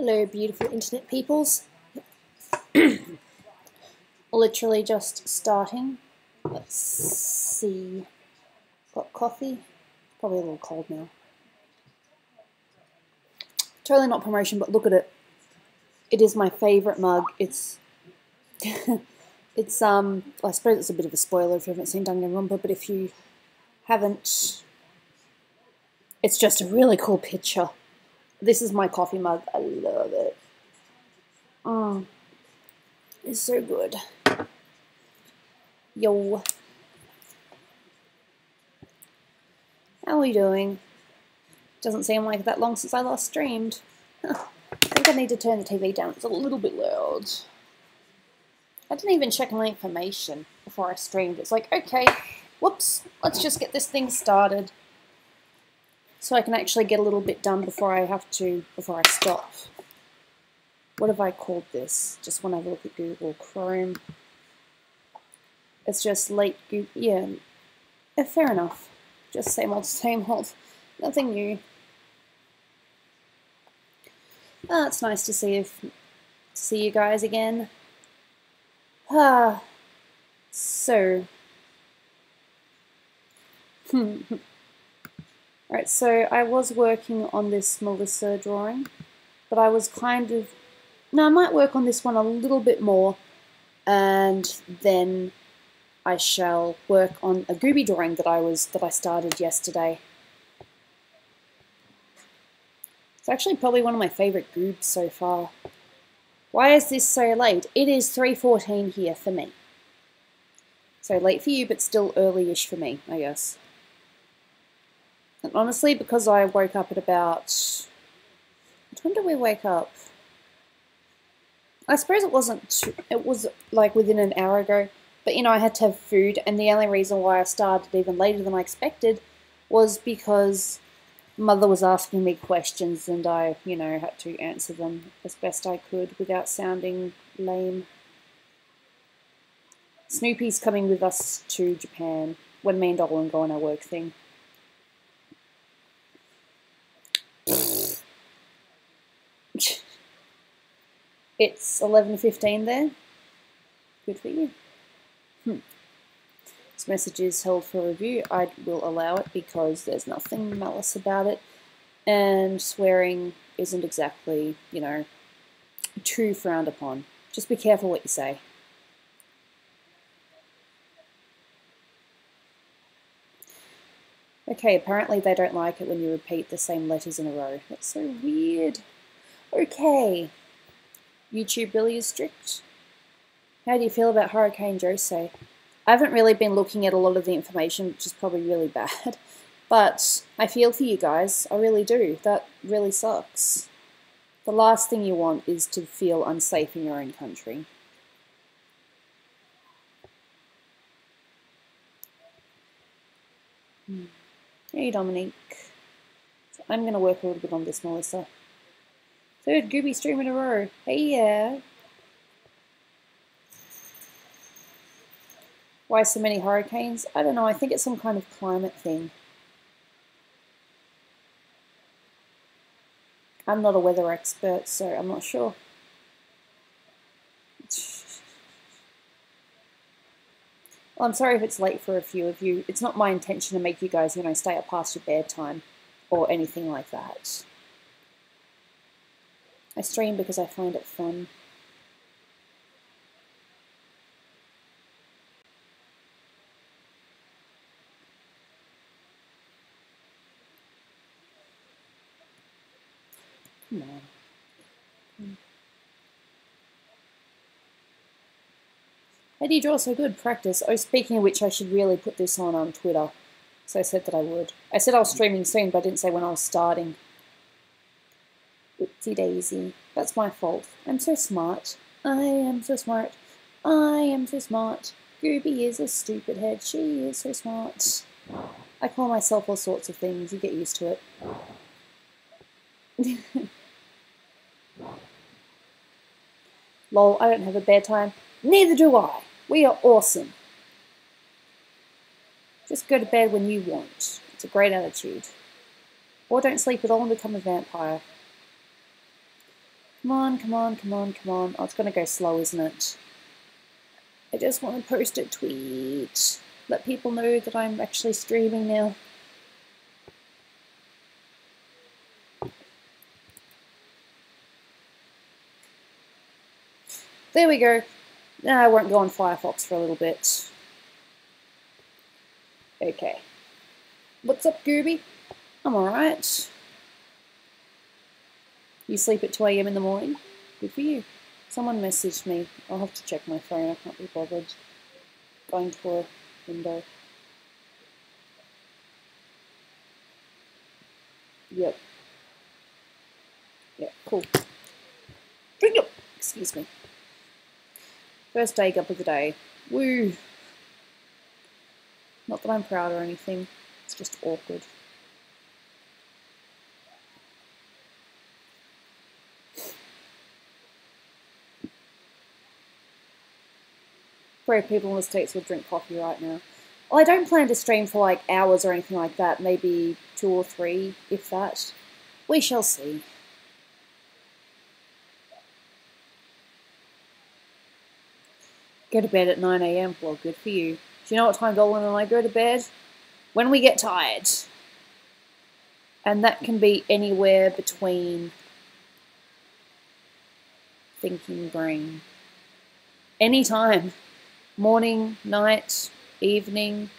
Hello, beautiful internet peoples. Literally just starting. Let's see. Got coffee. Probably a little cold now. Totally not promotion, but look at it. It is my favorite mug. It's I suppose it's a bit of a spoiler if you haven't seen Danganronpa, but if you haven't, it's just a really cool picture. This is my coffee mug. I love it. Oh, it's so good. Yo. How are we doing? Doesn't seem like that long since I last streamed. I think I need to turn the TV down. It's a little bit loud. I didn't even check my information before I streamed. It's like, okay, whoops, let's just get this thing started. So I can actually get a little bit done before I stop. What have I called this? Just want to have a look at Google Chrome. It's just late Google, yeah, fair enough. Just same old, nothing new. Oh, it's nice to see you guys again. So. Alright, so I was working on this Melissa drawing, but I was I might work on this one a little bit more, and then I shall work on a Gooby drawing that I started yesterday. It's actually probably one of my favourite goobs so far. Why is this so late? It is 3:14 here for me. So late for you, but still early-ish for me, I guess. And honestly, because I woke up at about... What time did we wake up? I suppose it was like within an hour ago. But, you know, I had to have food, and the only reason why I started even later than I expected was because Mother was asking me questions, and I, you know, had to answer them as best I could without sounding lame. Snoopy's coming with us to Japan when me and Dolan go on our work thing. It's 11:15 there. Good for you. This message is held for review. I will allow it because there's nothing malice about it, and swearing isn't exactly, you know, too frowned upon. Just be careful what you say. Okay, apparently they don't like it when you repeat the same letters in a row. That's so weird. Okay. YouTube really is strict. How do you feel about Hurricane Jose? I haven't really been looking at a lot of the information, which is probably really bad. But I feel for you guys. I really do. That really sucks. The last thing you want is to feel unsafe in your own country. Hey, Dominique. So I'm going to work a little bit on this, Melissa. Third Gooby stream in a row. Hey, yeah. Why so many hurricanes? I don't know. I think it's some kind of climate thing. I'm not a weather expert, so I'm not sure. Well, I'm sorry if it's late for a few of you. It's not my intention to make you guys, you know, stay up past your bedtime or anything like that. I stream because I find it fun. Come on. How do you draw so good? Practice. Oh, speaking of which, I should really put this on Twitter. So I said that I would. I said I was streaming soon, but I didn't say when I was starting. Oopsie daisy. That's my fault. I'm so smart. I am so smart. I am so smart. Gooby is a stupid head. She is so smart. I call myself all sorts of things. You get used to it. Lol, I don't have a bedtime. Neither do I. We are awesome. Just go to bed when you want. It's a great attitude. Or don't sleep at all and become a vampire. Come on, come on, come on, come on. Oh, it's going to go slow, isn't it? I just want to post a tweet. Let people know that I'm actually streaming now. There we go. Now I won't go on Firefox for a little bit. Okay. What's up, Gooby? I'm alright. You sleep at 2 AM in the morning? Good for you. Someone messaged me. I'll have to check my phone. I can't be bothered going to a window. Yep. Yep, cool. Drink up! Excuse me. First day up of the day. Woo! Not that I'm proud or anything. It's just awkward. Where people in the States would drink coffee right now. Well, I don't plan to stream for like hours or anything like that. Maybe 2 or 3, if that. We shall see. Go to bed at 9 AM. Well, good for you. Do you know what time Dolan and I go to bed? When we get tired. And that can be anywhere between thinking brain. Anytime. Morning, night, evening.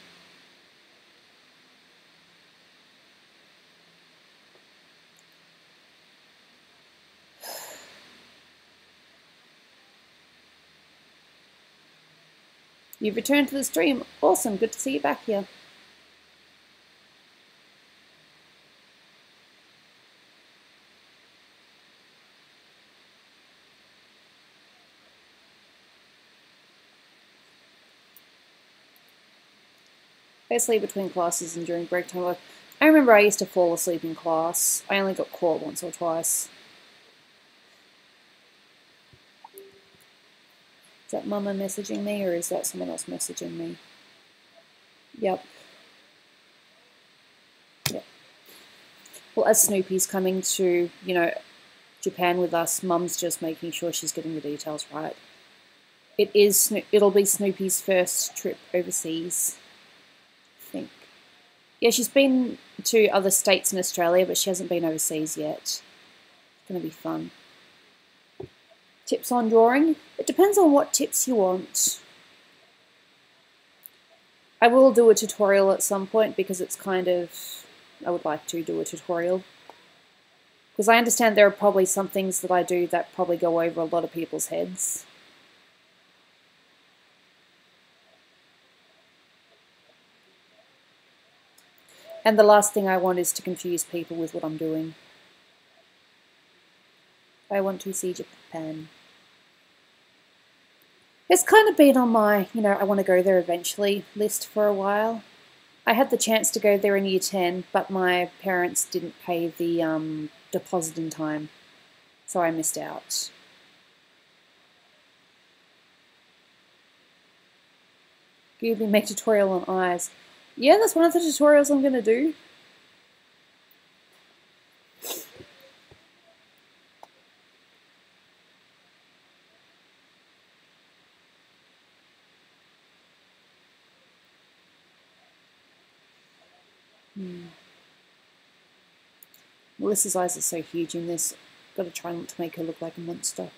You've returned to the stream. Awesome, good to see you back here. I sleep between classes and during break time. I remember I used to fall asleep in class. I only got caught once or twice. Is that Mama messaging me or is that someone else messaging me? Yep. Yep. Well, as Snoopy's coming to, you know, Japan with us, Mum's just making sure she's getting the details right. It'll be Snoopy's first trip overseas, I think. Yeah, she's been to other states in Australia, but she hasn't been overseas yet. It's going to be fun. Tips on drawing? It depends on what tips you want. I will do a tutorial at some point because it's kind of... I would like to do a tutorial. Because I understand there are probably some things that I do that probably go over a lot of people's heads. And the last thing I want is to confuse people with what I'm doing. I want to see Japan. It's kind of been on my, you know, I want to go there eventually list for a while. I had the chance to go there in year 10, but my parents didn't pay the deposit in time, so I missed out. Gooby, make tutorial on eyes. Yeah, that's one of the tutorials I'm going to do. Melissa's eyes are so huge in this. Got to try not to make her look like a monster.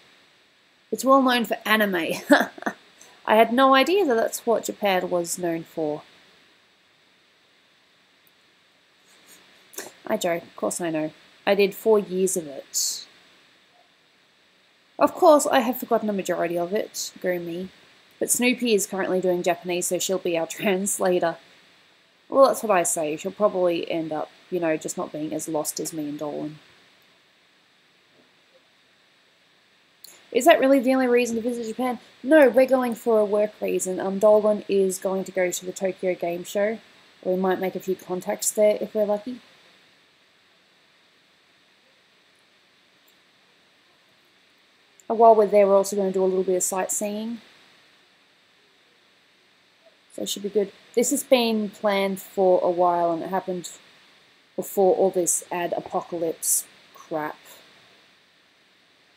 It's well known for anime. I had no idea that that's what Japan was known for. I joke, of course I know. I did 4 years of it. Of course, I have forgotten a majority of it. Go me. But Snoopy is currently doing Japanese, so she'll be our translator. Well, that's what I say. She'll probably end up, you know, just not being as lost as me and Dolan. Is that really the only reason to visit Japan? No, we're going for a work reason. Dolan is going to go to the Tokyo Game Show. We might make a few contacts there if we're lucky. And while we're there, we're also going to do a little bit of sightseeing. So it should be good. This has been planned for a while and it happened before all this ad apocalypse crap.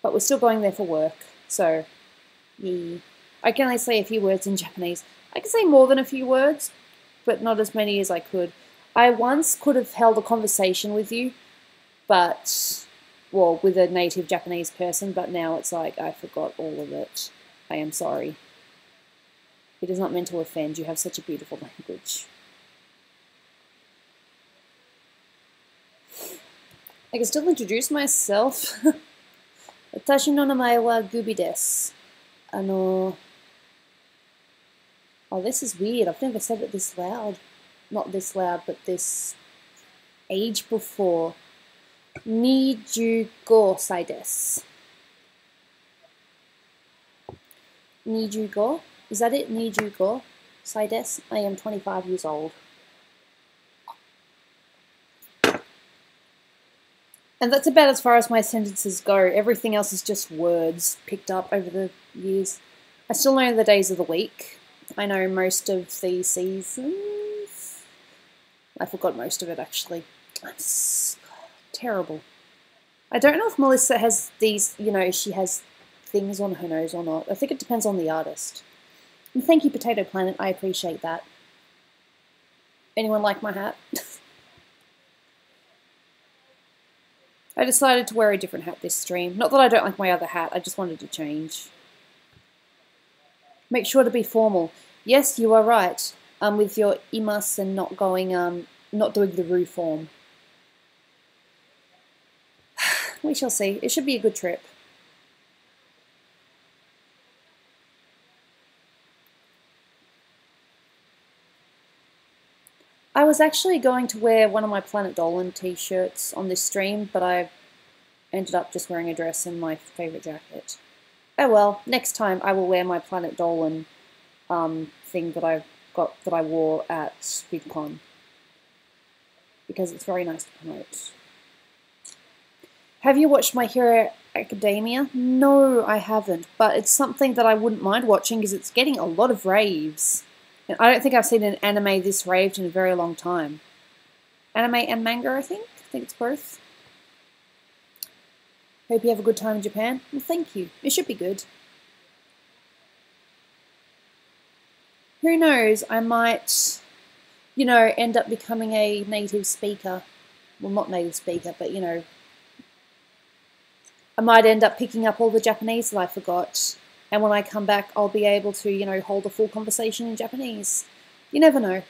but we're still going there for work, so yeah. I can only say a few words in Japanese. I can say more than a few words, but not as many as I could. I once could have held a conversation with you, but, well, with a native Japanese person, but now it's like I forgot all of it. I am sorry. It is not meant to offend. You have such a beautiful language. I can still introduce myself. Watashi no namae wa Gooby desu. Oh, this is weird. I've never said it this loud. Not this loud, but this age before. 25歳です. 25? Is that it? 25歳です. I am 25 years old. And that's about as far as my sentences go. Everything else is just words picked up over the years. I still know the days of the week. I know most of the seasons. I forgot most of it, actually. It's terrible. I don't know if Melissa has these, you know, she has things on her nose or not. I think it depends on the artist. And thank you, Potato Planet. I appreciate that. Anyone like my hat? I decided to wear a different hat this stream. Not that I don't like my other hat, I just wanted to change. Make sure to be formal. Yes, you are right. With your imas and not going, not doing the roo form. We shall see. It should be a good trip. I was actually going to wear one of my Planet Dolan t-shirts on this stream, but I ended up just wearing a dress and my favourite jacket. Oh well, next time I will wear my Planet Dolan thing that I wore at VidCon, because it's very nice to promote. Have you watched My Hero Academia? No, I haven't, but it's something that I wouldn't mind watching because it's getting a lot of raves. And I don't think I've seen an anime this raved in a very long time. Anime and manga, I think. I think it's both. Hope you have a good time in Japan. Well, thank you. It should be good. Who knows? I might, you know, end up becoming a native speaker. Well, not native speaker, but, you know, I might end up picking up all the Japanese that I forgot. And when I come back, I'll be able to, you know, hold a full conversation in Japanese. You never know.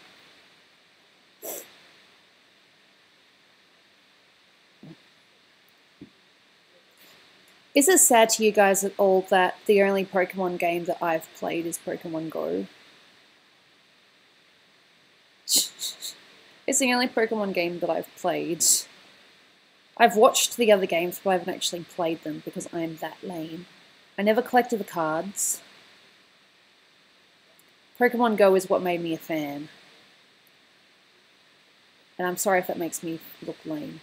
Is it sad to you guys at all that the only Pokemon game that I've played is Pokemon Go? It's the only Pokemon game that I've played. I've watched the other games, but I haven't actually played them because I'm that lame. I never collected the cards. Pokemon Go is what made me a fan. And I'm sorry if that makes me look lame.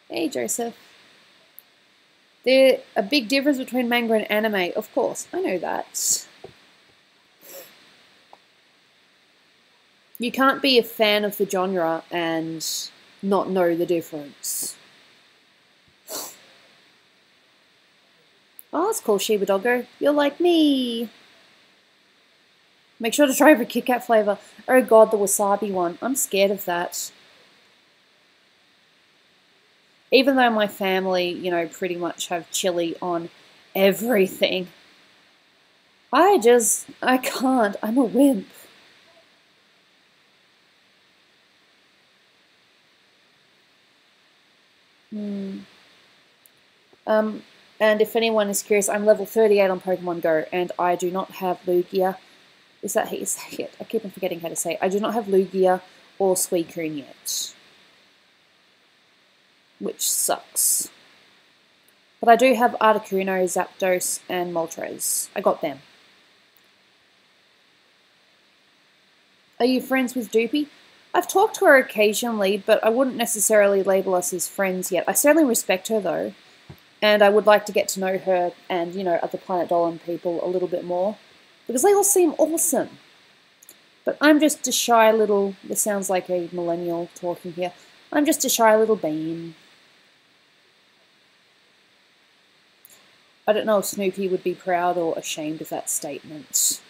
Hey, Joseph. There's a big difference between manga and anime. Of course, I know that. You can't be a fan of the genre and not know the difference. Oh, that's cool, Shiba Doggo. You're like me. Make sure to try for Kit Kat flavour. Oh god, the wasabi one. I'm scared of that. Even though my family, you know, pretty much have chili on everything. I can't. I'm a wimp. And if anyone is curious, I'm level 38 on Pokemon Go, and I do not have Lugia. Is that how you say it? I keep on forgetting how to say it. I do not have Lugia or Suicune yet. Which sucks. But I do have Articuno, Zapdos, and Moltres. I got them. Are you friends with Doopy? I've talked to her occasionally, but I wouldn't necessarily label us as friends yet. I certainly respect her, though. And I would like to get to know her and, you know, other Planet Dolan people a little bit more. Because they all seem awesome. But I'm just a shy little... This sounds like a millennial talking here. I'm just a shy little bean. I don't know if Snoopy would be proud or ashamed of that statement.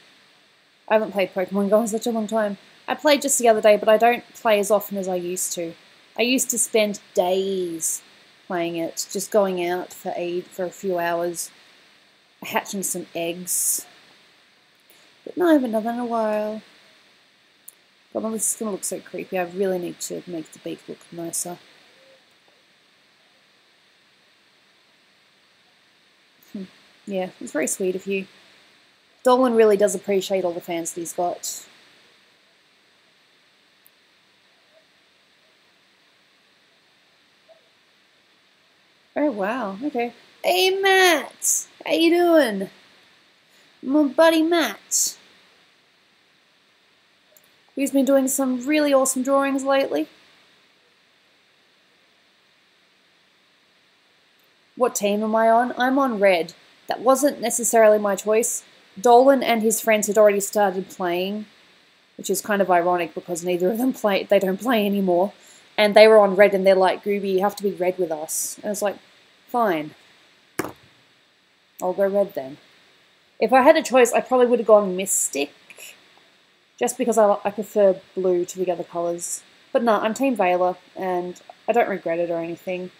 I haven't played Pokemon Go in such a long time. I played just the other day, but I don't play as often as I used to. I used to spend days playing it, just going out for a few hours, hatching some eggs. But no, I haven't done that in a while. God, well, this is going to look so creepy. I really need to make the beak look nicer. Yeah, it's very sweet of you. Dolan really does appreciate all the fans that he's got. Oh, wow, okay. Hey, Matt! How you doing? My buddy Matt. Who's been doing some really awesome drawings lately. What team am I on? I'm on red. That wasn't necessarily my choice. Dolan and his friends had already started playing, which is kind of ironic because neither of them they don't play anymore. And they were on red and they're like, Gooby, you have to be red with us. And I was like, fine. I'll go red then. If I had a choice, I probably would have gone Mystic, just because I prefer blue to the other colours. But no, I'm Team Vela, and I don't regret it or anything.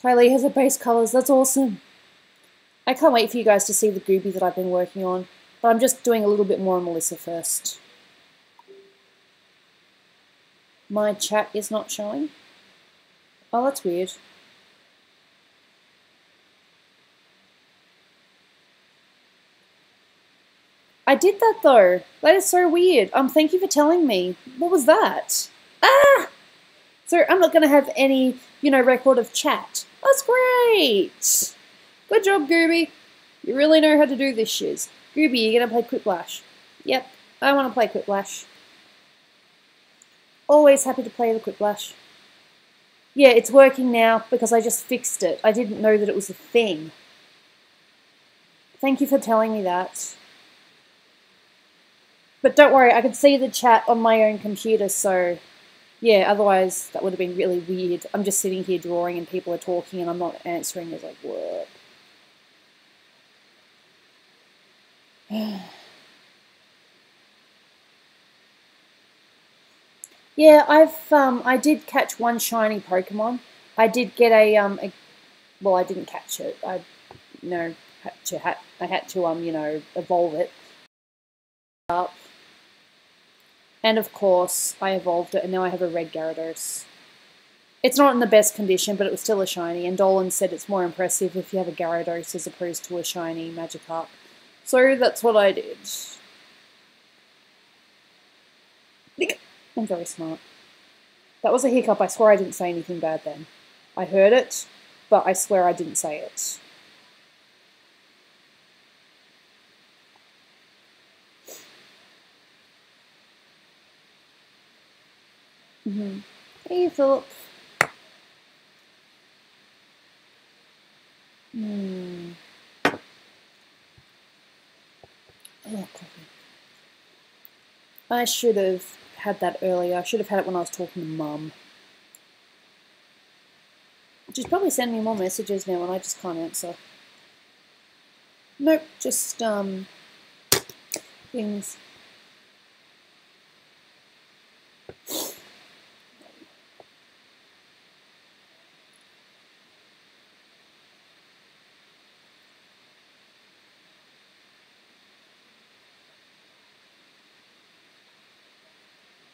Tylee has a base colours, that's awesome. I can't wait for you guys to see the Gooby that I've been working on, but I'm just doing a little bit more on Melissa first. My chat is not showing. Oh, that's weird. I did that though. That is so weird. Thank you for telling me. What was that? Ah! So I'm not going to have any, record of chat. That's great. Good job, Gooby. You really know how to do this shiz. Gooby, you're going to play Quiplash. Yep, I want to play Quiplash. Always happy to play the Quiplash. Yeah, it's working now because I just fixed it. I didn't know that it was a thing. Thank you for telling me that. But don't worry, I could see the chat on my own computer, so yeah, otherwise that would have been really weird. I'm just sitting here drawing and people are talking and I'm not answering. It's like, what? Yeah, I did catch one shiny Pokemon. I did get well, I didn't catch it. I had to evolve it up. And of course, I evolved it, and now I have a red Gyarados. It's not in the best condition, but it was still a shiny, and Dolan said it's more impressive if you have a Gyarados as opposed to a shiny Magikarp. So that's what I did. I'm very smart. That was a hiccup. I swear I didn't say anything bad then. I heard it, but I swear I didn't say it. Hey, Philip. Oh, coffee. I should have had that earlier. I should have had it when I was talking to Mum. She's probably sending me more messages now and I just can't answer. Nope, just, things.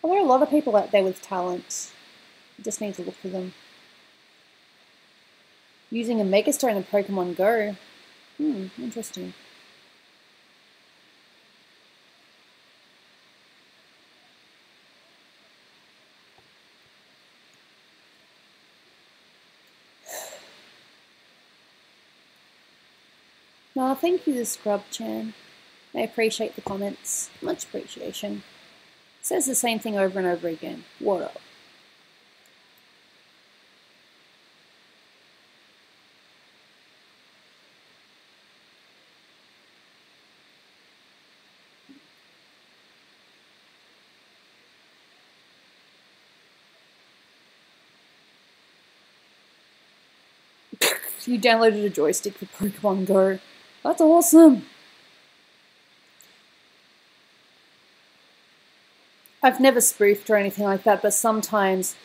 Well, there are a lot of people out there with talents. You just need to look for them. Using a Megastone in Pokemon Go. Interesting. No, thank you, the Scrub-chan. I appreciate the comments. Much appreciation. Says the same thing over and over again. What up? You downloaded a joystick for Pokemon Go. That's awesome. I've never spoofed or anything like that, but sometimes,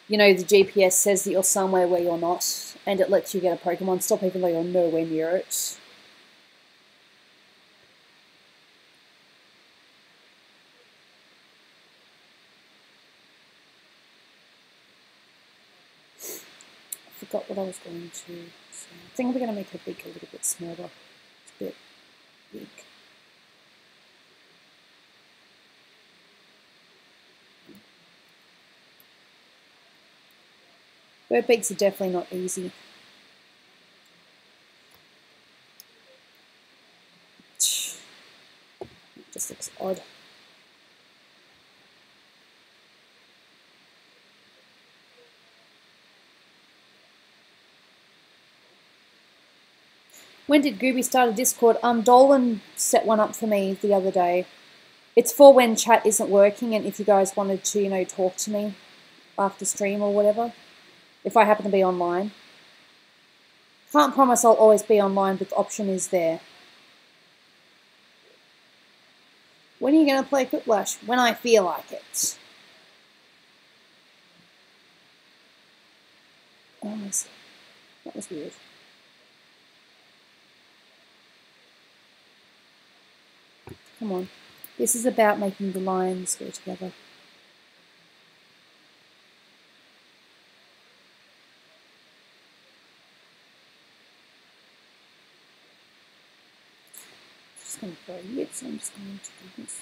you know, the GPS says that you're somewhere where you're not, and it lets you get a Pokemon stop even though you're nowhere near it. I forgot what I was going to say. I think we're going to make her beak a little bit smaller. It's a bit big. Bird beaks are definitely not easy. It just looks odd. When did Gooby start a Discord? Dolan set one up for me the other day. It's for when chat isn't working and if you guys wanted to, you know, talk to me after stream or whatever. If I happen to be online. Can't promise I'll always be online, but the option is there. When are you going to play Quiplash? When I feel like it. Oh, that was weird. Come on. This is about making the lines go together. I'm just going to throw it, so I'm just going to do this.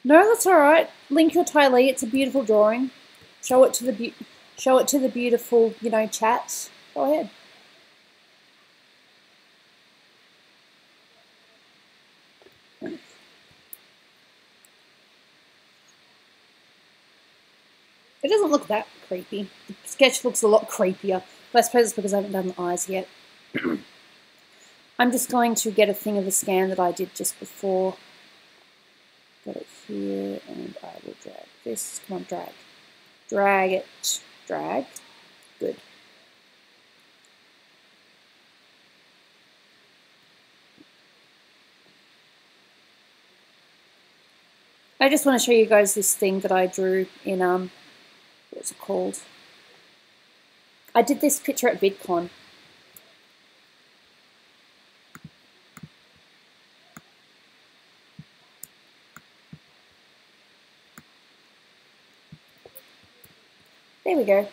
No, that's all right. Link your Ty Lee. It's a beautiful drawing. Show it to the beautiful, you know, chat. Go ahead. It doesn't look that creepy. The sketch looks a lot creepier, but I suppose it's because I haven't done the eyes yet. I'm just going to get a thing of the scan that I did just before. Got it here, and I will drag this. Come on, drag. Drag it. Drag. Good. I just want to show you guys this thing that I drew in, what's it called? I did this picture at VidCon. There we go.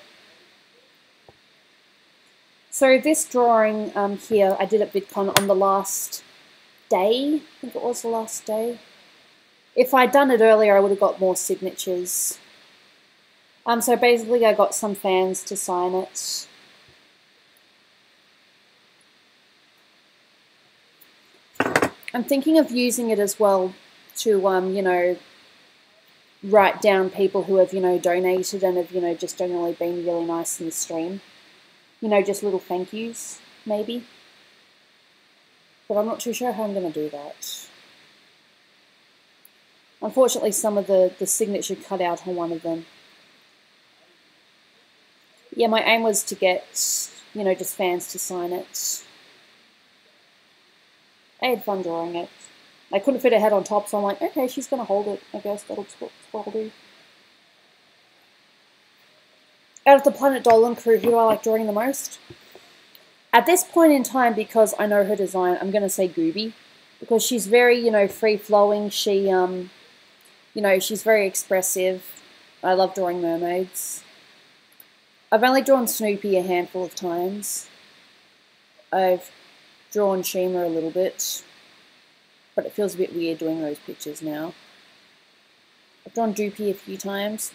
So this drawing here, I did at VidCon on the last day. I think it was the last day. If I'd done it earlier, I would have got more signatures. So basically I got some fans to sign it. I'm thinking of using it as well to, you know, write down people who have, you know, donated and have, you know, just generally been really nice in the stream. You know, just little thank yous, maybe. But I'm not too sure how I'm going to do that. Unfortunately, some of the signature cut out on one of them. Yeah, my aim was to get, you know, just fans to sign it. I had fun drawing it. I couldn't fit a head on top, so I'm like, okay, she's going to hold it. I guess that's what I'll do. Out of the Planet Dolan crew, who do I like drawing the most? At this point in time, because I know her design, I'm going to say Gooby. Because she's very, you know, free-flowing. She, you know, she's very expressive. I love drawing mermaids. I've only drawn Snoopy a handful of times. I've drawn Shima a little bit. But it feels a bit weird doing those pictures now. I've drawn Doopy a few times.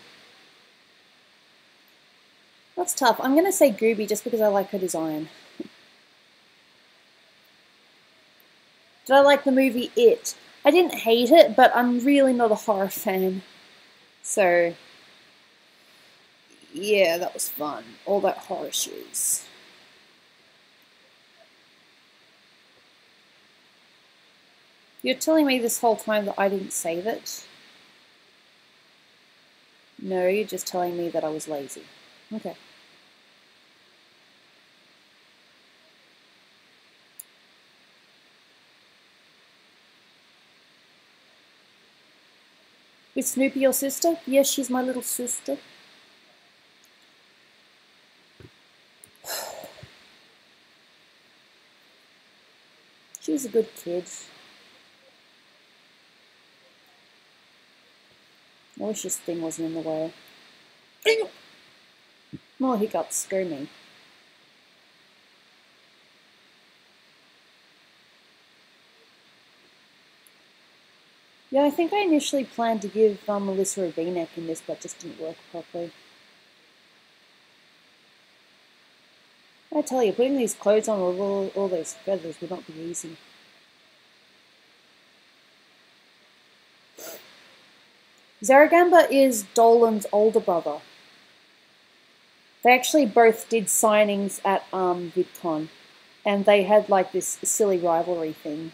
That's tough. I'm going to say Gooby just because I like her design. Did I like the movie It? I didn't hate it, but I'm really not a horror fan. So, yeah, that was fun. All that horror shoes. You're telling me this whole time that I didn't save it? No, you're just telling me that I was lazy. Okay. Is Snoopy your sister? Yes, she's my little sister. She was a good kid. I wish this thing wasn't in the way. More hiccups, screw me. Yeah, I think I initially planned to give Melissa a V-neck in this, but just didn't work properly. I tell you, putting these clothes on with all those feathers would not be easy. Zaragamba is Dolan's older brother. They actually both did signings at VidCon, and they had like this silly rivalry thing.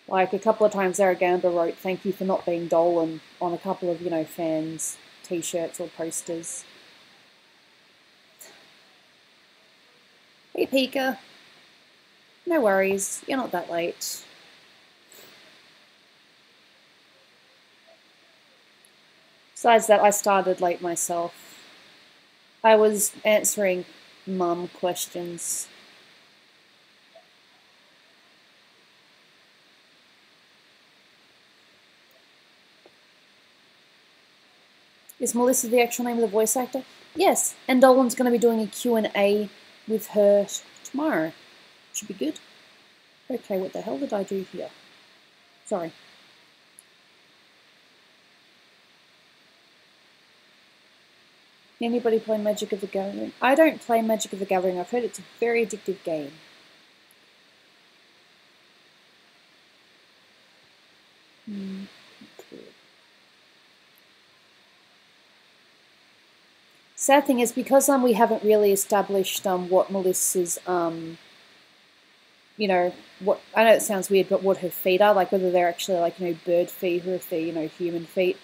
Like a couple of times Zaragamba wrote "Thank you for not being Dolan" on a couple of, fans' t-shirts or posters. Hey Pika. No worries, you're not that late. Besides that, I started late myself. I was answering mum questions. Is Melissa the actual name of the voice actor? Yes, and Dolan's going to be doing a Q&A with her tomorrow. Should be good. Okay, what the hell did I do here? Sorry. Anybody play Magic of the Gathering? I don't play Magic of the Gathering. I've heard it's a very addictive game. Sad thing is, because we haven't really established what Melissa's what, I know it sounds weird, but what her feet are, like whether they're actually like, bird feet or if they're, human feet.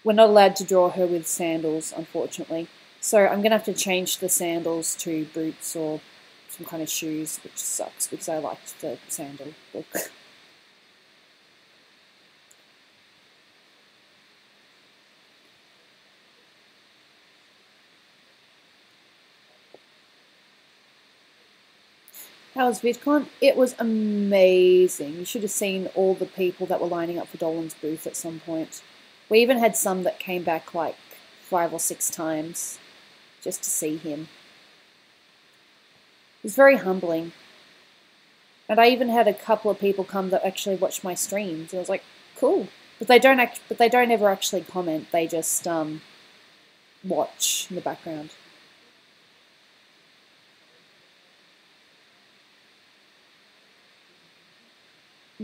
We're not allowed to draw her with sandals, unfortunately. So I'm going to have to change the sandals to boots or some kind of shoes, which sucks because I liked the sandal look. How was VidCon? It was amazing. You should have seen all the people that were lining up for Dolan's booth at some point. We even had some that came back like 5 or 6 times just to see him. It was very humbling. And I even had a couple of people come that actually watched my streams. And I was like, cool. But they don't ever actually comment. They just watch in the background.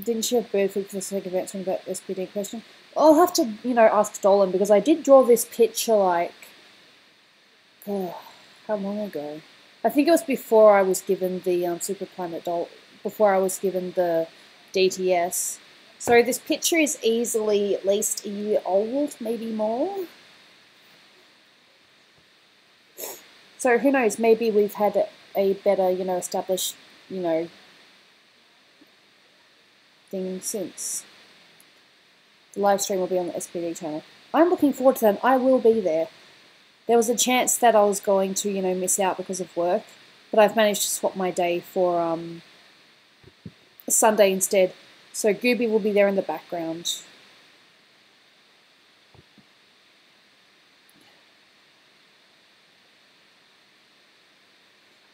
Didn't she have bird food for the sake of answering that SPD question? I'll have to, ask Dolan, because I did draw this picture like, how long ago? I think it was before I was given the Super Planet Dolan, before I was given the DTS. So this picture is easily at least a year old, maybe more. So who knows, maybe we've had a better, established, thing since. The live stream will be on the SPD channel. I'm looking forward to that. I will be there. There was a chance that I was going to, miss out because of work, but I've managed to swap my day for Sunday instead. So Gooby will be there in the background.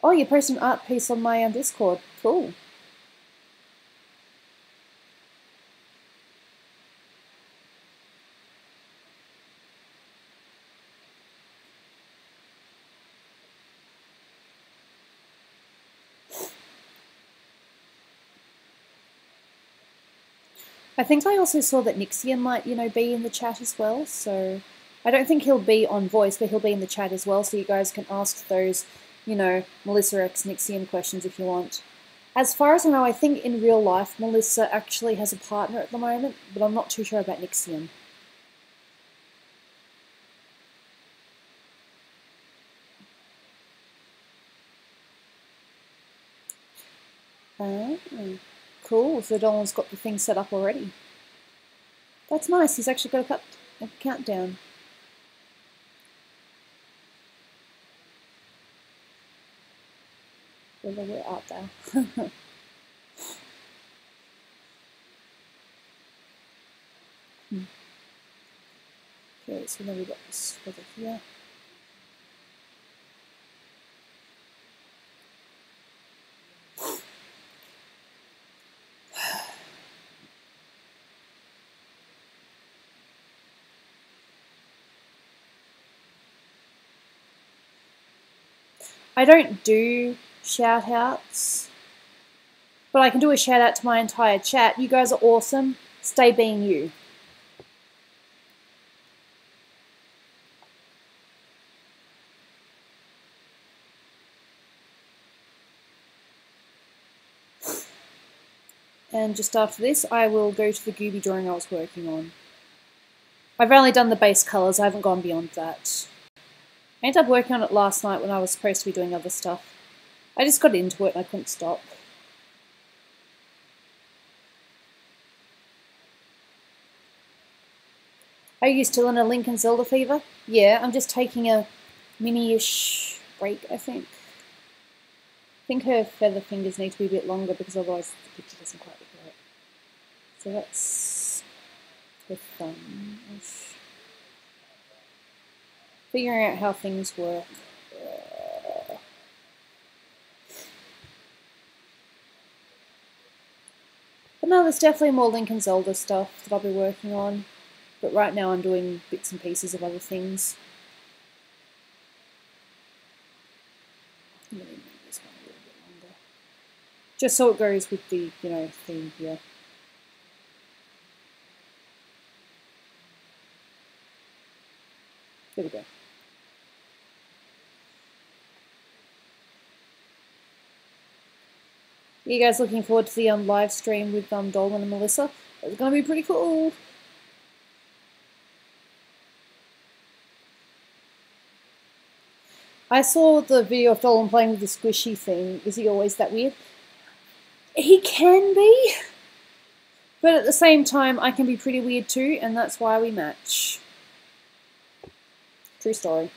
Oh, you posted an art piece on my Discord. Cool. I think I also saw that Nixian might, be in the chat as well, so I don't think he'll be on voice, but he'll be in the chat as well, so you guys can ask those, Melissa X Nixian questions if you want. As far as I know, I think in real life, Melissa actually has a partner at the moment, but I'm not too sure about Nixian. Cool, so Dolan's got the thing set up already. That's nice, he's actually got a countdown. We're out there. Okay, so then we've got this over here. I don't do shout-outs, but I can do a shout-out to my entire chat. You guys are awesome. Stay being you. And just after this, I will go to the Gooby drawing I was working on. I've only done the base colours, I haven't gone beyond that. I ended up working on it last night when I was supposed to be doing other stuff. I just got into it and I couldn't stop. Are you still in a Link and Zelda fever? Yeah, I'm just taking a mini-ish break, I think. I think her feather fingers need to be a bit longer because otherwise the picture doesn't quite look right. So that's the thumb-ish. Figuring out how things work. But no, there's definitely more Link and Zelda stuff that I'll be working on. But right now I'm doing bits and pieces of other things. I'm going to make this one a little bit longer. Just so it goes with the, theme here. There we go. Are you guys looking forward to the live stream with Dolan and Melissa? It's going to be pretty cool. I saw the video of Dolan playing with the squishy thing. Is he always that weird? He can be. But at the same time, I can be pretty weird too, and that's why we match. True story.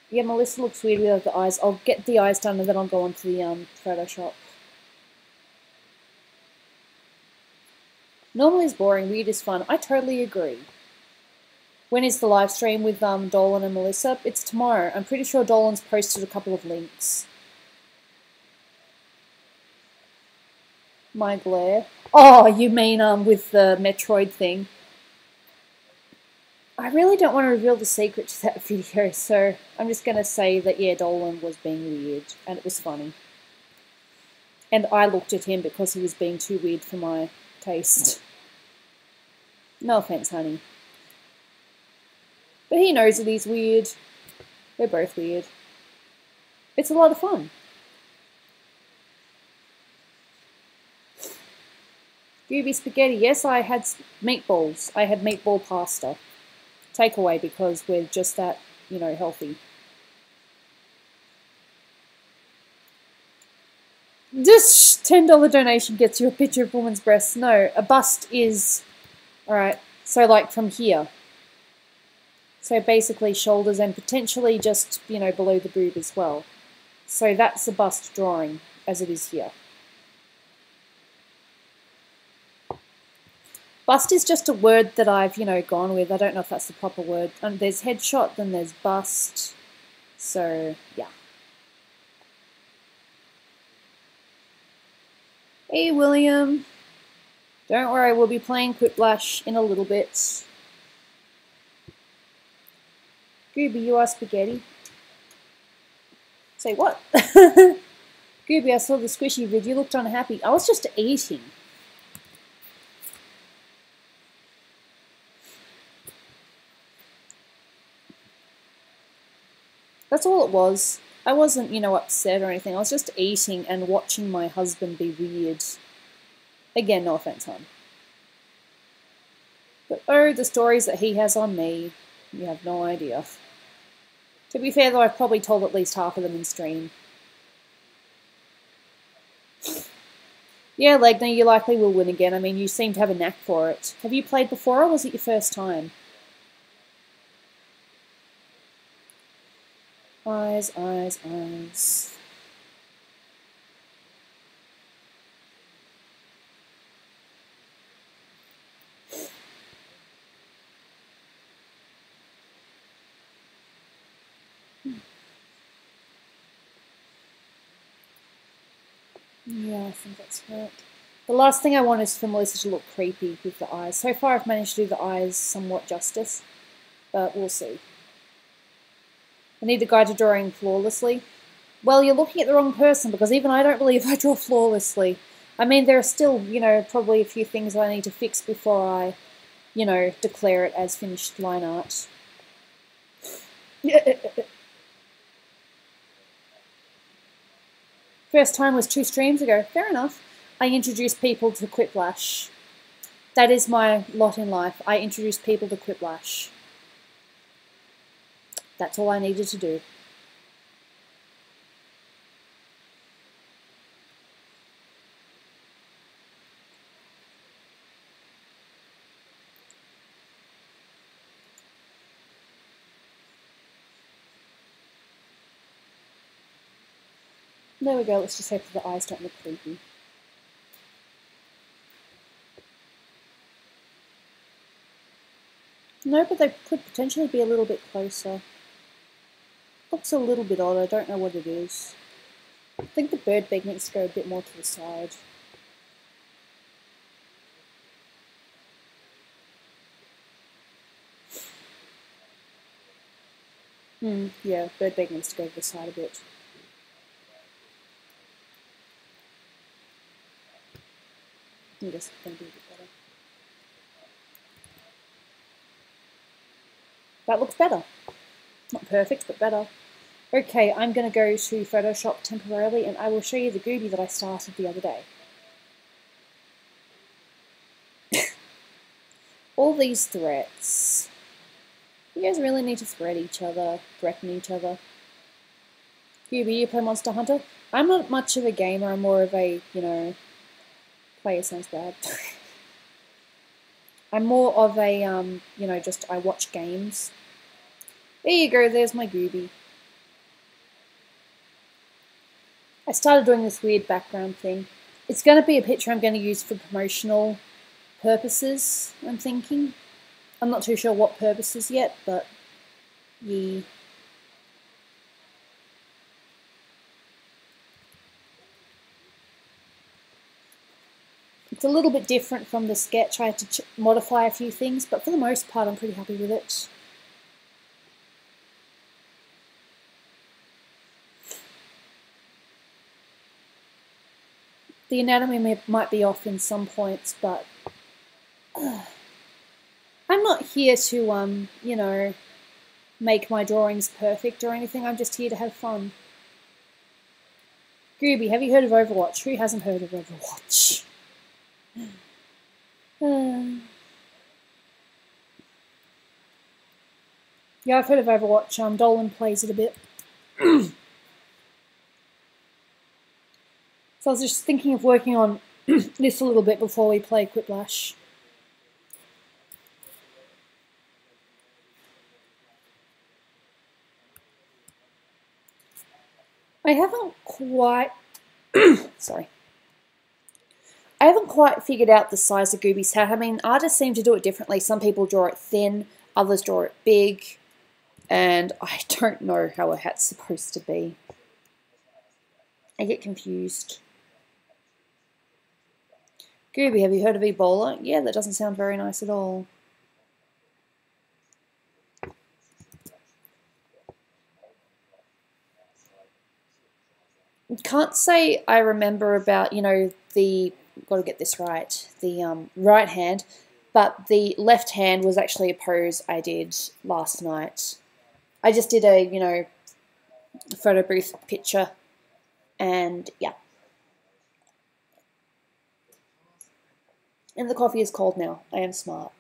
Yeah, Melissa looks weird without the eyes. I'll get the eyes done and then I'll go on to the Photoshop. Normally it's boring, weird is fun. I totally agree. When is the live stream with Dolan and Melissa? It's tomorrow. I'm pretty sure Dolan's posted a couple of links. My glare. Oh, you mean with the Metroid thing? I really don't want to reveal the secret to that video, so I'm just going to say that, yeah, Dolan was being weird, and it was funny. And I looked at him because he was being too weird for my taste. No offense, honey. But he knows that he's weird. We're both weird. It's a lot of fun. Gooby spaghetti. Yes, I had meatballs. I had meatball pasta. Takeaway because we're just that, healthy. This $10 donation gets you a picture of a woman's breasts. No, a bust is, alright, so like from here. So basically shoulders and potentially just, below the boob as well. So that's a bust drawing as it is here. Bust is just a word that I've, gone with. I don't know if that's the proper word. There's headshot, then there's bust. So, yeah. Hey, William. Don't worry, we'll be playing Quiplash in a little bit. Gooby, you are spaghetti. Say what? Gooby, I saw the squishy vid. You looked unhappy. I was just eating. That's all it was. I wasn't, upset or anything. I was just eating and watching my husband be weird. Again, no offense, hon. But oh, the stories that he has on me. You have no idea. To be fair, though, I've probably told at least half of them in stream. Yeah, Legner, you likely will win again. I mean, you seem to have a knack for it. Have you played before, or was it your first time? Eyes, eyes, eyes. Yeah, I think that's right. The last thing I want is for Melissa to look creepy with the eyes. So far I've managed to do the eyes somewhat justice, but we'll see. I need the guy to drawing flawlessly. Well, you're looking at the wrong person, because even I don't believe I draw flawlessly. I mean, there are still, probably a few things I need to fix before I, declare it as finished line art. First time was 2 streams ago. Fair enough. I introduce people to Quiplash. That is my lot in life. I introduce people to Quiplash. That's all I needed to do. There we go. Let's just hope that the eyes don't look creepy. No, but they could potentially be a little bit closer. Looks a little bit odd. I don't know what it is. I think the bird beak needs to go a bit more to the side. Yeah, bird beak needs to go to the side a bit. I think it's going to be a bit better. That looks better. Not perfect, but better. Okay, I'm going to go to Photoshop temporarily, and I will show you the Gooby that I started the other day. All these threats. You guys really need to threat each other, threaten each other. Gooby, you play Monster Hunter? I'm not much of a gamer, I'm more of a, player sounds bad. I'm more of a, just I watch games. There you go, there's my Gooby. I started doing this weird background thing. It's going to be a picture I'm going to use for promotional purposes, I'm thinking. I'm not too sure what purposes yet, but yeah. It's a little bit different from the sketch. I had to modify a few things, but for the most part I'm pretty happy with it. The anatomy might be off in some points, but I'm not here to, make my drawings perfect or anything. I'm just here to have fun. Gooby, have you heard of Overwatch? Who hasn't heard of Overwatch? Yeah, I've heard of Overwatch. Dolan plays it a bit. So I was just thinking of working on this a little bit before we play Quiplash. I haven't quite... sorry. I haven't quite figured out the size of Gooby's hat. I mean, artists seem to do it differently. Some people draw it thin, others draw it big, and I don't know how a hat's supposed to be. I get confused. Gooby, have you heard of Ebola? Yeah, that doesn't sound very nice at all. Can't say I remember about, you know, got to get this right, the right hand, but the left hand was actually a pose I did last night. I just did a, you know, photo booth picture, and yeah. And the coffee is cold now. I am smart.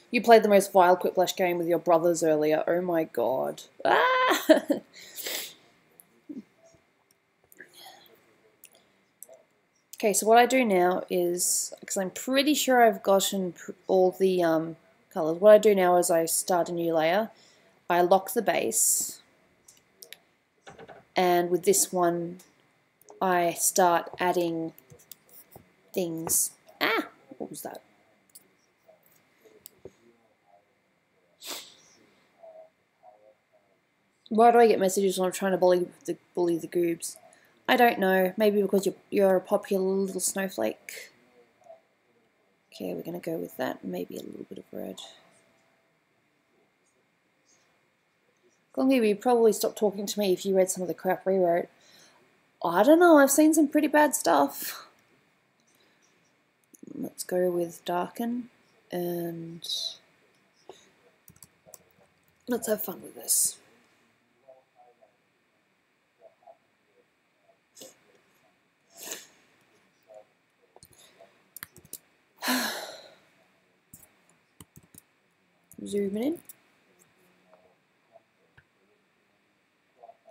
You played the most vile Quiplash game with your brothers earlier. Oh my god. Ah! Okay, so what I do now is, because I'm pretty sure I've gotten all the colours, what I do now is I start a new layer. I lock the base, and with this one I start adding things. Ah! What was that? Why do I get messages when I'm trying to bully the goobs? I don't know. Maybe because you're a popular little snowflake. Okay, we're gonna go with that. Maybe a little bit of red. Gongi, you'd probably stop talking to me if you read some of the crap we wrote. I don't know. I've seen some pretty bad stuff. Let's go with darken, and let's have fun with this. Zoom in.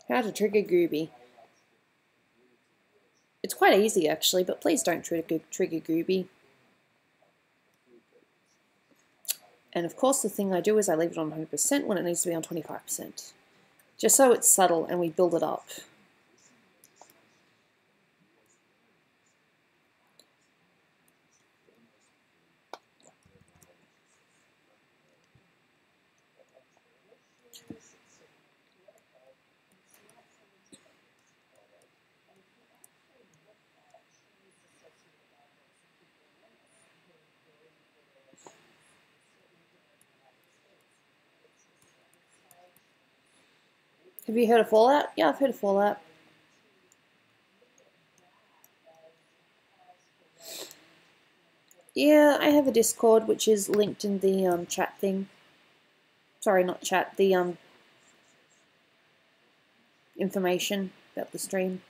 How to trigger Gooby. It's quite easy actually, but please don't trigger Gooby. And of course the thing I do is I leave it on 100% when it needs to be on 25%. Just so it's subtle and we build it up. Have you heard of Fallout? Yeah, I've heard of Fallout. Yeah, I have a Discord which is linked in the chat thing. Sorry, not chat, the information about the stream.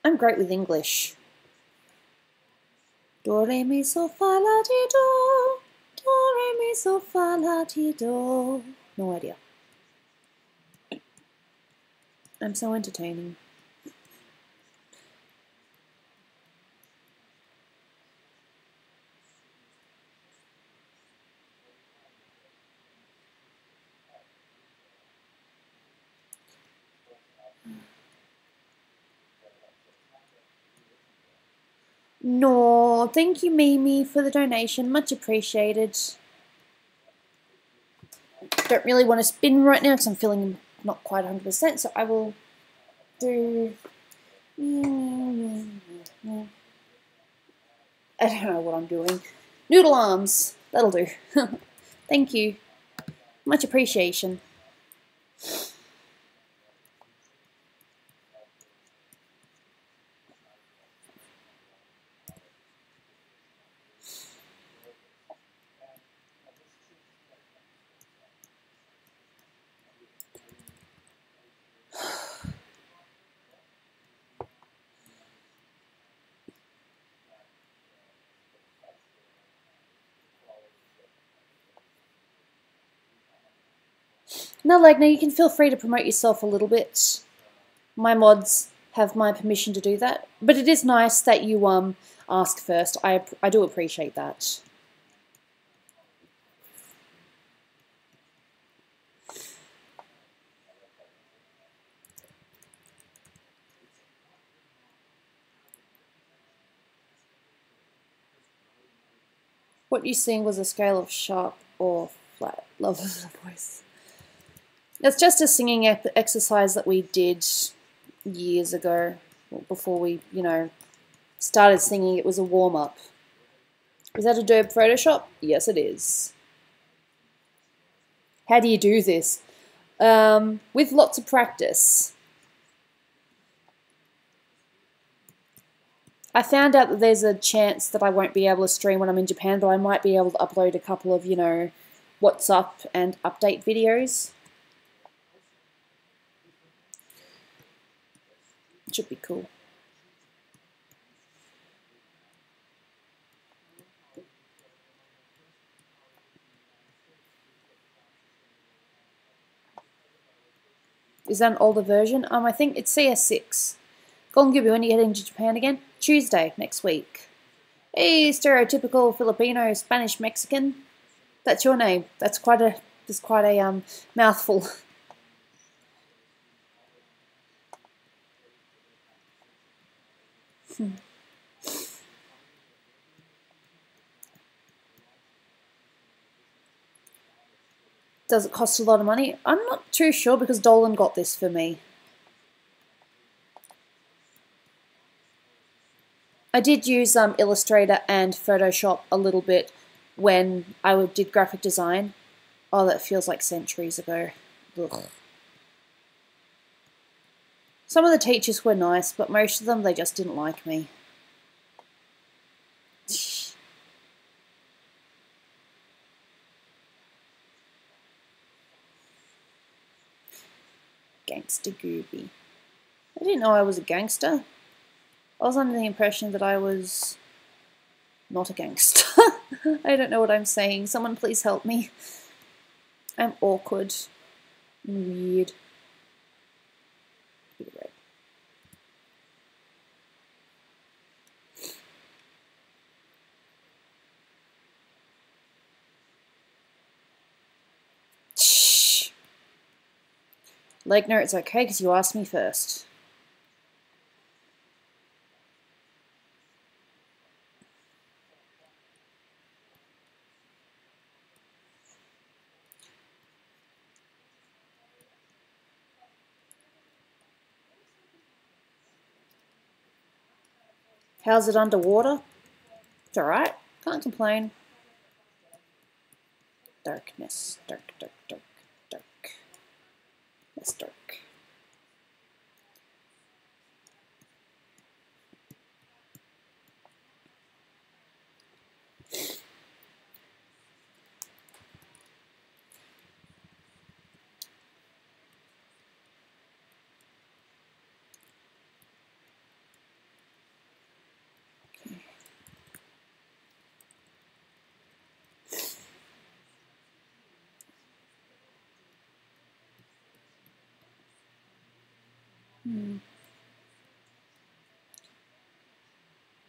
I'm great with English. Do, re, mi, so, fa, la, ti, do. Do, re, mi, so, fa, la, ti, do. No idea. I'm so entertaining. No, thank you, Mimi, for the donation. Much appreciated. Don't really want to spin right now because I'm feeling not quite 100%, so I will do... I don't know what I'm doing. Noodle arms. That'll do. Thank you. Much appreciation. No, Lagna, you can feel free to promote yourself a little bit. My mods have my permission to do that. But it is nice that you ask first. I do appreciate that. What you seeing was a scale of sharp or flat. Love of the voice. It's just a singing exercise that we did years ago, before we, you know, started singing. It was a warm-up. Is that Adobe Photoshop? Yes, it is. How do you do this? With lots of practice. I found out that there's a chance that I won't be able to stream when I'm in Japan, but I might be able to upload a couple of, you know, what's up and update videos. It should be cool. Is that an older version? I think it's CS6. Golden Gooby, when are you heading to Japan again? Tuesday, next week. Hey, stereotypical Filipino, Spanish, Mexican. That's your name. That's quite a mouthful. Does it cost a lot of money? I'm not too sure because Dolan got this for me. I did use Illustrator and Photoshop a little bit when I did graphic design. Oh, that feels like centuries ago. Ugh. Some of the teachers were nice, but most of them, they just didn't like me. Gangster Gooby. I didn't know I was a gangster. I was under the impression that I was not a gangster. I don't know what I'm saying. Someone please help me. I'm awkward and weird. Shh. Legner, it's okay because you asked me first. How's it underwater? It's alright. Can't complain. Darkness. Dark, dark, dark, dark. Less dark.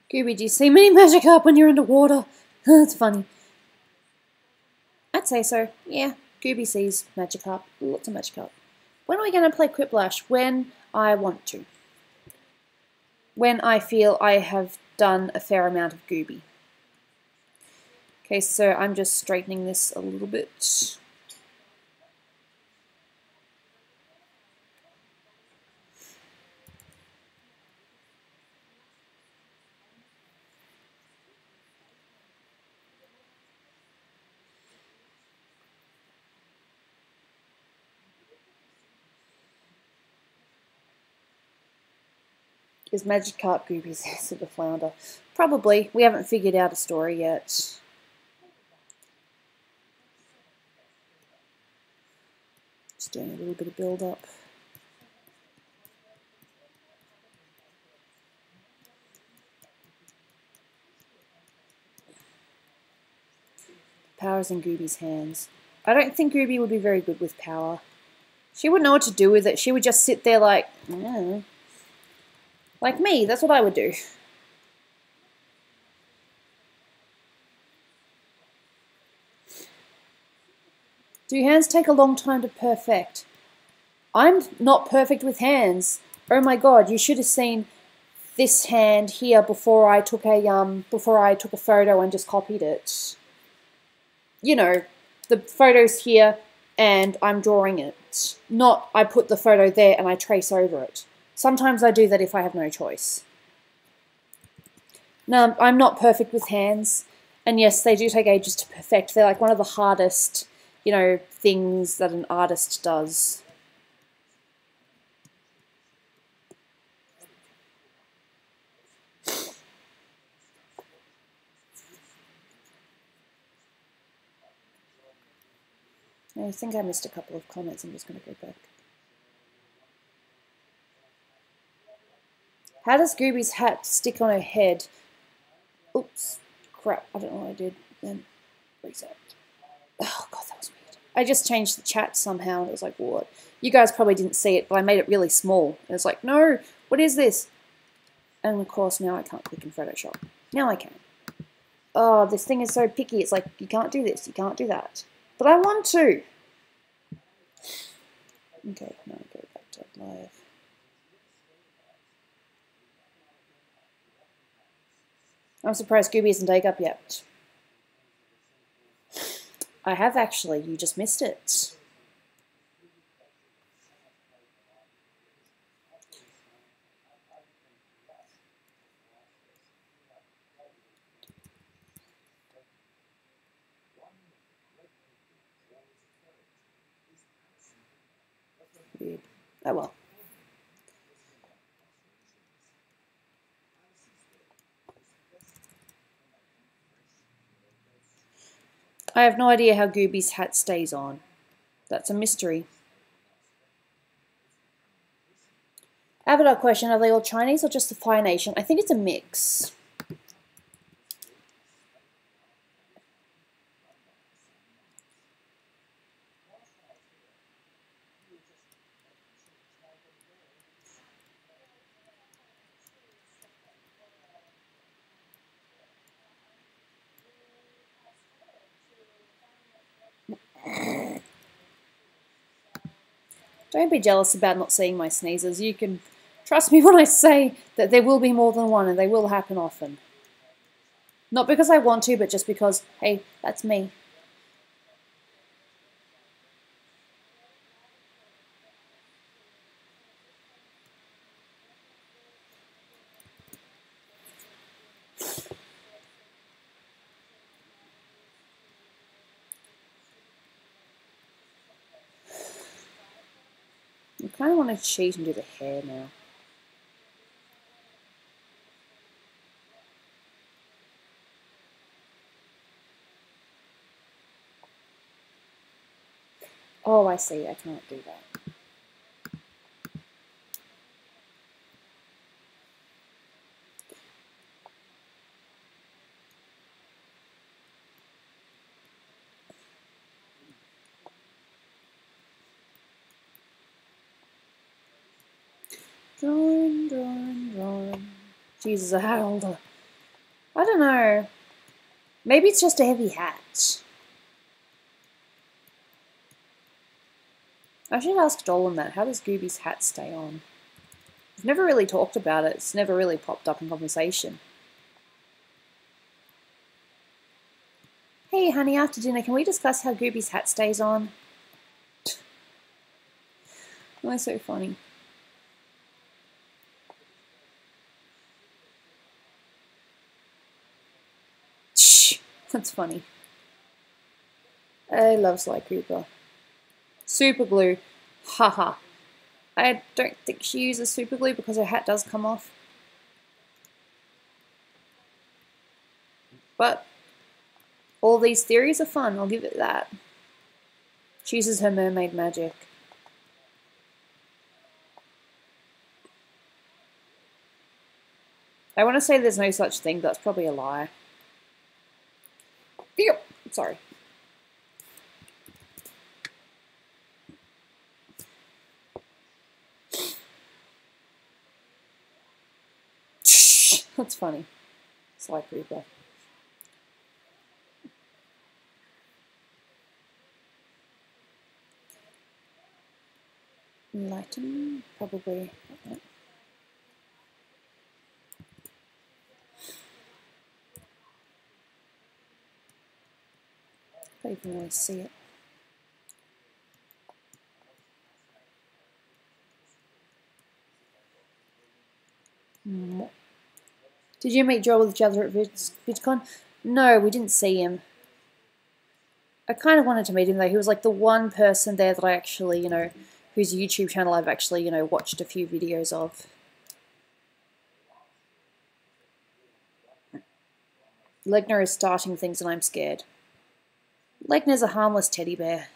Gooby, do you see many magic up when you're underwater? That's funny. I'd say so. Yeah, Gooby sees Magikarp. Lots of Magikarp. When are we going to play Quiplash? When I want to. When I feel I have done a fair amount of Gooby. Okay, so I'm just straightening this a little bit. Is Magikarp Gooby's answer to Flounder? Probably. We haven't figured out a story yet. Just doing a little bit of build-up. Power's in Gooby's hands. I don't think Gooby would be very good with power. She wouldn't know what to do with it. She would just sit there like, oh. Like me, that's what I would do. Do hands take a long time to perfect? I'm not perfect with hands. Oh my god, you should have seen this hand here before I took a photo and just copied it. You know, the photo's here and I'm drawing it. Not I put the photo there and I trace over it. Sometimes I do that if I have no choice. No, I'm not perfect with hands, And yes, they do take ages to perfect. They're like one of the hardest, you know, things that an artist does. I think I missed a couple of comments. I'm just going to go back. How does Gooby's hat stick on her head? Oops. Crap. I don't know what I did. Then reset. Oh, God, that was weird. I just changed the chat somehow. And it was like, what? You guys probably didn't see it, but I made it really small. And it's like, no, what is this? And of course, now I can't click in Photoshop. Now I can. Oh, this thing is so picky. It's like, you can't do this. You can't do that. But I want to. Okay, now go back to live. I'm surprised Gooby isn't egg up yet. I have actually, you just missed it. Weird. Oh well. I have no idea how Gooby's hat stays on. That's a mystery. Avatar question, are they all Chinese or just the Fire Nation? I think it's a mix. Don't be jealous about not seeing my sneezes. You can trust me when I say that there will be more than one and they will happen often. Not because I want to, but just because, hey, that's me. I kind of want to cheat and do the hair now. Oh, I see. I can't do that. Drawing. Jesus, a hat holder. I don't know. Maybe it's just a heavy hat. I should ask Dolan that. How does Gooby's hat stay on? We've never really talked about it. It's never really popped up in conversation. Hey, honey, after dinner, can we discuss how Gooby's hat stays on? That's so funny. Shh, that's funny. I love Sly Cooper. Super glue. Haha. I don't think she uses super glue because her hat does come off. But all these theories are fun, I'll give it that. She uses her mermaid magic. I want to say there's no such thing, but that's probably a lie. Yep. Sorry. That's funny. Sly Cooper. Lighten, probably. I don't even really see it. Did you meet Joel with each other at VidCon? No, we didn't see him. I kind of wanted to meet him though. He was like the one person there that I actually, you know, whose YouTube channel I've actually, you know, watched a few videos of. Legner is starting things and I'm scared. Legner's a harmless teddy bear.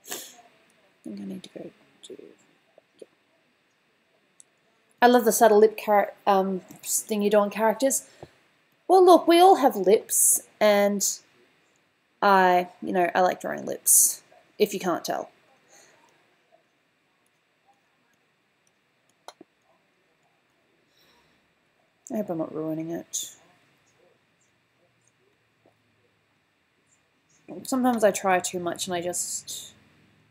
I think I need to go to... I love the subtle lip thing you do on characters. Well, look, we all have lips, and I like drawing lips, if you can't tell. I hope I'm not ruining it. Sometimes I try too much and I just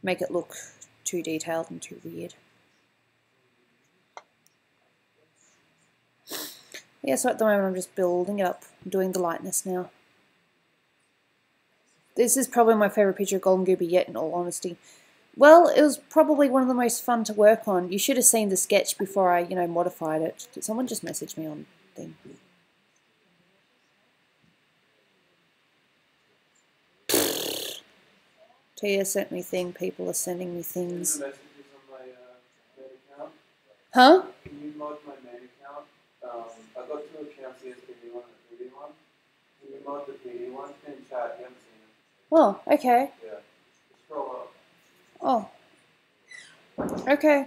make it look too detailed and too weird. Yeah, so at the moment I'm just building it up, doing the lightness now. This is probably my favourite picture of Golden Gooby yet, in all honesty. Well, it was probably one of the most fun to work on. You should have seen the sketch before I, modified it. Did someone just message me on thing? Tia sent me thing. People are sending me things. Can you messages on my main account? Huh? Can you mod my main account? I got two accounts, the SPD one and the PD one. Can you mod the PD one? It's been in chat, you haven't seen it. Oh, okay. Yeah. Scroll up. Oh. Okay.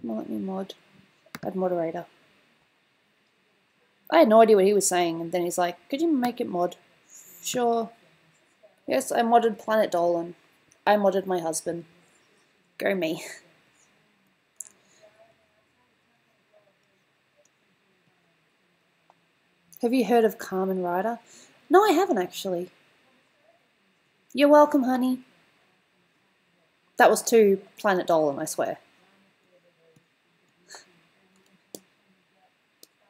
Let me mod. Add moderator. I had no idea what he was saying, and then he's like, could you make it mod? Sure. Yes, I modded Planet Dolan. I modded my husband. Go me. Have you heard of Carmen Rider? No, I haven't actually. You're welcome, honey. That was to Planet Dolan, I swear.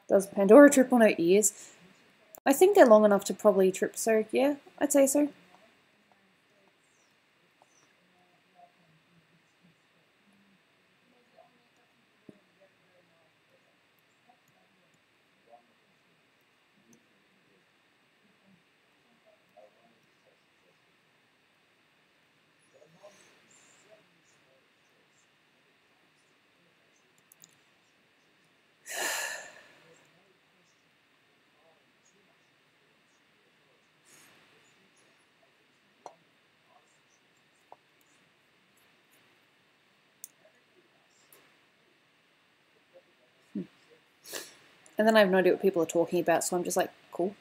Does Pandora trip on her ears? I think they're long enough to probably trip, so yeah, I'd say so. And then I have no idea what people are talking about, so I'm just like, cool.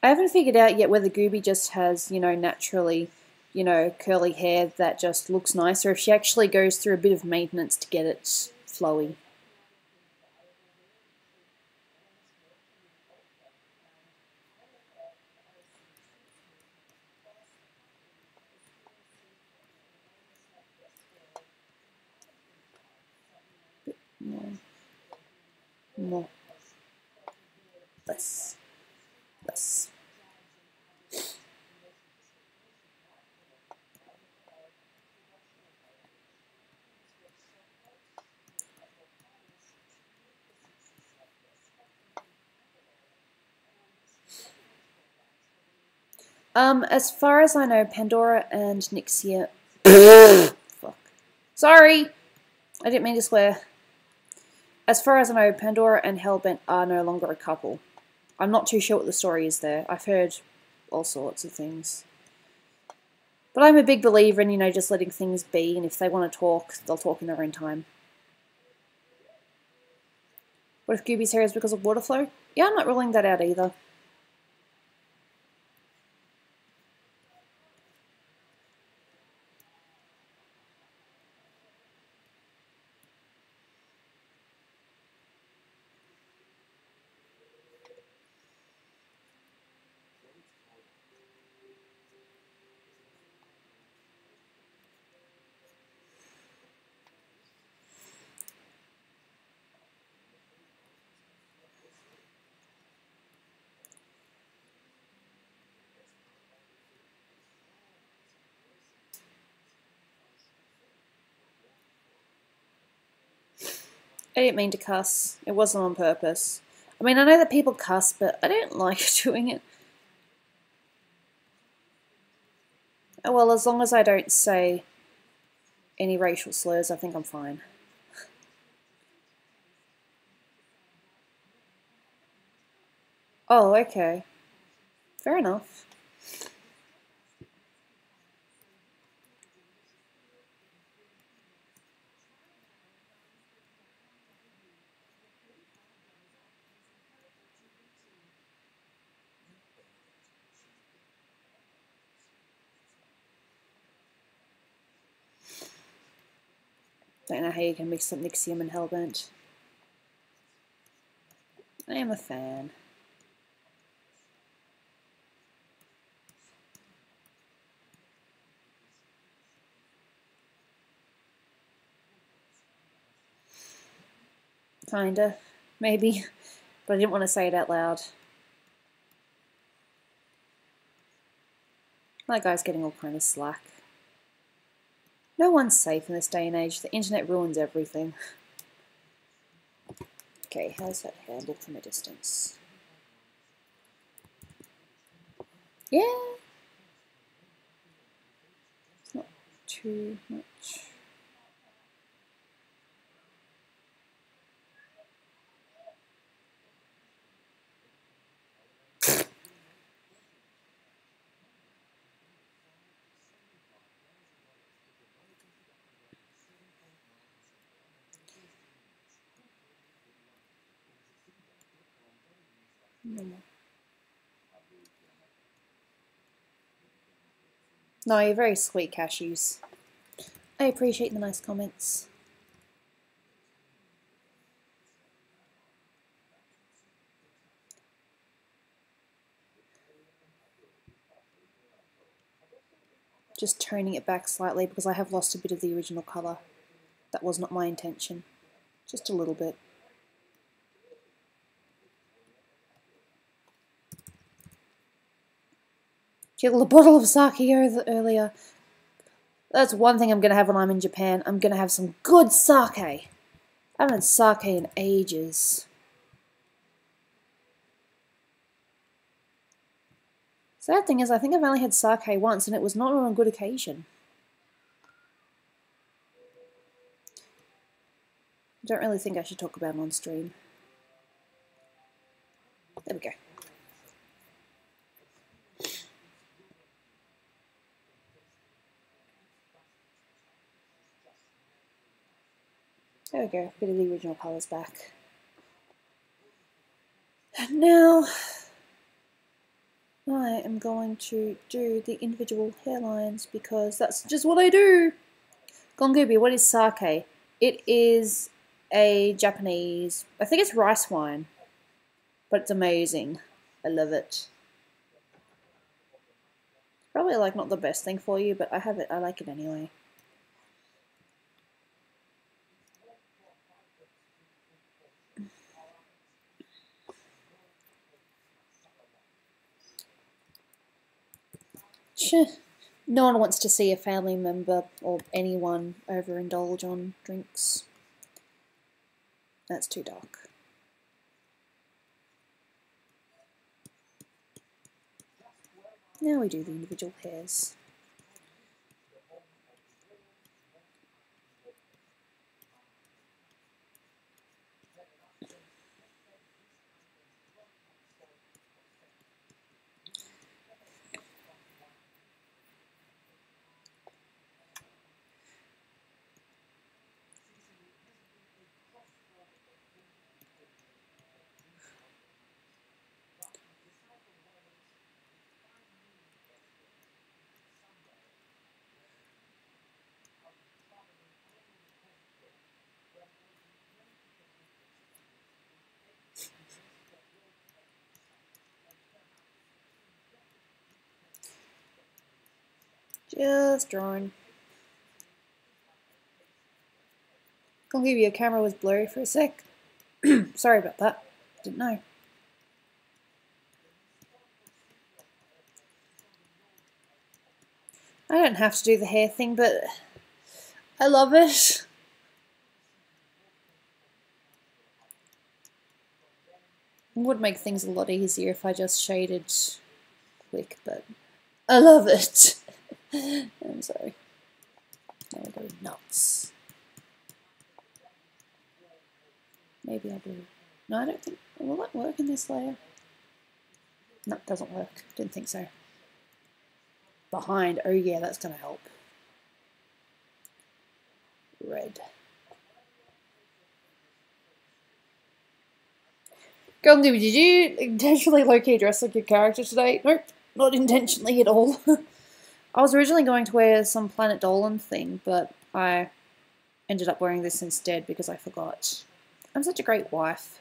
I haven't figured out yet whether Gooby just has, naturally, curly hair that just looks nice, or if she actually goes through a bit of maintenance to get it flowy. More. Less. As far as I know, Pandora and Nixia... Fuck. Sorry! I didn't mean to swear. As far as I know, Pandora and Hellbent are no longer a couple. I'm not too sure what the story is there. I've heard all sorts of things. But I'm a big believer in, just letting things be, and if they want to talk, they'll talk in their own time. What if Gooby's hair is because of water flow? Yeah, I'm not ruling that out either. I didn't mean to cuss. It wasn't on purpose. I mean, I know that people cuss, but I don't like doing it. Oh, well, as long as I don't say any racial slurs, I think I'm fine. Oh, okay. Fair enough. Don't know how you can mix up Nixium and Hellbent. I am a fan. Kinda. Maybe. But I didn't want to say it out loud. That guy's getting all kind of slack. No one's safe in this day and age. The internet ruins everything. Okay, how's that hair look from a distance? Yeah. It's not too much. No, you're very sweet, cashews. I appreciate the nice comments. Just toning it back slightly because I have lost a bit of the original colour. That was not my intention. Just a little bit. Killed a bottle of sake earlier. That's one thing I'm going to have when I'm in Japan. I'm going to have some good sake. I haven't had sake in ages. Sad thing is, I think I've only had sake once, and it was not on a good occasion. I don't really think I should talk about it on stream. There we go. There we go, a bit of the original colours back. And now I am going to do the individual hairlines because that's just what I do. Gooby, what is sake? It is a Japanese, I think it's rice wine, but it's amazing. I love it. Probably like not the best thing for you, but I have it. I like it anyway. No one wants to see a family member or anyone overindulge on drinks. That's too dark. Now we do the individual hairs. Just drawing. I'll give you a camera was blurry for a sec. Sorry about that. Didn't know. I don't have to do the hair thing, but I love it. It would make things a lot easier if I just shaded quick, but I love it. I'm sorry. Now we go nuts. Maybe I'll do... No, I don't think... Will that work in this layer? No, it doesn't work. Didn't think so. Behind. Oh yeah, that's going to help. Red. Girl Gooby, did you intentionally low-key dress like your character today? Nope, not intentionally at all. I was originally going to wear some Planet Dolan thing, but I ended up wearing this instead because I forgot. I'm such a great wife.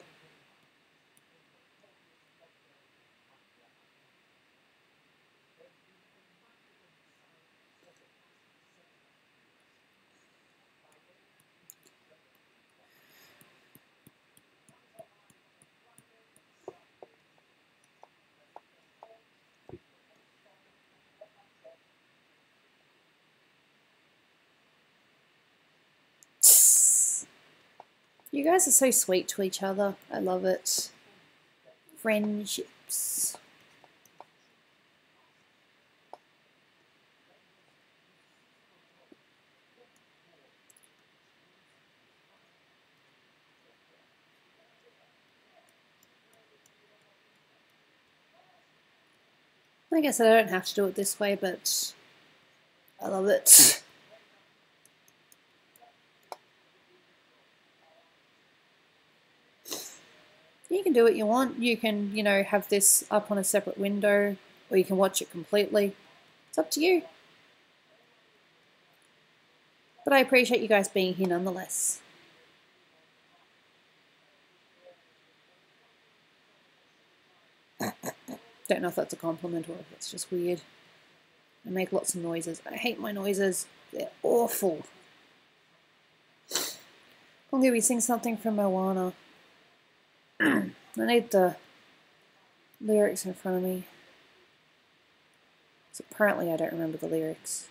You guys are so sweet to each other. I love it. Friendships. I guess I don't have to do it this way, but I love it. You can do what you want. You can, you know, have this up on a separate window, or you can watch it completely. It's up to you. But I appreciate you guys being here nonetheless. Don't know if that's a compliment or if it's just weird. I make lots of noises. I hate my noises. They're awful. I'm going to be sing something from Moana. I need the lyrics in front of me. So apparently I don't remember the lyrics.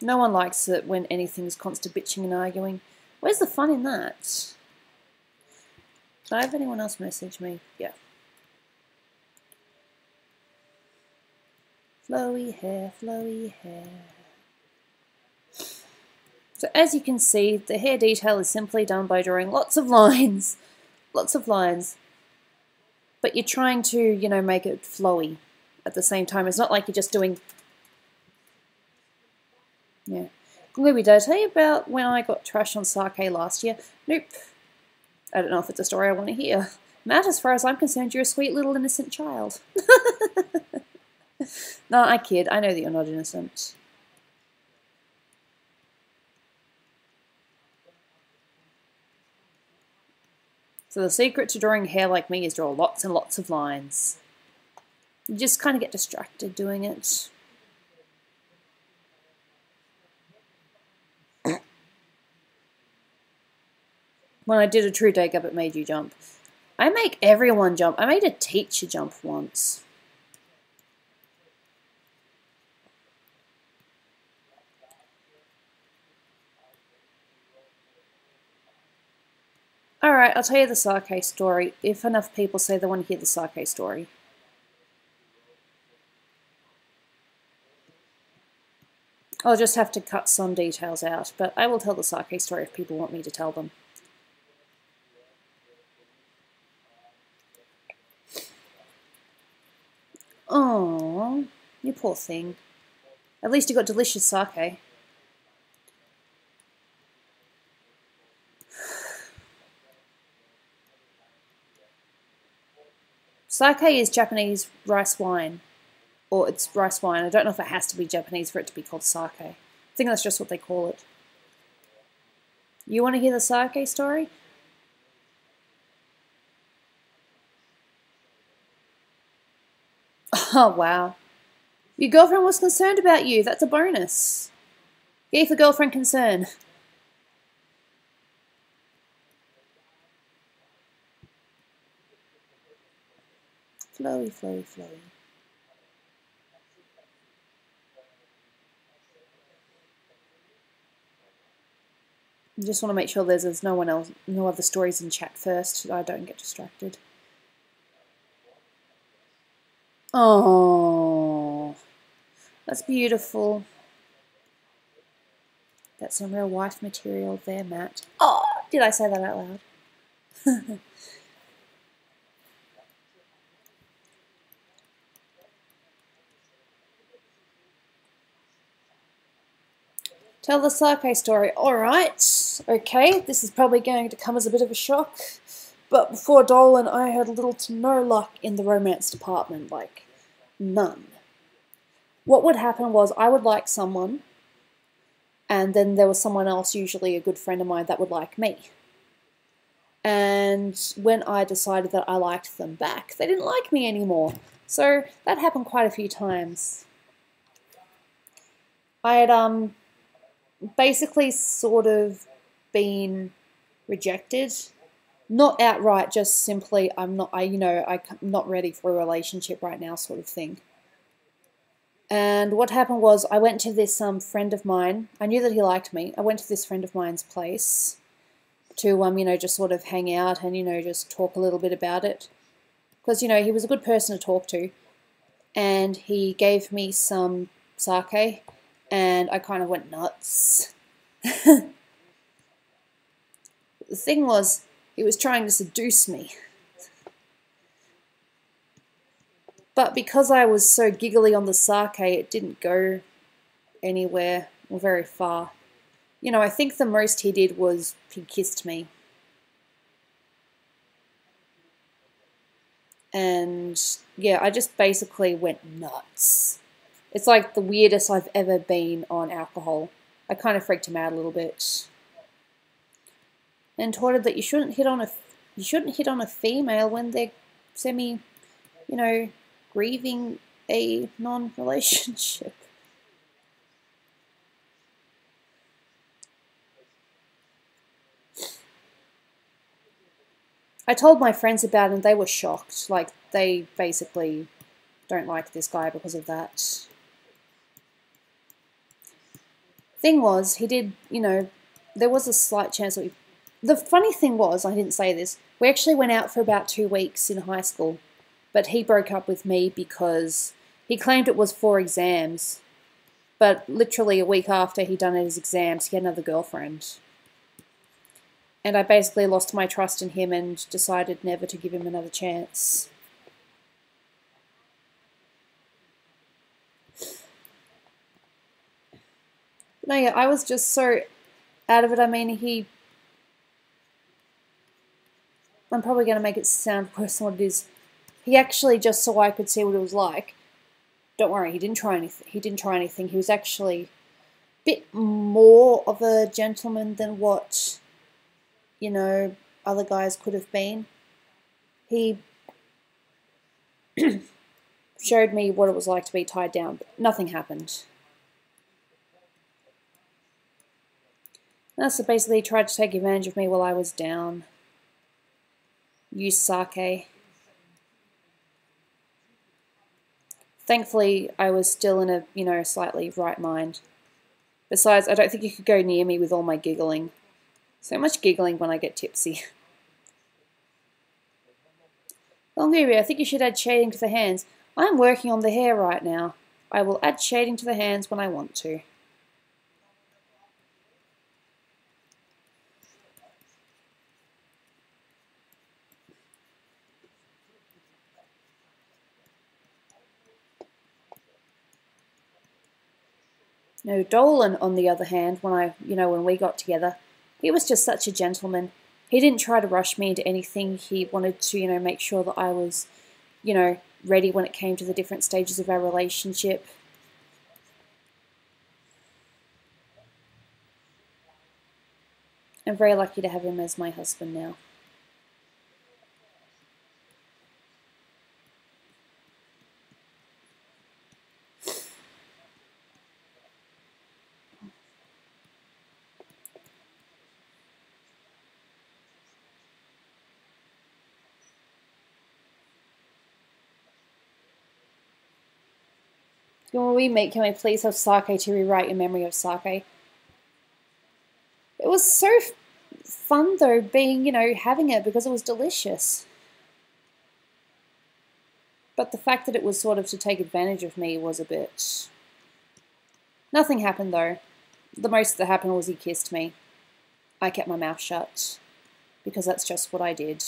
No one likes it when anything's constant bitching and arguing. Where's the fun in that? Did I have anyone else message me? Yeah. Flowy hair, flowy hair. So as you can see, the hair detail is simply done by drawing lots of lines. Lots of lines. But you're trying to, you know, make it flowy at the same time. It's not like you're just doing... Yeah. Gooby, did I tell you about when I got trashed on Sake last year? Nope. I don't know if it's a story I want to hear. Matt, as far as I'm concerned, you're a sweet little innocent child. No, I kid. I know that you're not innocent. So the secret to drawing hair like me is draw lots and lots of lines. You just kind of get distracted doing it. When I did a true dig up, it made you jump. I make everyone jump. I made a teacher jump once. Alright, I'll tell you the Sake story, if enough people say they want to hear the Sake story. I'll just have to cut some details out, but I will tell the Sake story if people want me to tell them. Oh, you poor thing. At least you got delicious sake. Sake is Japanese rice wine. Or it's rice wine. I don't know if it has to be Japanese for it to be called sake. I think that's just what they call it. You want to hear the sake story? Oh, wow. Your girlfriend was concerned about you. That's a bonus. Yay for girlfriend concern. Flowy, flowy, flowy. I just want to make sure there's no one else, no other stories in chat first, so I don't get distracted. Oh, that's beautiful. That's some real wife material there, Matt. Oh, did I say that out loud? Tell the sake story. Alright, okay, this is probably going to come as a bit of a shock, but before Dolan I had little to no luck in the romance department, like, none. What would happen was I would like someone, and then there was someone else, usually a good friend of mine, that would like me. And when I decided that I liked them back, they didn't like me anymore. So that happened quite a few times. I had basically sort of been rejected, not outright, just simply I'm not ready for a relationship right now, sort of thing. And what happened was I went to this friend of mine. I knew that he liked me. I went to this friend of mine's place to just sort of hang out and just talk a little bit about it, because he was a good person to talk to, and he gave me some sake. And I kind of went nuts. The thing was, he was trying to seduce me. But because I was so giggly on the sake, it didn't go anywhere or very far. I think the most he did was he kissed me. And yeah, I just basically went nuts. It's like the weirdest I've ever been on alcohol. I kind of freaked him out a little bit. And taught him that you shouldn't hit on a female when they're semi, grieving a non-relationship. I told my friends about it and they were shocked. Like, they basically don't like this guy because of that. Thing was, he did, there was a slight chance that the funny thing was, I didn't say this, we actually went out for about 2 weeks in high school, but he broke up with me because he claimed it was for exams, but literally a week after he'd done his exams, he had another girlfriend. And I basically lost my trust in him and decided never to give him another chance. No, yeah, I was just so out of it. I mean, I'm probably going to make it sound worse than what it is. He actually, just so I could see what it was like, don't worry, he didn't try anything. He was actually a bit more of a gentleman than what, other guys could have been. He showed me what it was like to be tied down, but nothing happened. And so basically he tried to take advantage of me while I was down. Use sake. Thankfully, I was still in a, slightly right mind. Besides, I don't think you could go near me with all my giggling. So much giggling when I get tipsy. Well, maybe I think you should add shading to the hands. I'm working on the hair right now. I will add shading to the hands when I want to. No, Dolan, on the other hand, when we got together, he was just such a gentleman. He didn't try to rush me into anything. He wanted to, make sure that I was, ready when it came to the different stages of our relationship. I'm very lucky to have him as my husband now. When we meet, can we please have sake to rewrite your memory of sake? It was so fun though, being, you know, having it because it was delicious. But the fact that it was sort of to take advantage of me was a bit... Nothing happened though. The most that happened was he kissed me. I kept my mouth shut because that's just what I did.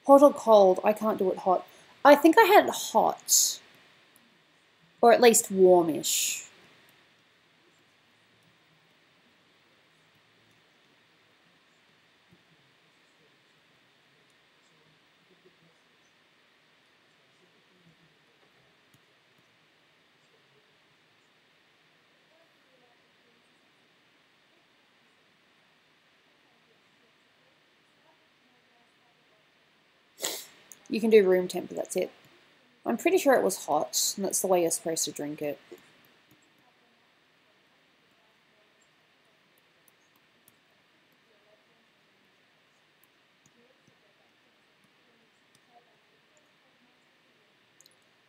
Hot or cold? I can't do it hot. I think I had it hot. Or at least warmish. You can do room temp, but that's it. I'm pretty sure it was hot, and that's the way you're supposed to drink it.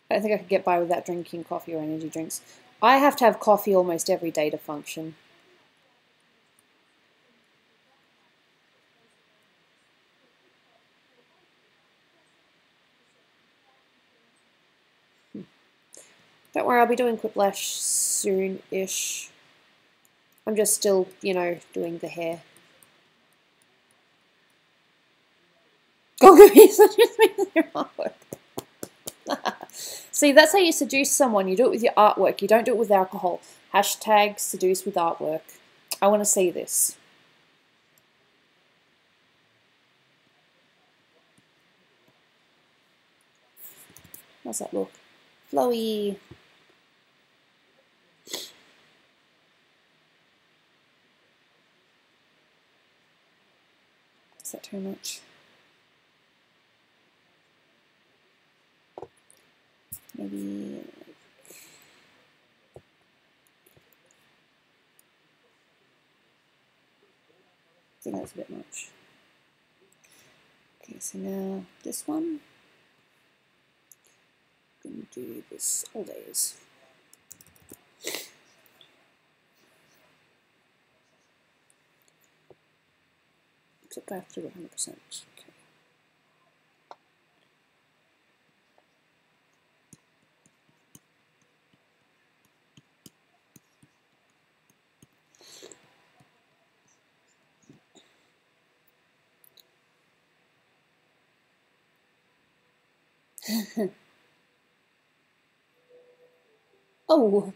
I don't think I could get by without drinking coffee or energy drinks. I have to have coffee almost every day to function. Don't worry, I'll be doing Quiplash soon-ish. I'm just still, you know, doing the hair. Gooby such your artwork. See, that's how you seduce someone. You do it with your artwork. You don't do it with alcohol. Hashtag seduce with artwork. I want to see this. How's that look? Flowy. Is that too much? Maybe I think that's a bit much. Okay, so now this one. I'm going to do this all days. Except I have to do 100%. Okay. Oh!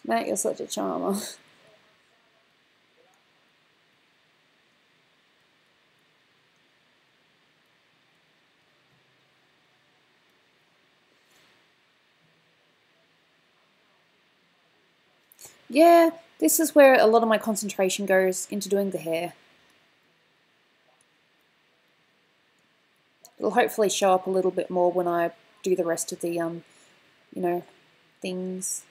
Matt, you're such a charmer. Yeah, this is where a lot of my concentration goes into doing the hair. It'll hopefully show up a little bit more when I do the rest of the, you know, things.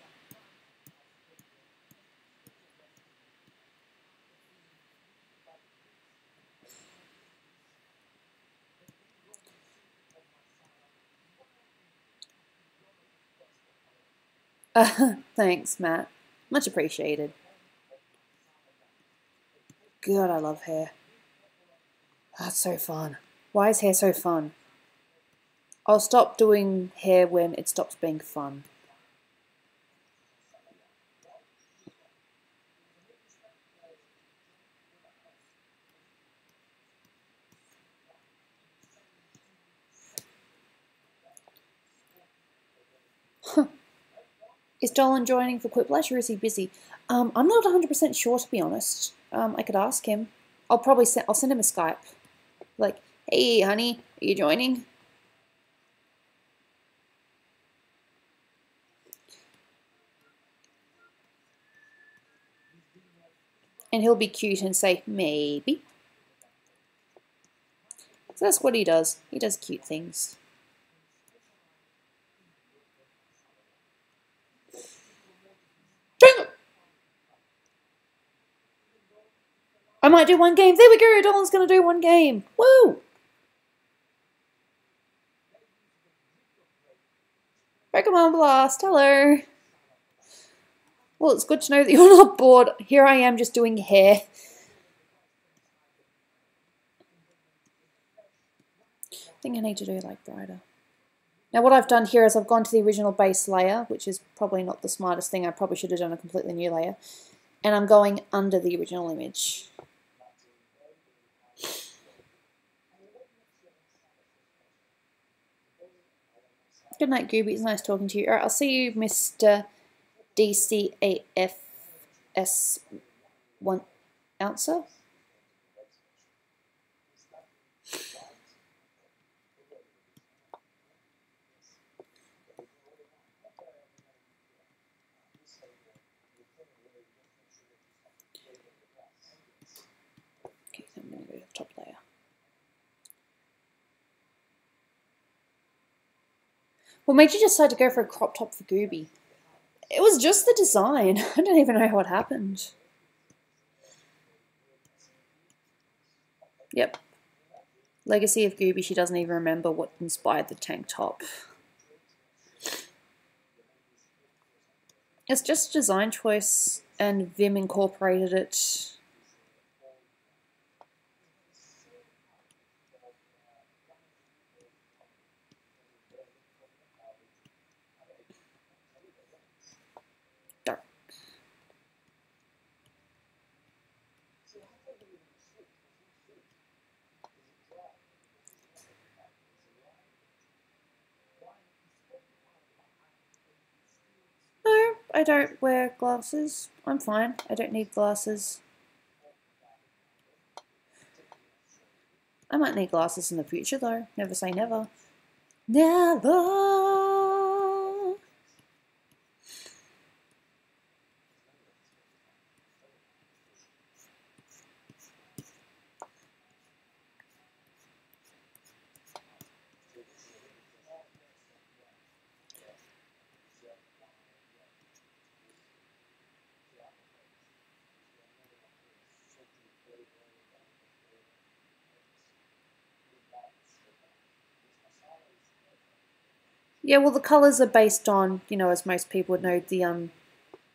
Thanks, Matt. Much appreciated. God, I love hair. That's so fun. Why is hair so fun? I'll stop doing hair when it stops being fun. Is Dolan joining for Quiplash or is he busy? I'm not 100% sure, to be honest. I could ask him. I'll send him a Skype. Like, hey, honey, are you joining? And he'll be cute and say, maybe. So that's what he does. He does cute things. I might do one game. There we go. Dolan's going to do one game. Woo! Pokemon Blast. Hello. Well, it's good to know that you're not bored. Here I am just doing hair. I think I need to do like brighter. Now what I've done here is I've gone to the original base layer, which is probably not the smartest thing. I probably should have done a completely new layer. And I'm going under the original image. Good night, Gooby. It's nice talking to you. All right, I'll see you, Mr. DCAFS1 ouncer. Okay, I'm going to go to the top layer. What made you decide to go for a crop top for Gooby? It was just the design. I don't even know what happened. Yep. Legacy of Gooby, she doesn't even remember what inspired the tank top. It's just a design choice and Vim incorporated it. Dark. No, I don't wear glasses. I'm fine. I don't need glasses. I might need glasses in the future though. Never say never. Never! Yeah, well, the colours are based on, you know, as most people would know, the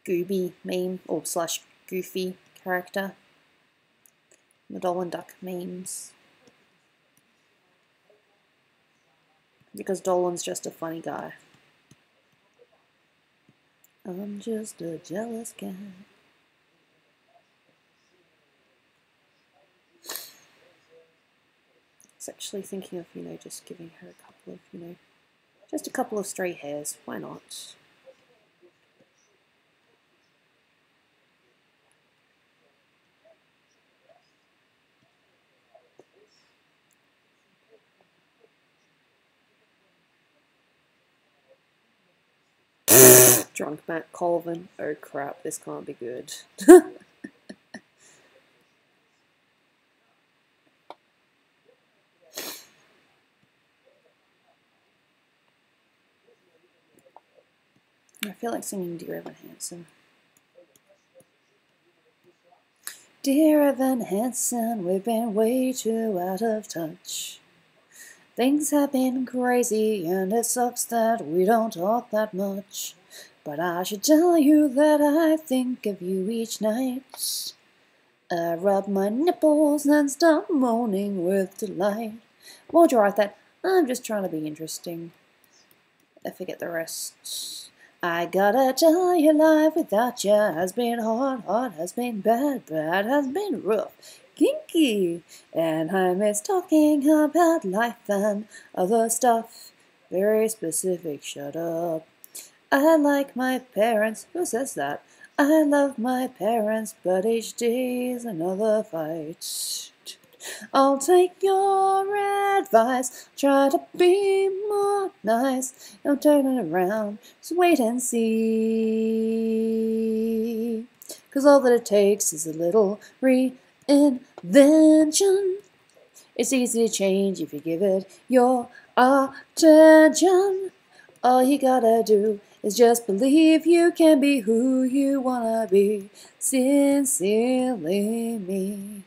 Gooby meme or slash Goofy character. The Dolan Duck memes. Because Dolan's just a funny guy. I'm just a jealous guy. I was actually thinking of, you know, just giving her a couple of, you know, just a couple of stray hairs. Why not? Drunk Matt Colvin. Oh crap, this can't be good. I feel like singing Dear Evan Hansen. Dear Evan Hansen, we've been way too out of touch. Things have been crazy and it sucks that we don't talk that much. But I should tell you that I think of you each night. I rub my nipples and start moaning with delight. Why'd you write that? I'm just trying to be interesting. I forget the rest. I gotta tell you, life without you has been hard, hard has been bad, bad has been rough, kinky. And I miss talking about life and other stuff. Very specific, shut up. I like my parents. Who says that? I love my parents, but each day's another fight. I'll take your advice, try to be more nice. Don't turn it around, just wait and see. 'cause all that it takes is a little reinvention. It's easy to change if you give it your attention. All you gotta do is just believe you can be who you wanna be. Sincerely me.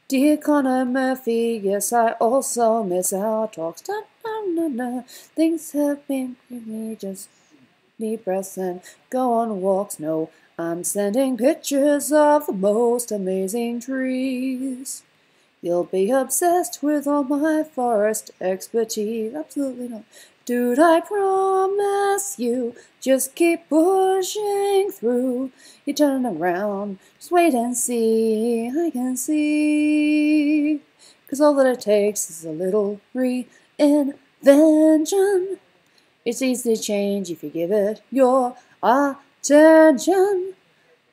Dear Connor Murphy, yes, I also miss our talks. Da, da, da, da. Things have been me, just deep breaths and go on walks. No, I'm sending pictures of the most amazing trees. You'll be obsessed with all my forest expertise. Absolutely not. Dude, I promise you, just keep pushing through. You turn around, just wait and see. I can see. 'Cause all that it takes is a little reinvention. It's easy to change if you give it your attention.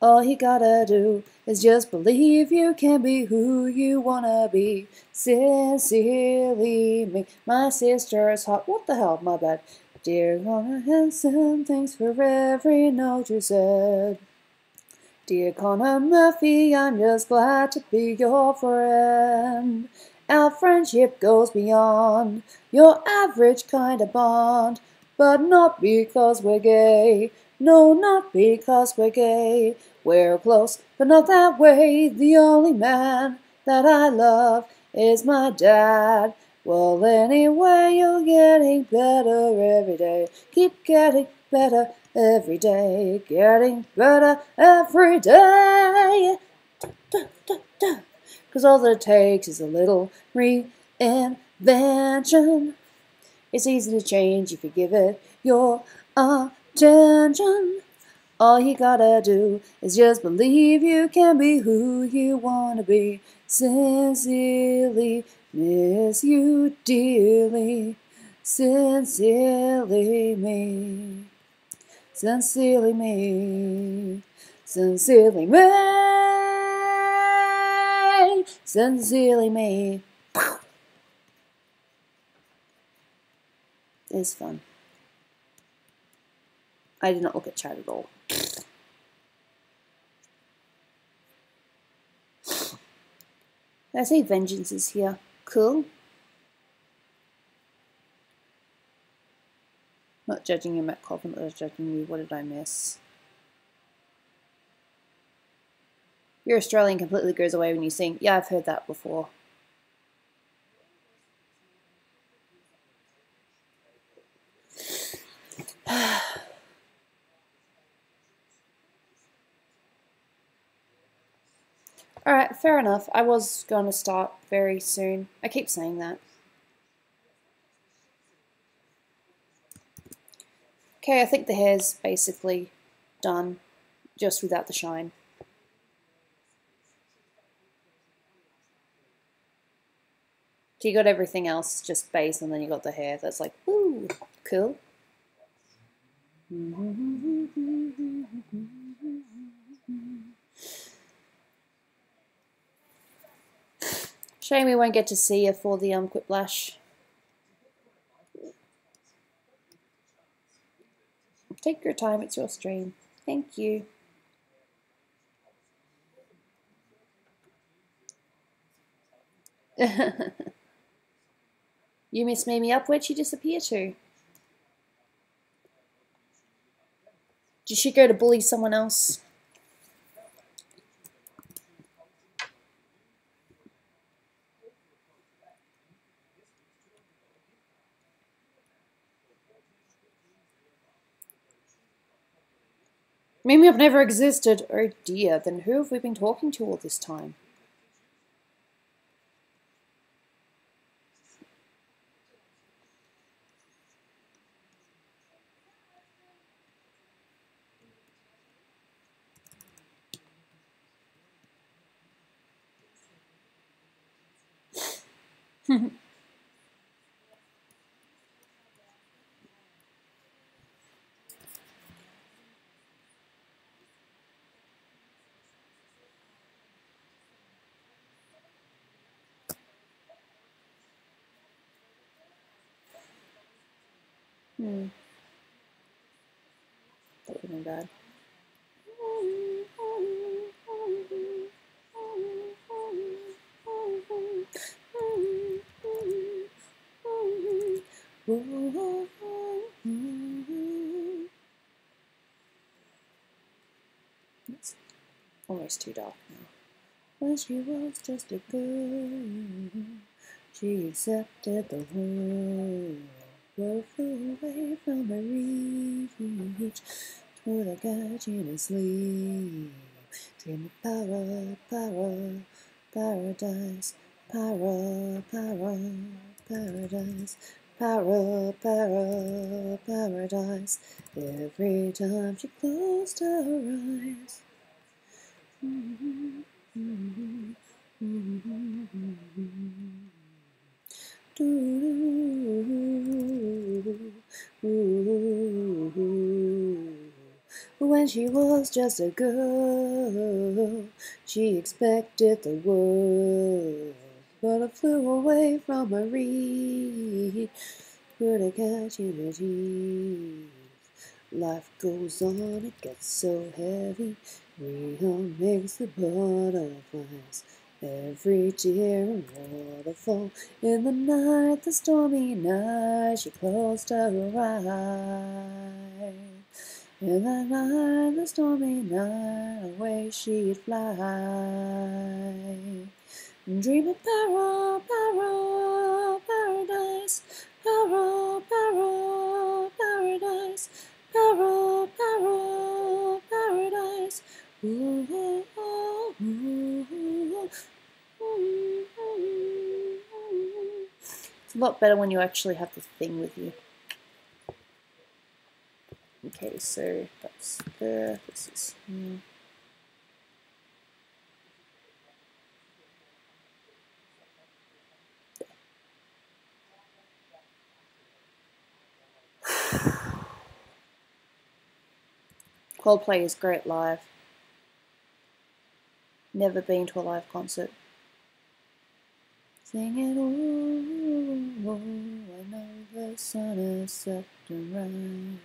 All you gotta do is just believe you can be who you wanna be. Sincerely me. My sister is hot. What the hell? My bad. Dear Connor Hanson, thanks for every note you said. Dear Connor Murphy, I'm just glad to be your friend. Our friendship goes beyond your average kind of bond, but not because we're gay. No, not because we're gay. We're close, but not that way. The only man that I love is my dad. Well, anyway, you're getting better every day. Keep getting better every day. Getting better every day. Da, da, da. 'Cause all that it takes is a little reinvention. It's easy to change if you give it your attention. All you gotta do is just believe you can be who you wanna be. Sincerely miss you dearly. Sincerely me. Sincerely me. Sincerely me. Sincerely me. It's fun. I did not look at chat at all. I say vengeance is here. Cool. Not judging you, Matt Coffin, but judging you. What did I miss? Your Australian completely goes away when you sing. Yeah, I've heard that before. Alright, fair enough. I was going to start very soon. I keep saying that. Okay, I think the hair's basically done, just without the shine. So you got everything else, just base, and then you got the hair. That's like, ooh, cool. Shame we won't get to see you for the Quiplash. Take your time, it's your stream. Thank you. You miss Mimi up, where'd she disappear to? Did she go to bully someone else? Mimi, I've never existed. Oh dear, then who have we been talking to all this time? That would have been bad. It's almost too dark now. When she was just a girl, she accepted the world, but flew away from her reach, with a catch in her sleep. Dream of power, power, paradise, power, power, paradise, power, power, paradise. Every time she closed her eyes. When she was just a girl, she expected the world, but it flew away from her reach, put a catch in her teeth. Life goes on, it gets so heavy, Rion makes the butterflies. Every tear and waterfall in the night, the stormy night, she closed her eyes. In the night, the stormy night, away she'd fly. And dream of para, para, paradise, para, para, paradise, para, para, paradise. Ooh, ooh, ooh, ooh, ooh, ooh. It's a lot better when you actually have the thing with you. Okay, so that's there, this is here. Coldplay is great live. Never been to a live concert. Singing, ooh, I know the sun is set to rise.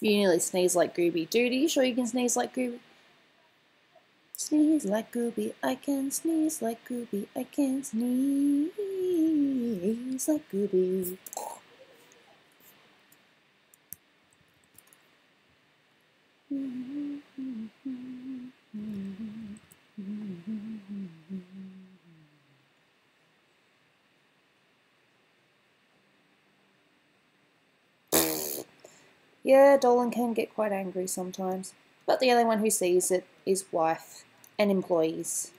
You nearly sneeze like Gooby. Dude, are you sure you can sneeze like Gooby? Sneeze like Gooby, I can sneeze like Gooby, I can sneeze like Gooby. Yeah, Dolan can get quite angry sometimes, but the only one who sees it is wife and employees.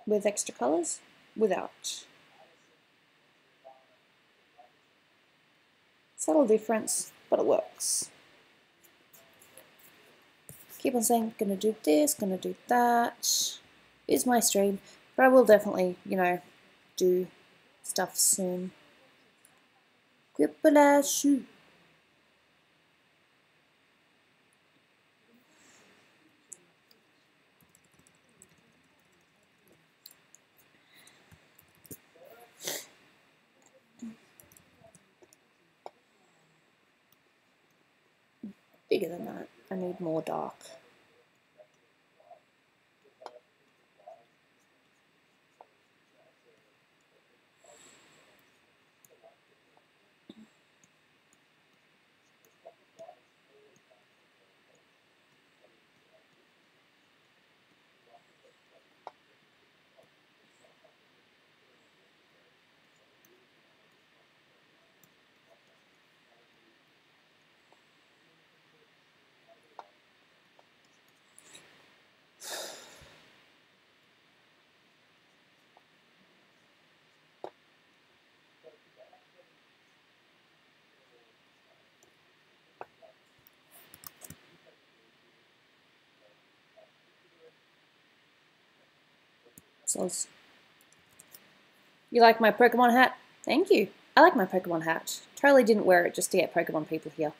With extra colours? Without. Subtle difference, but it works. Keep on saying, gonna do this, gonna do that. It's my stream, but I will definitely, do stuff soon. Quiplash. Bigger than that. I need more dark. Soz. You like my Pokemon hat? Thank you. I like my Pokemon hat. Totally didn't wear it just to get Pokemon people here.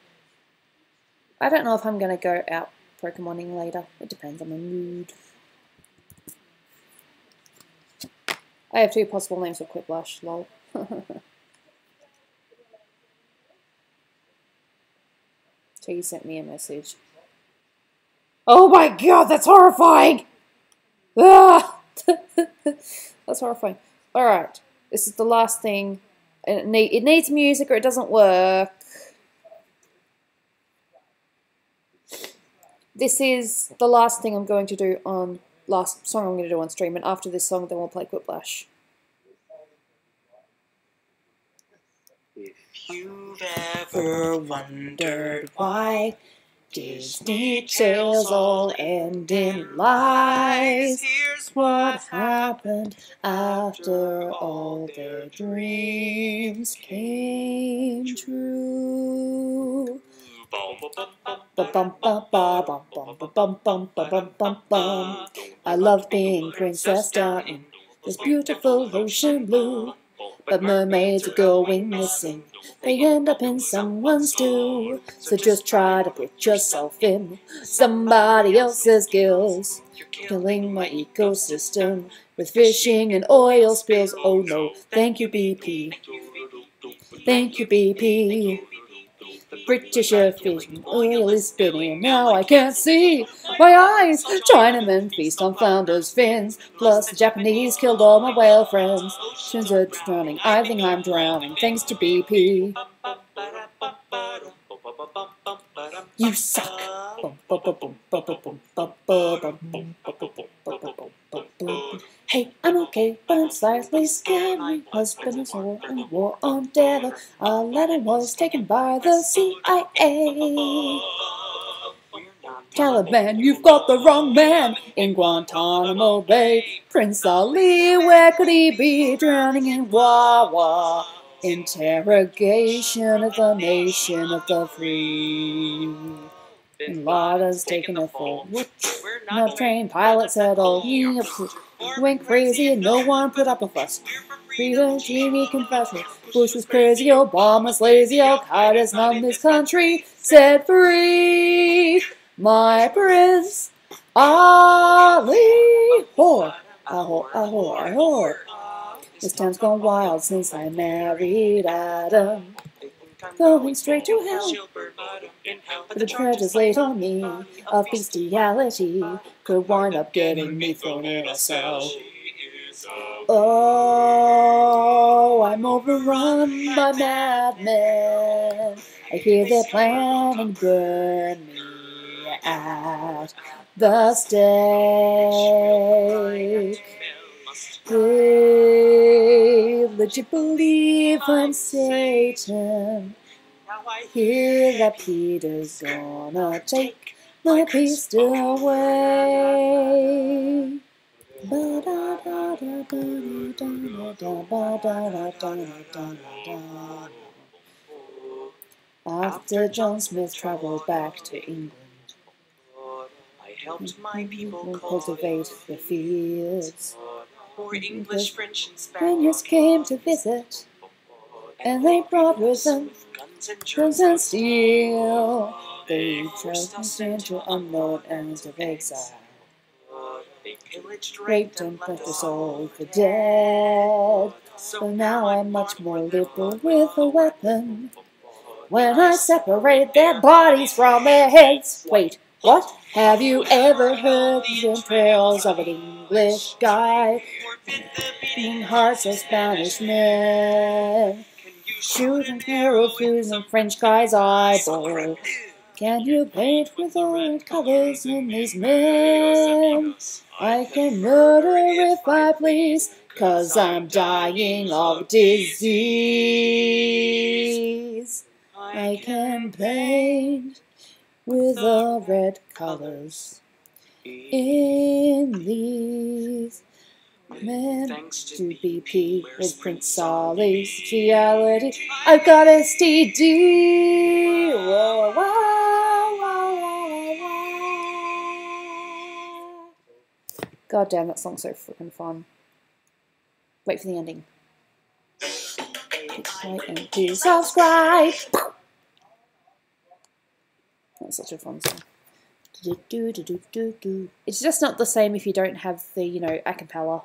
I don't know if I'm going to go out Pokemoning later. It depends on my mood. I have 2 possible names for Quiplash, lol. So you sent me a message. Oh my god, that's horrifying! Ah! That's horrifying. Alright, this is the last thing. It needs music or it doesn't work. This is the last thing I'm going to do on, last song I'm going to do on stream, and after this song then we'll play Quiplash. If you've ever wondered why Disney tales all end in lies, here's what happened after all their dreams came true. I love being princess down in this beautiful ocean blue. But mermaids are going missing. They end up in someone's stew. So just try to put yourself in somebody else's gills. You're killing my ecosystem with fishing and oil spills. Oh no, thank you BP. Thank you BP. The British air fishing oil is spinning. Now I can't see my eyes. Chinamen feast on flounders, fins. Plus the Japanese killed all my whale friends. Oceans are drowning. I think I'm drowning. Thanks to BP. You suck. Hey, I'm okay, but I'm slightly scared. My husband is in a war on terror. Aladdin was taken by the CIA. Taliban, you've got the wrong man in Guantanamo Bay. Prince Ali, where could he be? Drowning in Wawa. Interrogation of the nation of the free. Bin Laden's taken a fall. No trained pilots at all. He went crazy and no one put up a fuss. Freedom, Jimmy confessor. Bush was crazy, Obama's lazy. Al-Qaeda's not this country. Set free my prince Ali. Whore, a whore, a whore, a whore. This town's gone wild since I married Adam. Going straight to hell, but the charges laid on me of bestiality could wind up getting me thrown in a cell. Oh, I'm overrun by madmen. I hear they're planning to burn me at the stake. They legit believe I'm Satan. I hear that Peter's gonna take my pistol away. After John Smith traveled back to England, I helped my people cultivate the fields. For English, French, and Spaniards came to visit, and they brought with them guns and steel. They forced us into unknown ends of exile. They pillaged, raped, and left us all for dead. So now I'm much more liberal with a weapon when I separate their bodies from their heads. Wait, what? Have you ever heard the entrails of an English guy beating hearts of Spanish men? Shoot and arrow through some French guy's eyeball. Can you paint with orange colors in these men? I can murder if I please, 'cause I'm dying of disease. I can paint with the red colors in these men. Thanks to BP with Prince Ali's reality. I've got STD. Whoa, whoa, whoa, whoa. God damn, that song's so freaking fun. Wait for the ending. Like and do subscribe. That's such a fun song. It's just not the same if you don't have the, you know, a cappella.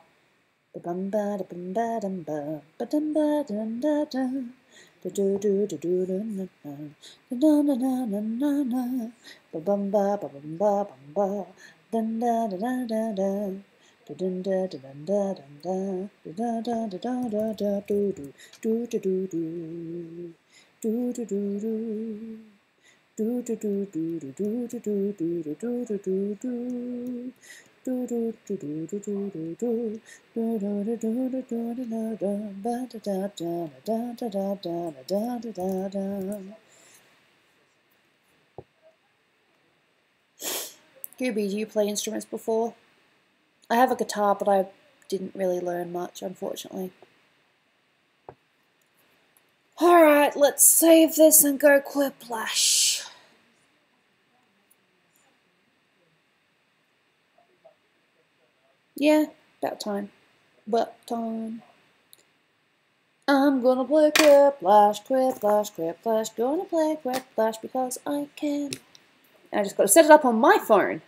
Gooby, do you play instruments before? I have a guitar, but I didn't really learn much, unfortunately. Alright, let's save this and go Quiplash. Yeah, about time. But time. I'm gonna play Quiplash, Quiplash, Quiplash. Gonna play Quiplash because I can. I just gotta set it up on my phone,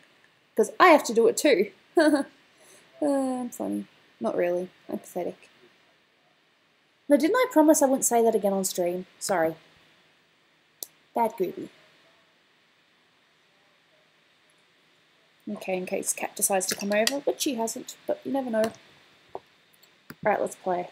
because I have to do it too. I'm funny. Not really. I'm pathetic. No, didn't I promise I wouldn't say that again on stream? Sorry. Bad Gooby. Okay, in case Cat decides to come over, which she hasn't, but you never know. Alright, let's play.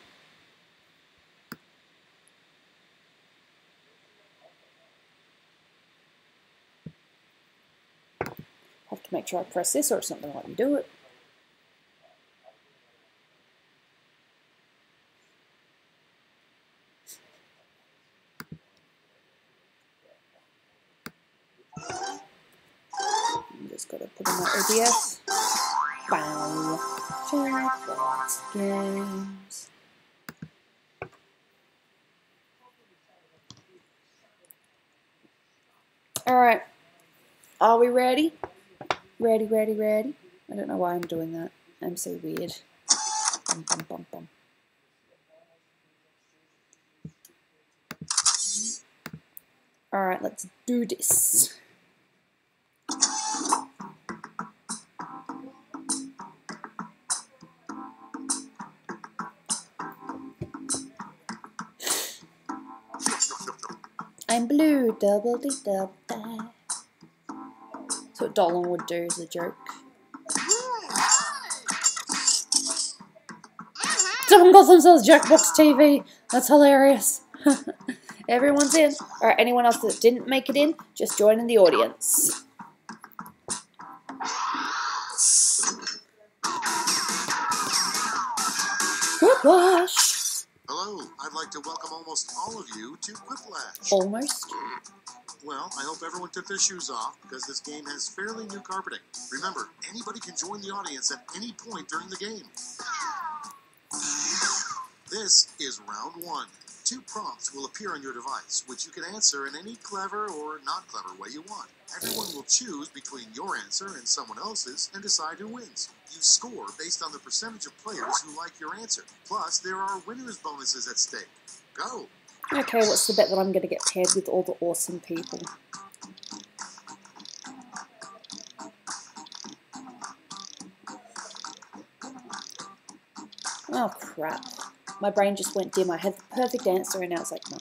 Have to make sure I press this or it's not going to let me do it. I'm just got to put in my OBS. Bow. Shoutouts games. Alright. Are we ready? Ready, ready, ready. I don't know why I'm doing that. I'm so weird. Bum, bum, bum, bum. Alright, let's do this. I'm blue, double dee double da. That's what Dolan would do as a joke. Someone got themselves Jackbox TV. That's hilarious. Everyone's in. Alright, anyone else that didn't make it in, just join in the audience. Quiplash! Hello, I'd like to welcome almost all of you to Quiplash. Almost. Well, I hope everyone took their shoes off, because this game has fairly new carpeting. Remember, anybody can join the audience at any point during the game. This is round 1. 2 prompts will appear on your device, which you can answer in any clever or not clever way you want. Everyone will choose between your answer and someone else's and decide who wins. You score based on the percentage of players who like your answer. Plus, there are winners' bonuses at stake. Go! Okay, what's the bet that I'm going to get paired with all the awesome people? Oh crap. My brain just went dim. I had the perfect answer and now it's like, no.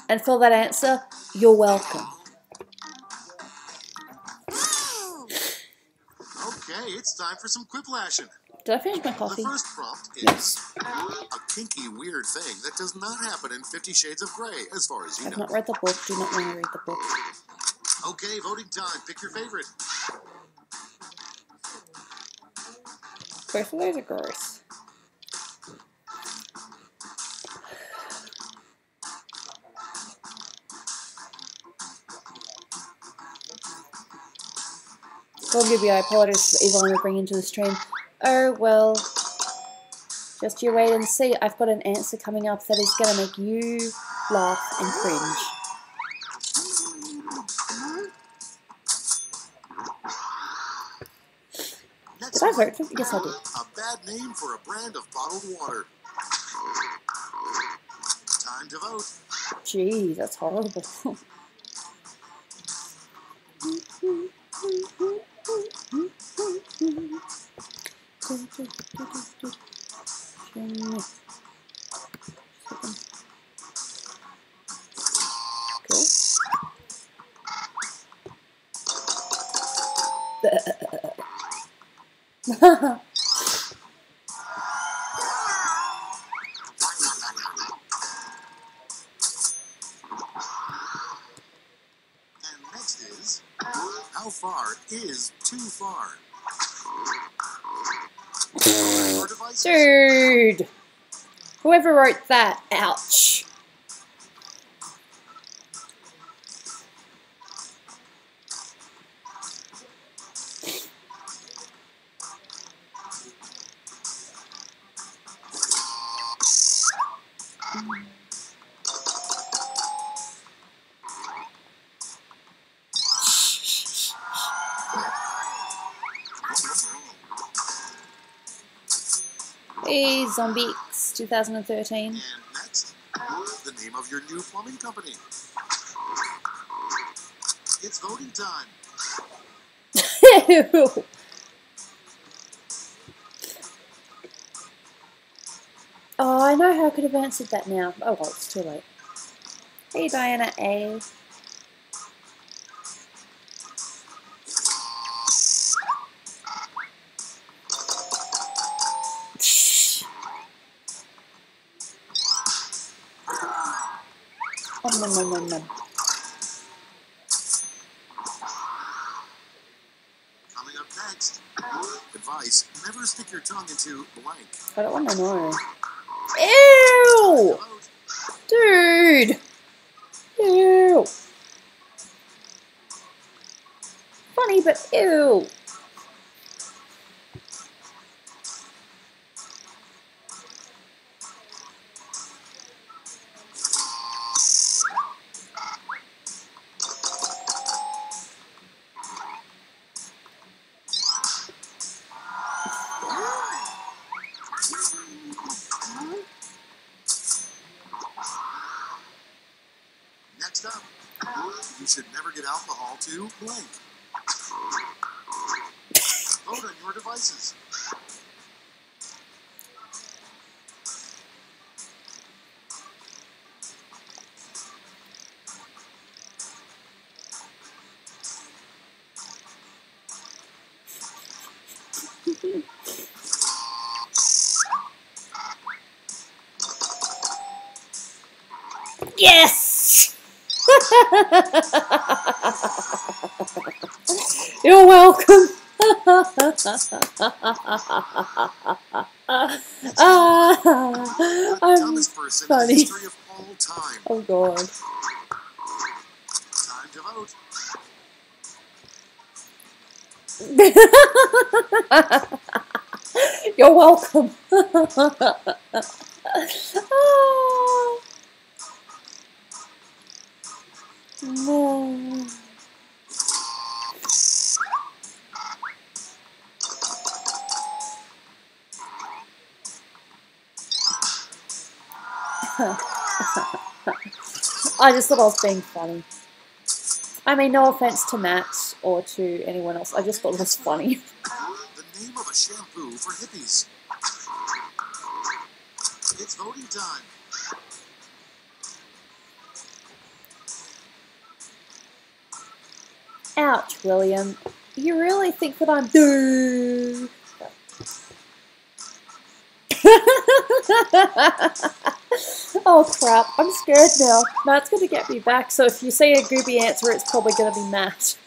And for that answer, you're welcome. Okay, it's time for some Quiplashing. Did I finish my coffee? The first prompt is a kinky, weird thing that does not happen in 50 Shades of Grey, as far as you I've know. not read the book. Do not want to read the book. Okay, voting time. Pick your favorite. Both of those are gross. Well, Gooby, I apologize for the evil I'm bringing to the stream. Oh, well. Just you wait and see. I've got an answer coming up that is going to make you laugh and cringe. Next Did I one. vote for it? Yes, I did. A bad name for a brand of bottled water. Time to vote. Gee, that's horrible. Cool. And next is, how far is too far? Your devices. Dude! Whoever wrote that, ouch. Hey, Zombie X 2013. And next, the name of your new plumbing company. It's voting time. Ew. Oh, I know how I could have answered that now. Oh well, it's too late. Hey, Diana A. Nom. Coming up next, advice, never stick your tongue into blank. I don't want to know. Time to Ew! vote. Dude! Ew! Funny, but ew! Next up, you should never get alcohol to blank. Vote on your devices. Yes! You're welcome. The I'm dumbest person in the funny. history of all time. Oh god. Time to vote. You're welcome. No. I just thought I was being funny. I mean, no offense to Matt or to anyone else. I just thought it was funny. The name of a shampoo for hippies. It's voting time. Ouch, William. You really think that I'm dude? Oh crap, I'm scared now. Matt's gonna get me back, so if you say a Gooby answer, it's probably gonna be Matt.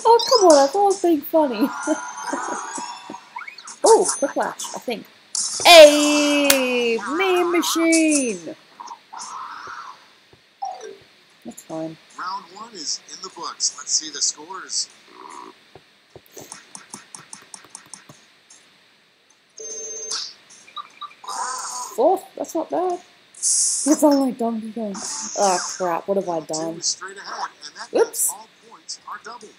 Oh, come on, I thought I was being funny. Oh, Quiplash, I think. Hey, meme machine! That's fine. Round 1 is in the books. Let's see the scores. Fourth, that's not bad. It's all like Donkey Kong. Oh crap, what have I done? 2 is straight ahead, and that Oops. means all points are doubled.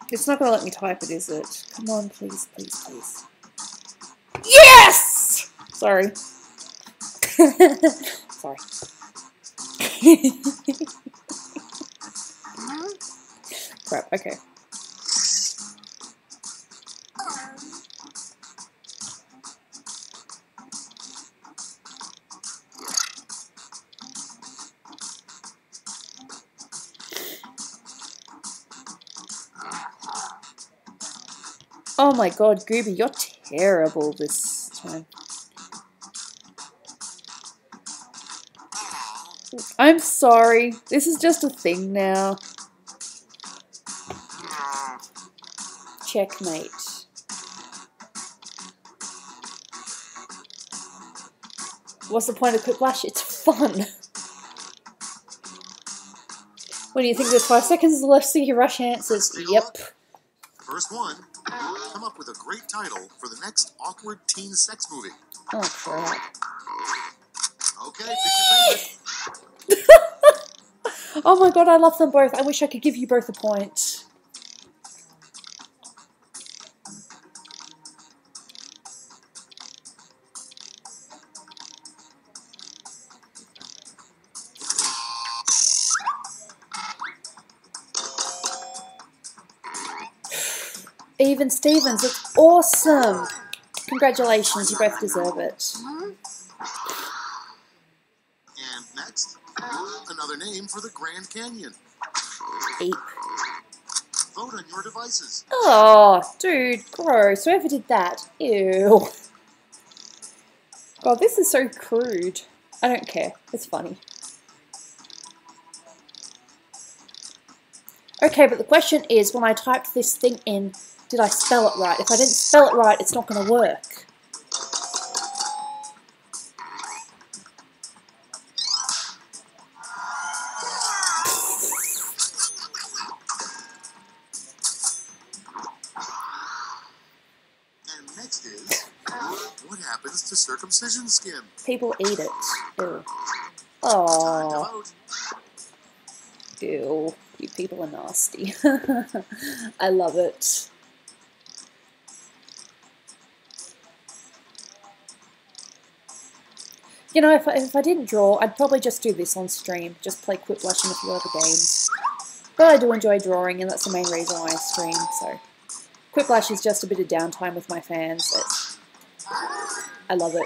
It's not going to let me type it, is it? Come on, please, please, please. Yes! Sorry. Sorry. Crap, okay. Oh my god, Gooby, you're terrible this time. I'm sorry. This is just a thing now. Checkmate. What's the point of Quiplash? It's fun. When you think there's 5 seconds left, so you rush answers. Yep. First one. Come up with a great title for the next awkward teen sex movie. Oh, crap. Okay, pick your favorite. Oh my god, I love them both. I wish I could give you both a point. Even Stevens, it's awesome! Congratulations, you both deserve it. And next, another name for the Grand Canyon. Ape. Vote on your devices. Oh, dude, gross. Whoever did that. Ew. God, this is so crude. I don't care. It's funny. Okay, but the question is, when I typed this thing in, did I spell it right? If I didn't spell it right, it's not going to work. And next is, what happens to circumcision skin? People eat it. Ew. Time to Aww. vote. Ew. You people are nasty. I love it. You know, if I didn't draw, I'd probably just do this on stream. Just play Quiplash and a few other games. But I do enjoy drawing, and that's the main reason why I stream, so... Quiplash is just a bit of downtime with my fans. I love it.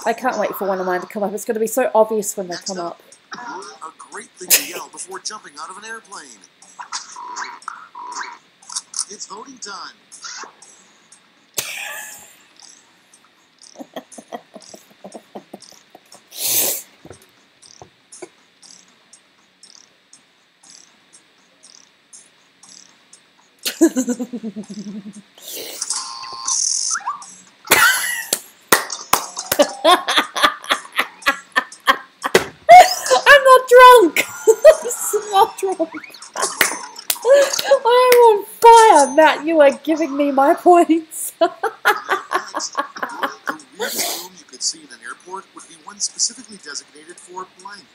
I can't wait for one of mine to come up. It's going to be so obvious when they come up. A great thing to yell before jumping out of an airplane. It's voting time. I'm not drunk! I'm not drunk. I am on fire, Matt. You are giving me my points. Next, the weirdest room you could see in an airport would be one specifically designated for blank.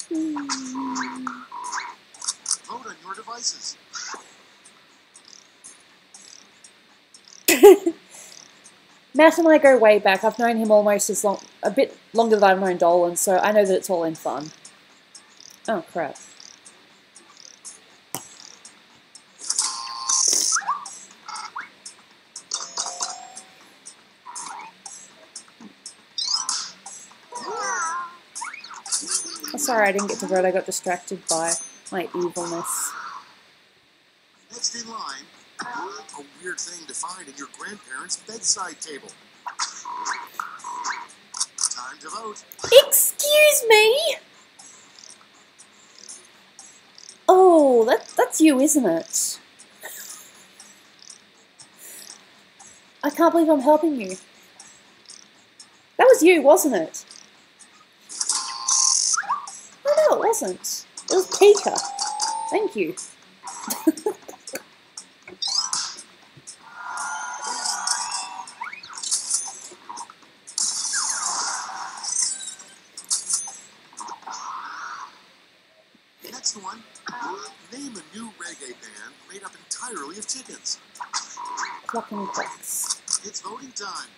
Vote on your devices. Matt and I go way back. I've known him almost as long, a bit longer than I've known Dolan, so I know that it's all in fun. Oh, crap. Oh, sorry, I didn't get to vote. I got distracted by my evilness. Next in line, a weird thing to find in your grandparents' bedside table. Time to vote. Excuse me? Oh, that's you, isn't it? I can't believe I'm helping you. That was you, wasn't it? Oh, no, it wasn't. It was Pika. Thank you. Next one, name a new reggae band made up entirely of chickens. Clucking quacks. It's voting time.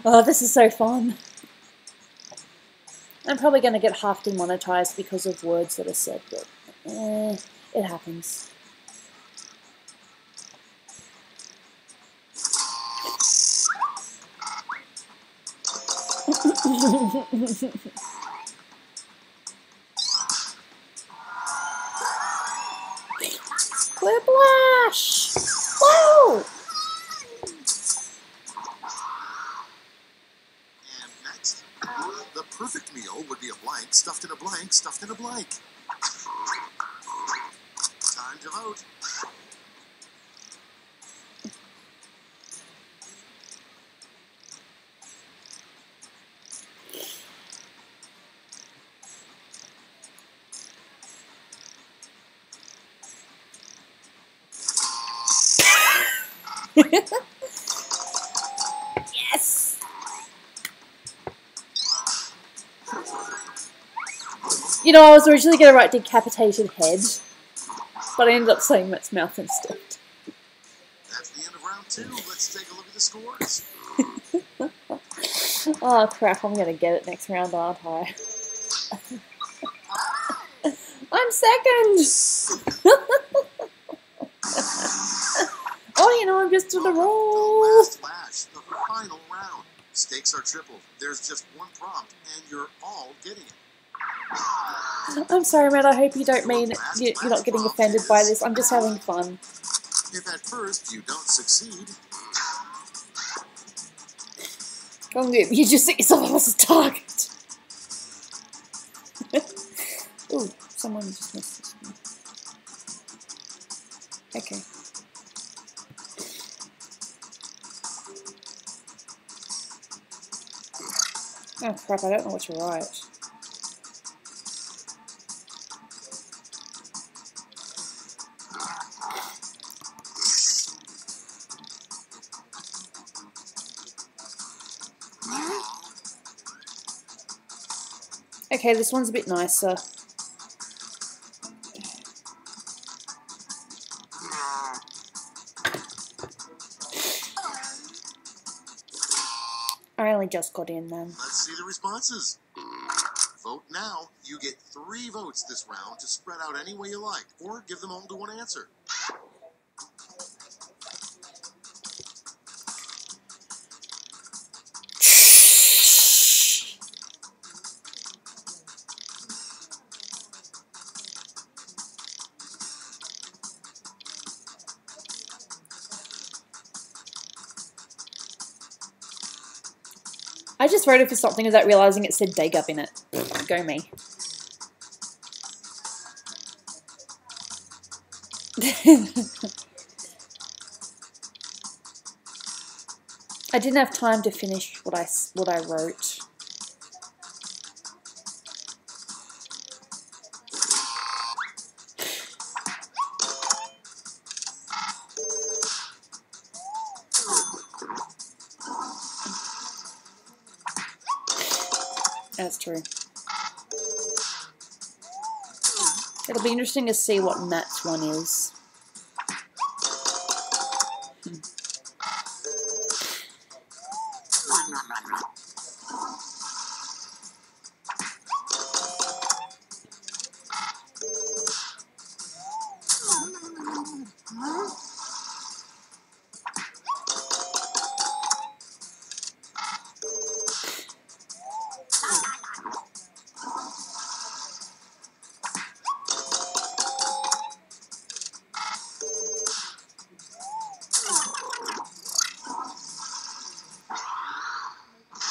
Oh, this is so fun. I'm probably going to get half demonetized because of words that are said, but it happens. Quiplash! Whoa! And next, the perfect meal would be a blank stuffed in a blank stuffed in a blank. Time to vote. Yes! You know, I was originally going to write decapitated head, but I ended up saying that's mouth instead. That's the end of round 2. Let's take a look at the scores. Oh crap, I'm going to get it next round, aren't I? I'm second! Oh, you know, I'm just to the roll. The last flash, the final round. Stakes are tripled. There's just one prompt, and you're all getting it. I'm sorry, Matt, I hope you don't mean you're not getting offended by this. I'm just having fun. If at first you don't succeed, You just set yourself up as a target. Ooh, someone just missed this one. Okay. Oh crap, I don't know what to write. Okay, this one's a bit nicer. I only just got in then. let's see the responses. Vote now. You get 3 votes this round to spread out any way you like, or give them all to one answer. I just wrote it for something without realising it said Dagup in it. Go me. I didn't have time to finish what I wrote. That's true. It'll be interesting to see what Matt's one is.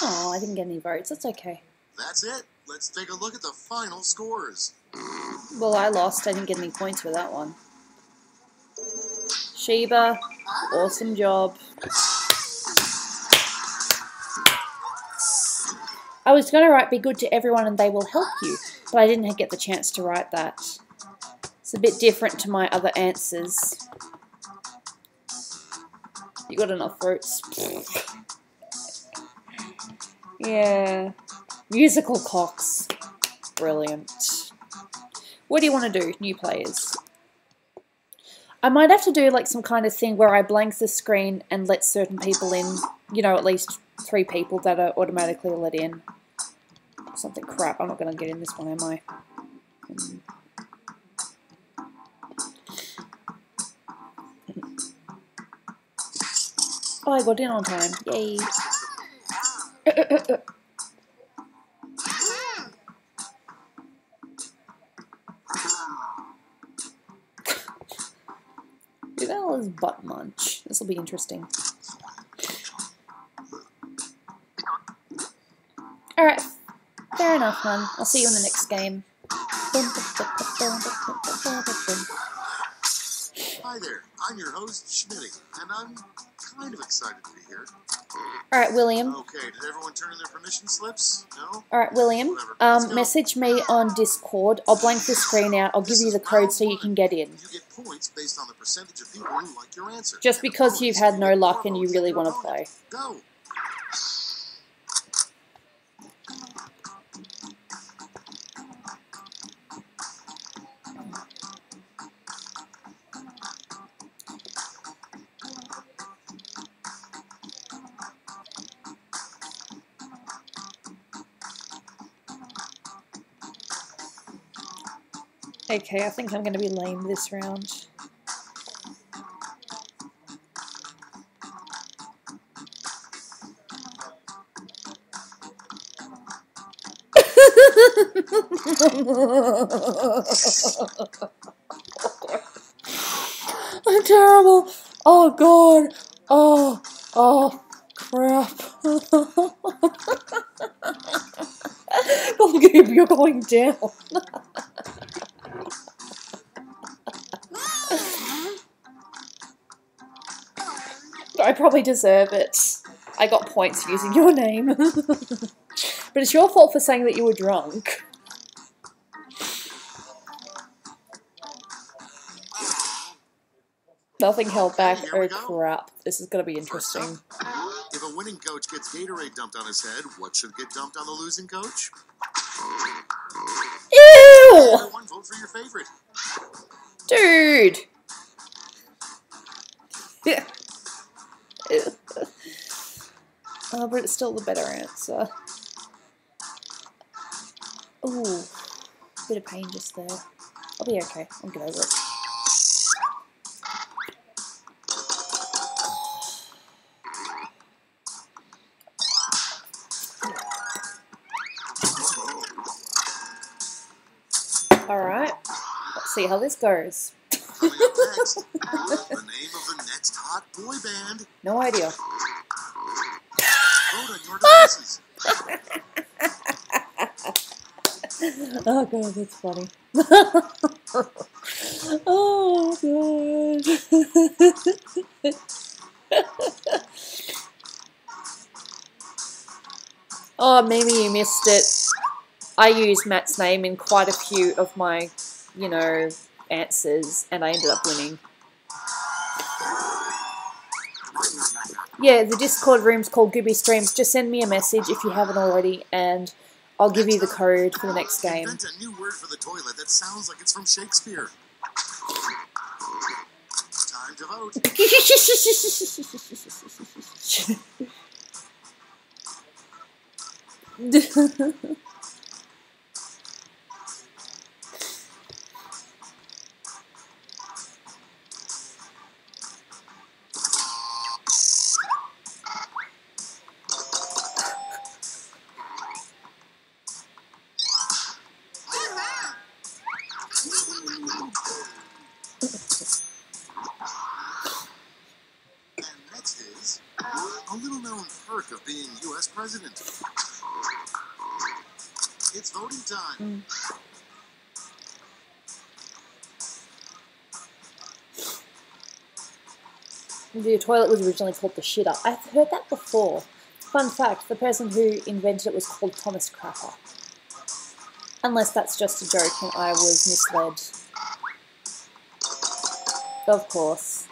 Oh, I didn't get any votes. That's okay. That's it. Let's take a look at the final scores. Well, I lost. I didn't get any points for that one. Sheba, awesome job. I was going to write "be good to everyone and they will help you," but I didn't get the chance to write that. It's a bit different to my other answers. You got enough votes. Yeah. Musical cocks. Brilliant. What do you want to do, new players? I might have to do like some kind of thing where I blank the screen and let certain people in. You know, at least 3 people that are automatically let in. Something crap. I'm not going to get in this one, am I? Oh, I got in on time. Yay. Who the hell is Butt Munch? This will be interesting. Alright. Fair enough, hun. I'll see you in the next game. Hi there, I'm your host, Schmitty, and I'm kind of excited to be here. Alright, William. Okay, did everyone turn in their permission slips? No? Alright, William. Whatever. Let's go. Message me on Discord. I'll blank the screen out. I'll give you the code so you can get in. You get points based on the percentage of people who like your answer. Just because you've had no luck and you really want to play. Go! Okay, I think I'm going to be lame this round. I'm terrible. Oh god. Oh crap. Oh, Goob, you're going down. I probably deserve it. I got points for using your name. But it's your fault for saying that you were drunk. Nothing held back. Oh crap. This is going to be interesting. If a winning coach gets Gatorade dumped on his head, what should get dumped on the losing coach? Ew! Everyone vote for your favorite. Dude! Yeah. Oh, but it's still the better answer. Ooh. Bit of pain just there. I'll be okay. I'll get over it. Alright. Let's see how this goes. Coming up next, the name of the next hot boy band. No idea. Vote on your devices. Oh god, that's funny. Oh god. Oh, maybe you missed it. I used Matt's name in quite a few of my, you know, answers, and I ended up winning. Yeah, the Discord room's called Gooby Streams. Just send me a message if you haven't already, and I'll give you the code for the next game. Invent a new word for the toilet that sounds like it's from Shakespeare. Time to vote. And next is a little known perk of being U.S. president. It's voting time. The toilet was originally called the shitter. I've heard that before. Fun fact, the person who invented it was called Thomas Crapper. Unless that's just a joke and I was misled. Of course.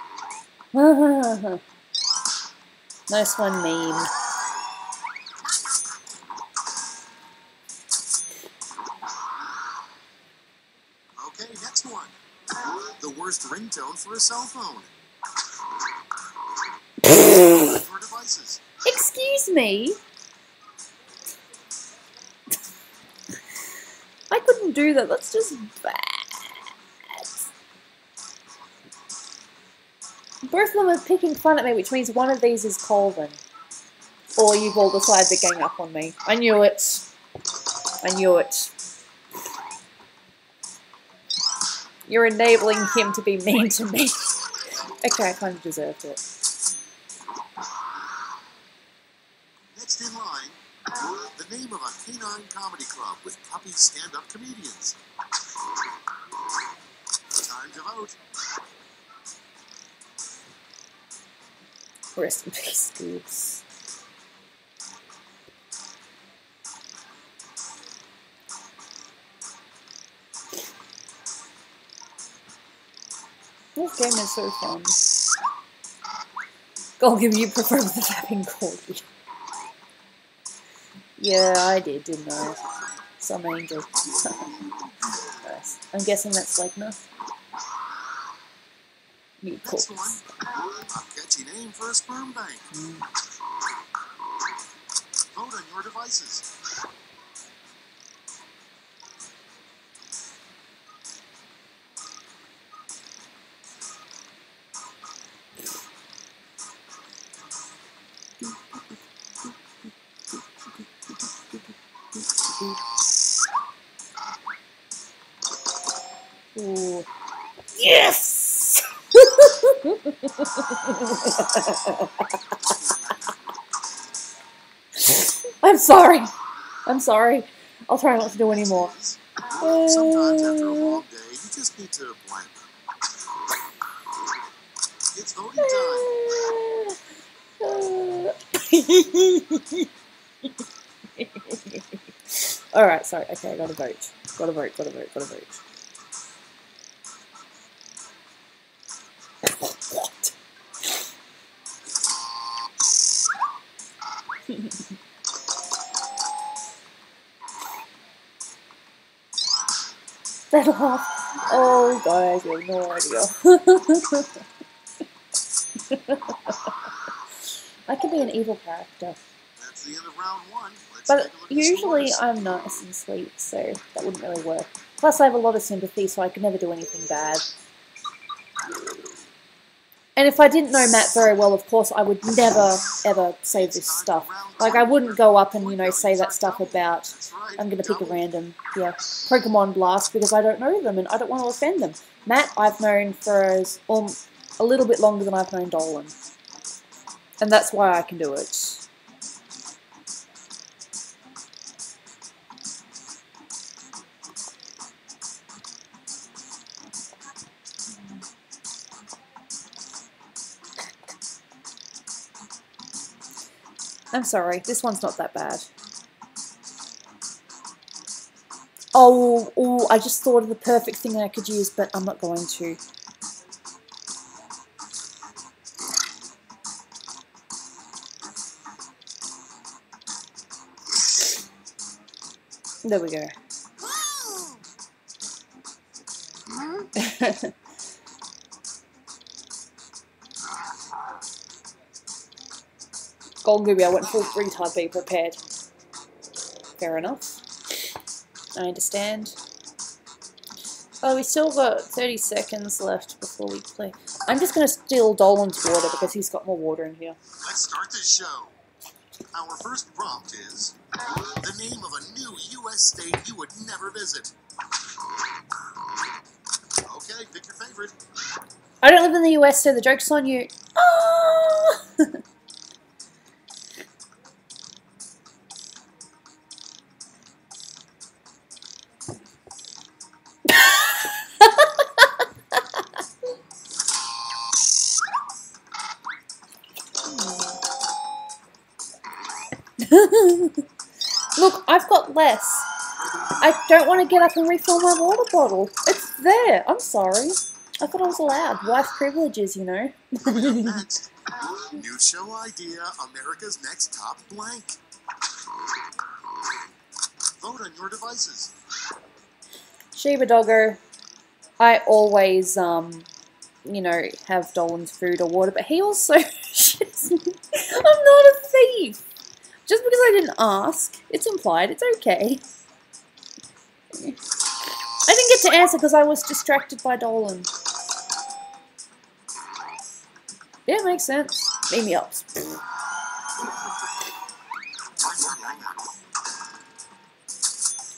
Nice one, meme. Okay, next one. The worst ringtone for a cell phone. Your devices. Excuse me? I couldn't do that. That's just bad. Both of them are picking fun at me, which means one of these is Colvin. Or you've all decided to gang up on me. I knew it. I knew it. You're enabling him to be mean to me. Okay, I kind of deserved it. Next in line, the name of a canine comedy club with puppy stand-up comedians. Time to vote. Rest in peace, Goobs. This game is so fun. Golgib, you prefer the tapping corgi. Yeah, I did, didn't I? Some angel. Nice. I'm guessing that's Legna. You Next one, cooks. a catchy name for a sperm bank. Vote on your devices. Ooh. Yes! I'm sorry. I'm sorry. I'll try not to do any more. Sometimes after a long day, you just need to blank. It's voting time. Alright, sorry. Okay, I gotta vote. Gotta vote, gotta vote, gotta vote. What? That laugh. Oh, guys, you have no idea. I could be an evil character. That's the end of round one. Let's But take a look at the usually scores. I'm nice and sweet, so that wouldn't really work. Plus I have a lot of sympathy, so I could never do anything bad. And if I didn't know Matt very well, of course, I would never, ever say this stuff. Like, I wouldn't go up and, you know, say that stuff about, That's right. I'm going to pick a random, Pokemon Blast, because I don't know them and I don't want to offend them. Matt, I've known for a little bit longer than I've known Dolan. And that's why I can do it. I'm sorry, this one's not that bad. Oh, I just thought of the perfect thing I could use, but I'm not going to. There we go. Golden Gooby, I went full retard, be prepared. Fair enough. I understand. Oh, we still got 30 seconds left before we play. I'm just going to steal Dolan's water because he's got more water in here. Let's start this show. Our first prompt is the name of a new U.S. state you would never visit. Okay, pick your favorite. I don't live in the US, so the joke's on you. Oh! Look, I've got less. I don't want to get up and refill my water bottle. It's there. I'm sorry. I thought I was allowed. Wife privileges, you know. Next, new show idea, America's Next Top Blank. Vote on your devices. Shiba Doggo. I always, you know, have Dolan's food or water, but he also shits me. I'm not a thief. Just because I didn't ask. It's implied. It's okay. I didn't get to answer because I was distracted by Dolan. Yeah, makes sense. Beam me up.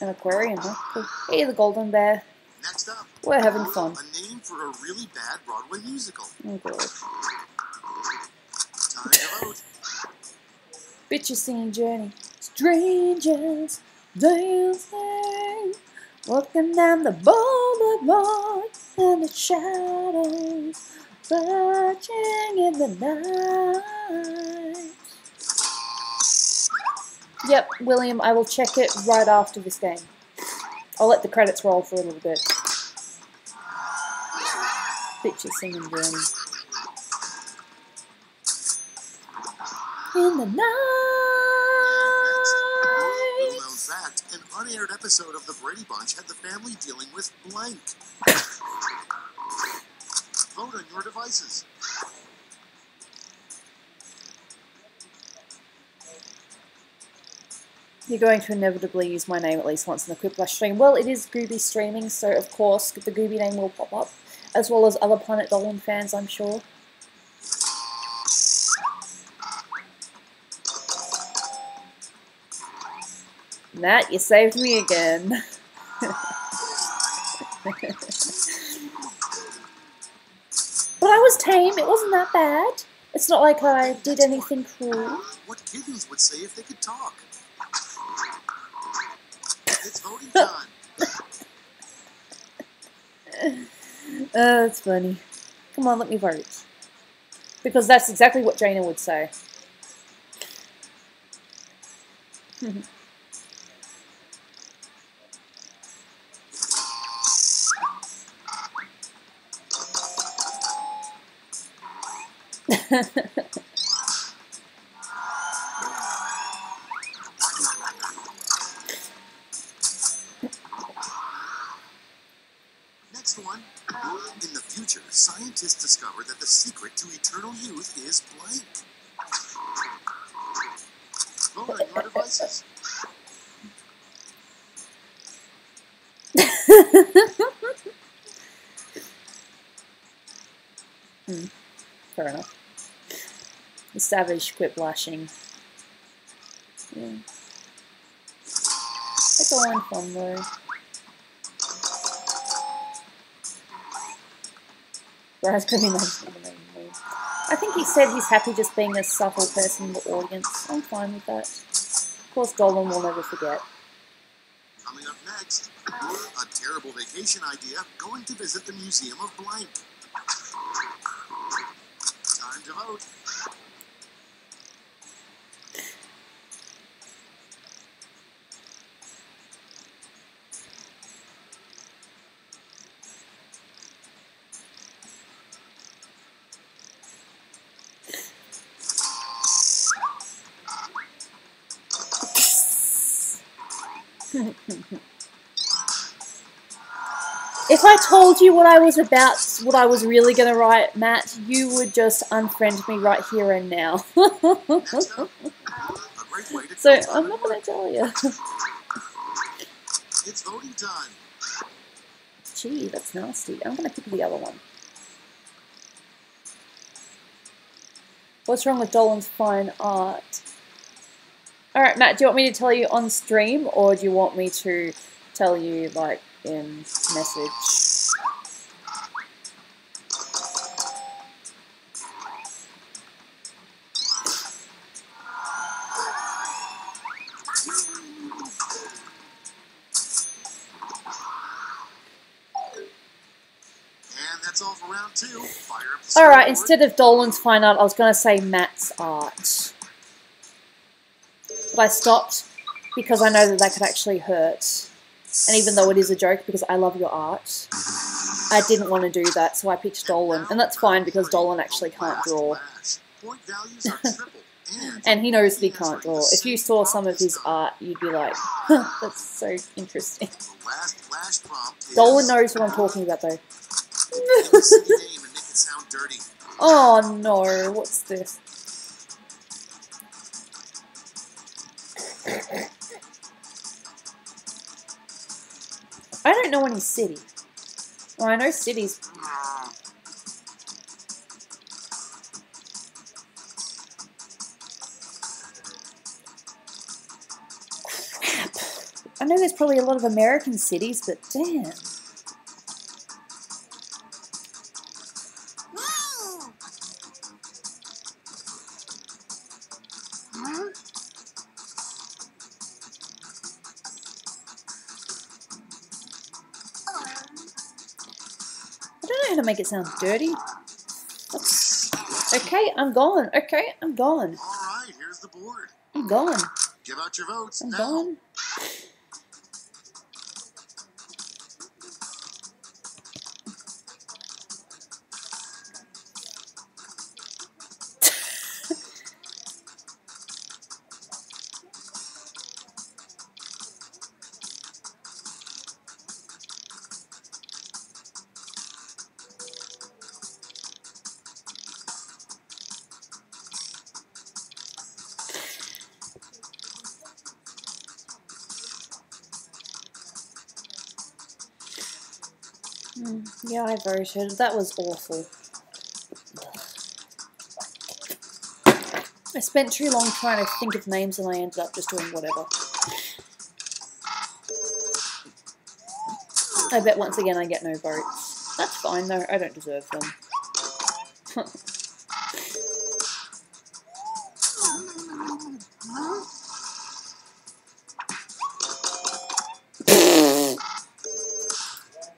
An aquarium, huh? Cool. Hey, the golden bear. Next up, We're having fun. a name for a really bad Broadway musical. Oh, God. Time to vote. Bitches singing Journey. Strangers dancing. Walking down the boulevard and the shadows searching in the night. Yep, William, I will check it right after this game. I'll let the credits roll for a little bit. Bitches singing Journey. In the night. Little known fact, an unaired episode of The Brady Bunch had the family dealing with blank. Vote on your devices. You're going to inevitably use my name at least once in the Quiplash stream. Well, it is Gooby streaming, so of course the Gooby name will pop up, as well as other Planet Dolan fans, I'm sure. Matt, you saved me again. But I was tame, it wasn't that bad. It's not like I did anything cruel. What kittens would say if they could talk? It's voting time. That's funny. Come on, let me vote. Because that's exactly what Jaina would say. Next one. In the future, scientists discovered that the secret to eternal youth is blank. Vote on your devices. Fair enough. The savage quit blushing. Yeah. It's all in fun though. Whereas could be nice. I think he said he's happy just being a subtle person in the audience. I'm fine with that. Of course, Dolan will never forget. Coming up next, a terrible vacation idea, going to visit the Museum of Blank. Time to vote. If I told you what I was about, what I was really going to write, Matt, you would just unfriend me right here and now. So I'm not going to tell you. done. Gee, that's nasty. I'm gonna pick the other one. What's wrong with Dolan's fine art? Alright, Matt, do you want me to tell you on stream, or do you want me to tell you, like, in message? And that's all for round 2. Fire up the Alright, scoreboard. instead of Dolan's fine art, I was gonna say Matt's art. But I stopped because I know that that could actually hurt. And even though it is a joke, because I love your art, I didn't want to do that, so I picked Dolan. And that's fine, because Dolan actually can't draw. Point values are triple, And he knows that he can't draw. If you saw some of his art, you'd be like, huh, that's so interesting. The last flash prompt is Dolan knows what I'm talking about, though. give a city name and make it sound dirty. Oh no, what's this? I don't know any city. Well, I know cities. Crap. I know there's probably a lot of American cities, but damn. I don't know how to make it sound dirty. Okay, I'm gone. Okay, I'm gone. Alright, here's the board. I'm gone. Give out your votes I'm now. gone. Yeah, I voted. That was awful. I spent too long trying to think of names and I ended up just doing whatever. I bet once again I get no votes. That's fine though, I don't deserve them.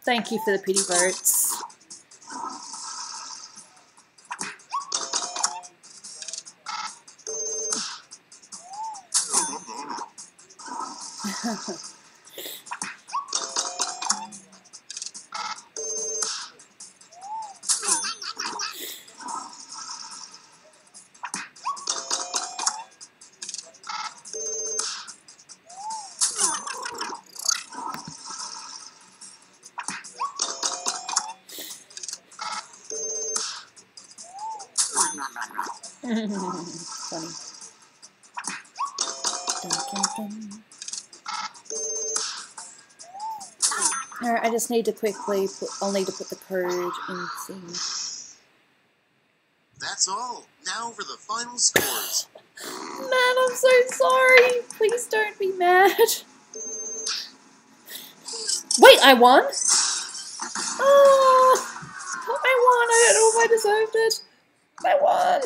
Thank you for the pity votes. Funny. Dun, dun, dun. Alright, I just need to quickly put, I'll need to put the code in thing. That's all. Now for the final scores. Man, I'm so sorry. Please don't be mad. Wait, I won? Oh, I won. I don't know if I deserved it. I won.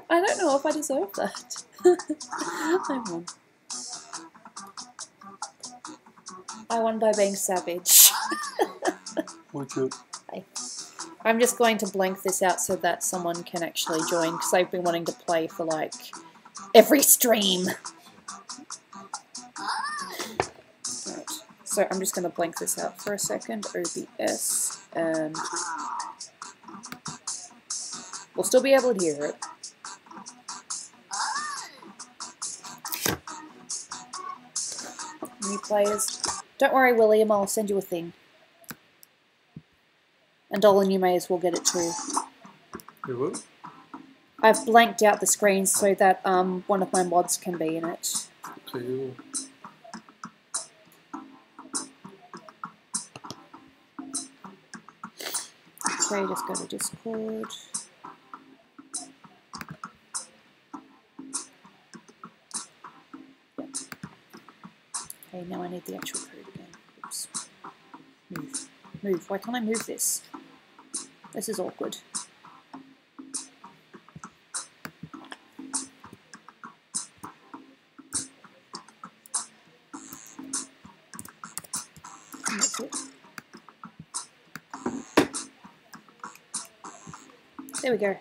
I don't know if I deserve that. I won. I won by being savage. What's up? Hi. I'm just going to blank this out so that someone can actually join, because I've been wanting to play for like every stream. Right. So I'm just going to blank this out for a second. OBS, and we'll still be able to hear it. New players. Don't worry, William, I'll send you a thing. And Dolan, you may as well get it too. You will? I've blanked out the screen so that one of my mods can be in it. Cool. So just go to Discord. Yep. Okay, now I need the actual code again. Oops. Move. Move. Why can't I move this? This is awkward. And that's it. There we go.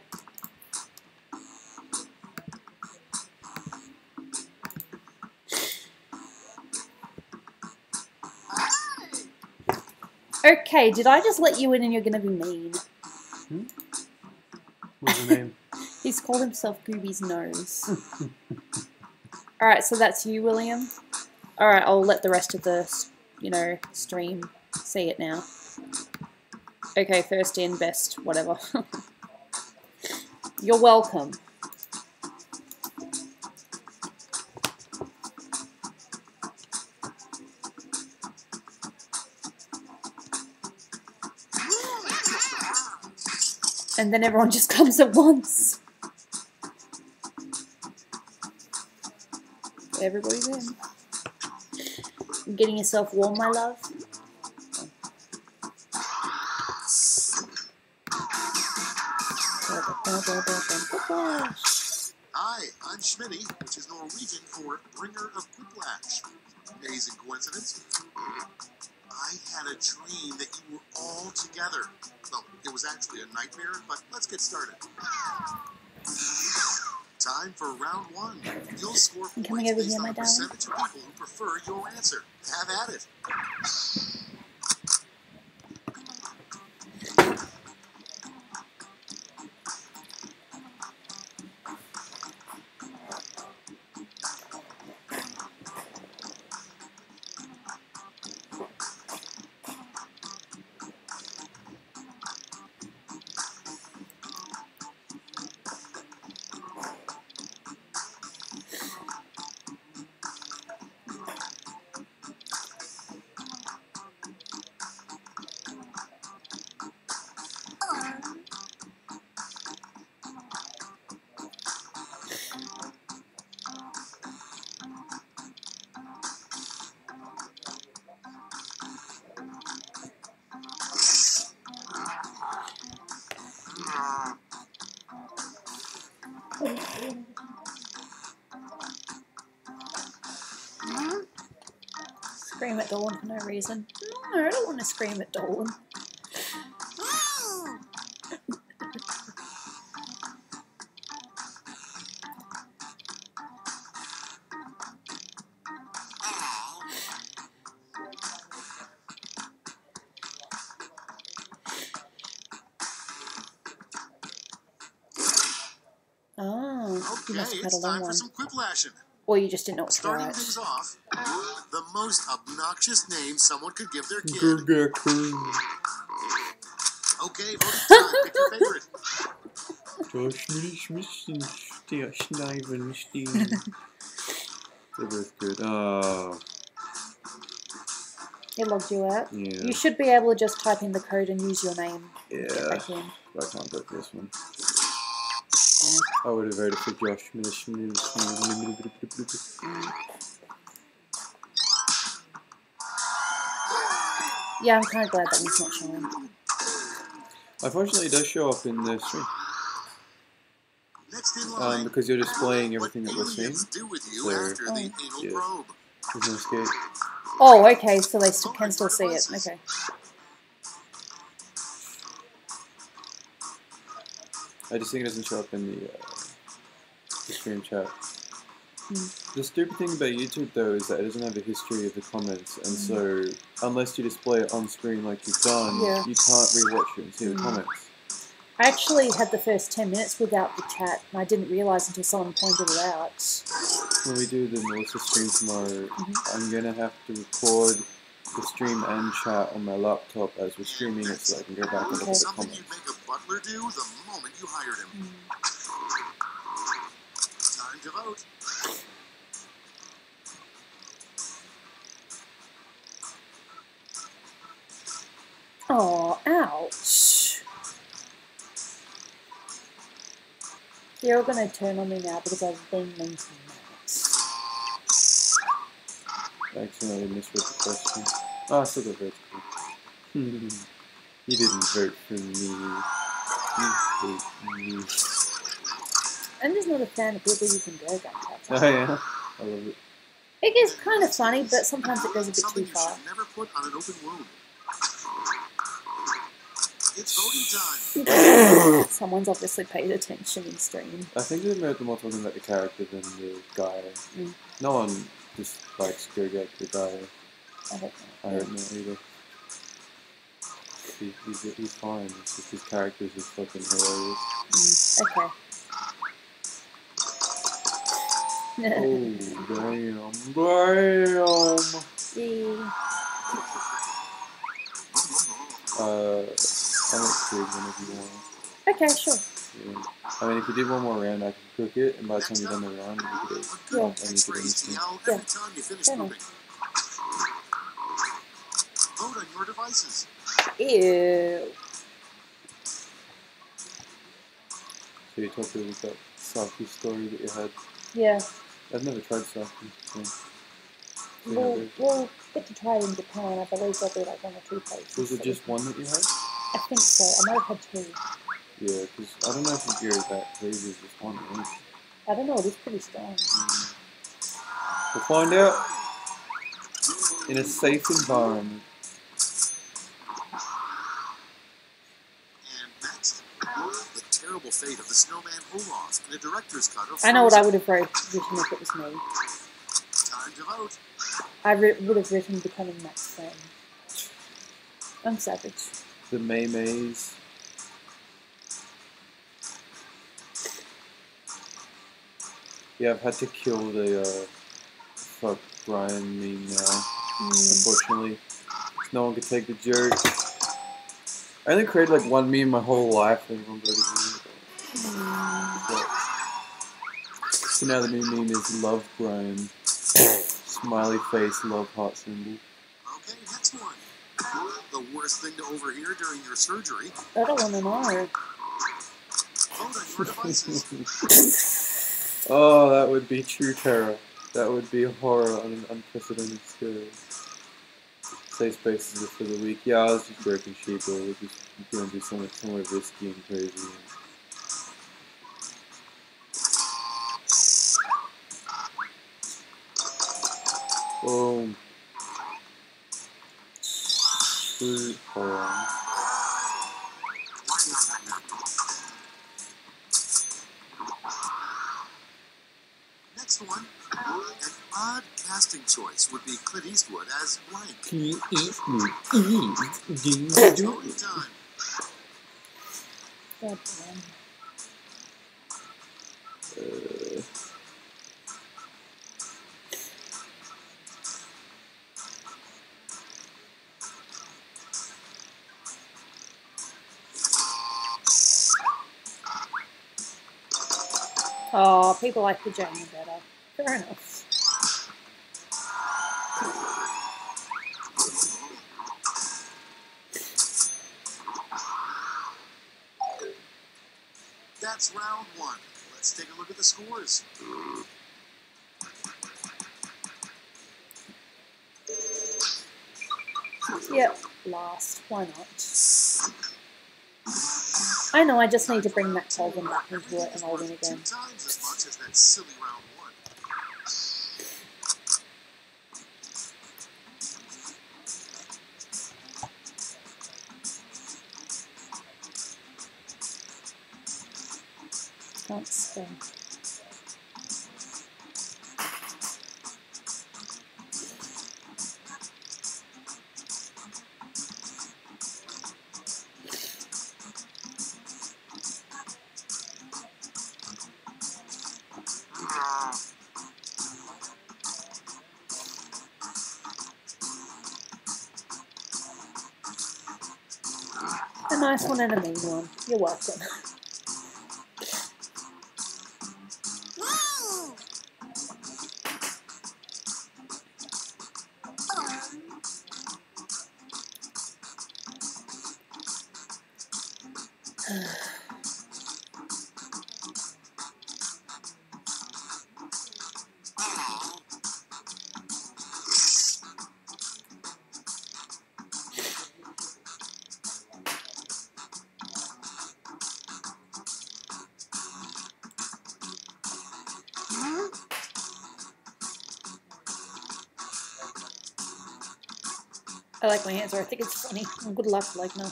Okay, did I just let you in and you're gonna be mean? Hmm? What's your name? He's called himself Gooby's Nose. Alright, so that's you, William. Alright, I'll let the rest of the, you know, stream see it now. Okay, first in, best, whatever. You're welcome. And then everyone just comes at once. Everybody's in. You getting yourself warm, my love? Hi, I'm Schmitty, which is Norwegian for bringer of Quiplash. Amazing coincidence. I had a dream that you were all together. Well, it was actually a nightmare, but let's get started. Time for round one. You'll score I'm points coming over based here, on my the darling. percentage of people who prefer your answer. Have at it. Scream at Dolan for no reason. No, I don't want to scream at Dolan. Oh, you must Okay, have had a it's long time for one. some quiplashing. Or you just didn't know what to Starting write. things off, the most obnoxious name someone could give their kid. Burger King. Okay, voting time. Pick your favorite. Das müssen der Schneiden stehen. They're both good. Oh, It logged you out. yeah. You should be able to just type in the code and use your name. And get Yeah. back in. I can't get this one. I would have voted for Josh. Yeah, I'm kind of glad that one's not showing. Unfortunately, it does show up in the stream. Next in line. Because you're displaying everything what that we're seeing. aliens do with you So, after the anal yeah. probe. There's no escape. Oh, okay, so they can still see it. Okay. I just think it doesn't show up in the stream chat. Mm. The stupid thing about YouTube though is that it doesn't have a history of the comments, and so unless you display it on screen like you've done, you can't rewatch it and see the comments. I actually had the first 10 minutes without the chat, and I didn't realise until someone pointed it out. When we do the Melissa stream tomorrow, I'm gonna have to record the stream and chat on my laptop as we're streaming it, so I can go back and look at the Something comments. you'd make a butler do the moment you hired him. Time to vote. Oh, ouch. They're all going to turn on me now because I've been mean to Max. I accidentally misread the question. Oh, I still got votes. Cool. You didn't vote for me. You hate me. I'm just not a fan of people using go gun cats. Oh yeah, I love it. It gets kind of funny, but sometimes it goes a bit too far. You should never put on an open wound. It's voting time. Someone's obviously paid attention in stream. I think they're more talking about the character than the guy. Mm. No one just likes go get the guy. I don't know either. He's fine. It's just his character's just fucking hilarious. Okay. Oh, damn. Yeah. I'll make food whenever you want. Okay, sure. Yeah. I mean, if you did one more round, I can cook it, and by the time you're done the round, you could eat. Yeah. And you could eat it. Every time you finish Fair moving. Vote on your devices. Ew. So you talked about that sake story that you had. Yeah. I've never tried sake. So. We'll get to try it in Japan. I believe there'll be like 1 or 2 places. Was it just one that you had? I think so. I might have had 2. Yeah, because I don't know if the gear is that crazy as this one, right? I don't know. It is pretty strong. We'll find out in a safe environment. And next, the terrible fate of the snowman Olaf in a director's cut of I know what I Frozen. would have written if it was me. Time to vote. I would have written becoming Matt's friend. I'm savage. The May Mays. Yeah, I've had to kill the fuck Brian meme now. Unfortunately, no one could take the joke. I only created like one meme my whole life, and everyone voted me. So now the new meme is love Brian. Smiley face, love heart symbol. Okay, next one. The worst thing to overhear during your surgery. I don't want to know. Vote on your devices. Oh, that would be true terror. That would be horror on an unprecedented scale. Safe spaces for the week. Yeah, I was just working sheep, or we're just going to do something risky and crazy. Boom. True horror. Next one. An odd casting choice would be Clint Eastwood as blank. Voting time. God damn. Oh, people like the Jamie better. Fair enough. That's round 1. Let's take a look at the scores. Yep, last. Why not? I know, I just need to bring Matt Colvin back into it and I'll win again. 2 times as much as that silly round 1. Can't spell. A nice one and a mean one. You're welcome. I like my answer. I think it's funny. Good luck, like no.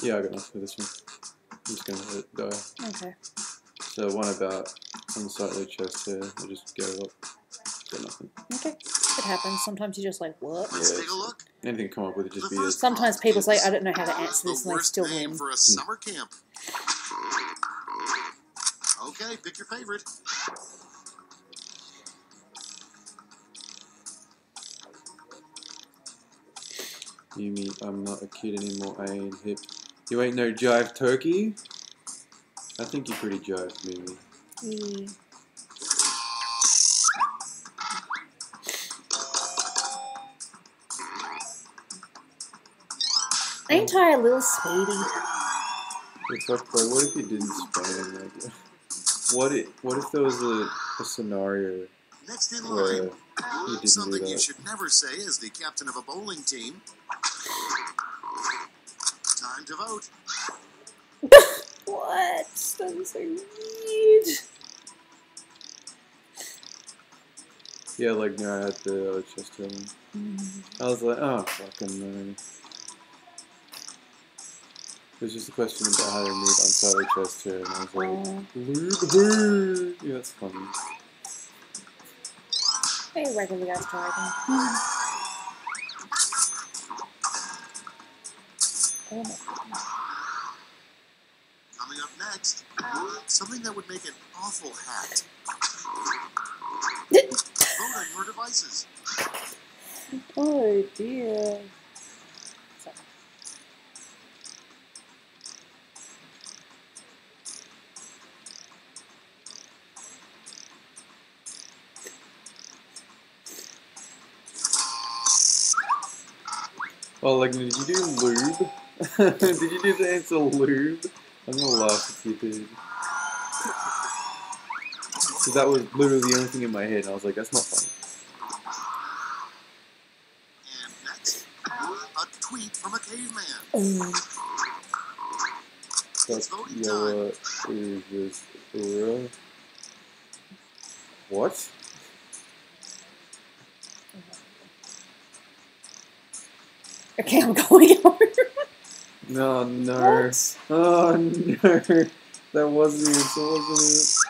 Yeah, I got nothing for this one. I'm just gonna let it die. Okay. So one about unsightly chest here. I just gave up. Got nothing. Okay. It happens. Sometimes you're just like, what? Let's Yeah, take a look. Anything come up with it just The be first it. Sometimes people say, I don't know how to The answer this, and they worst still name win. for a summer camp. Okay, pick your favorite. You mean I'm not a kid anymore, I ain't hip. You ain't no jive turkey? I think you're pretty jive, Mimi. Yeah. Ain't I a little sweetie? Hey, fuck, bro, what if you didn't spam? Like, what if there was a scenario Next in where line. you didn't do Something that? you should never say as the captain of a bowling team. Time to vote. What? That's so weird. Yeah, like, no, I had the chest one. I was like, oh, fucking no. It was just a question about how to move unsightly chest here, and I was like, lube. Yeah, that's funny. Hey, regular guys try again. Oh my. Coming up next, something that would make an awful hat. Vote on your devices. Oh dear. Sorry. Oh, like, did you do lube? Did you do the answer lube? I'm gonna laugh if you did. Because that was literally the only thing in my head, and I was like, that's not funny. And next, a tweet from a caveman. It's Fuck voting your time. is this real? What? Okay, I'm going over. No, no. What? Oh, no. That wasn't it, wasn't it?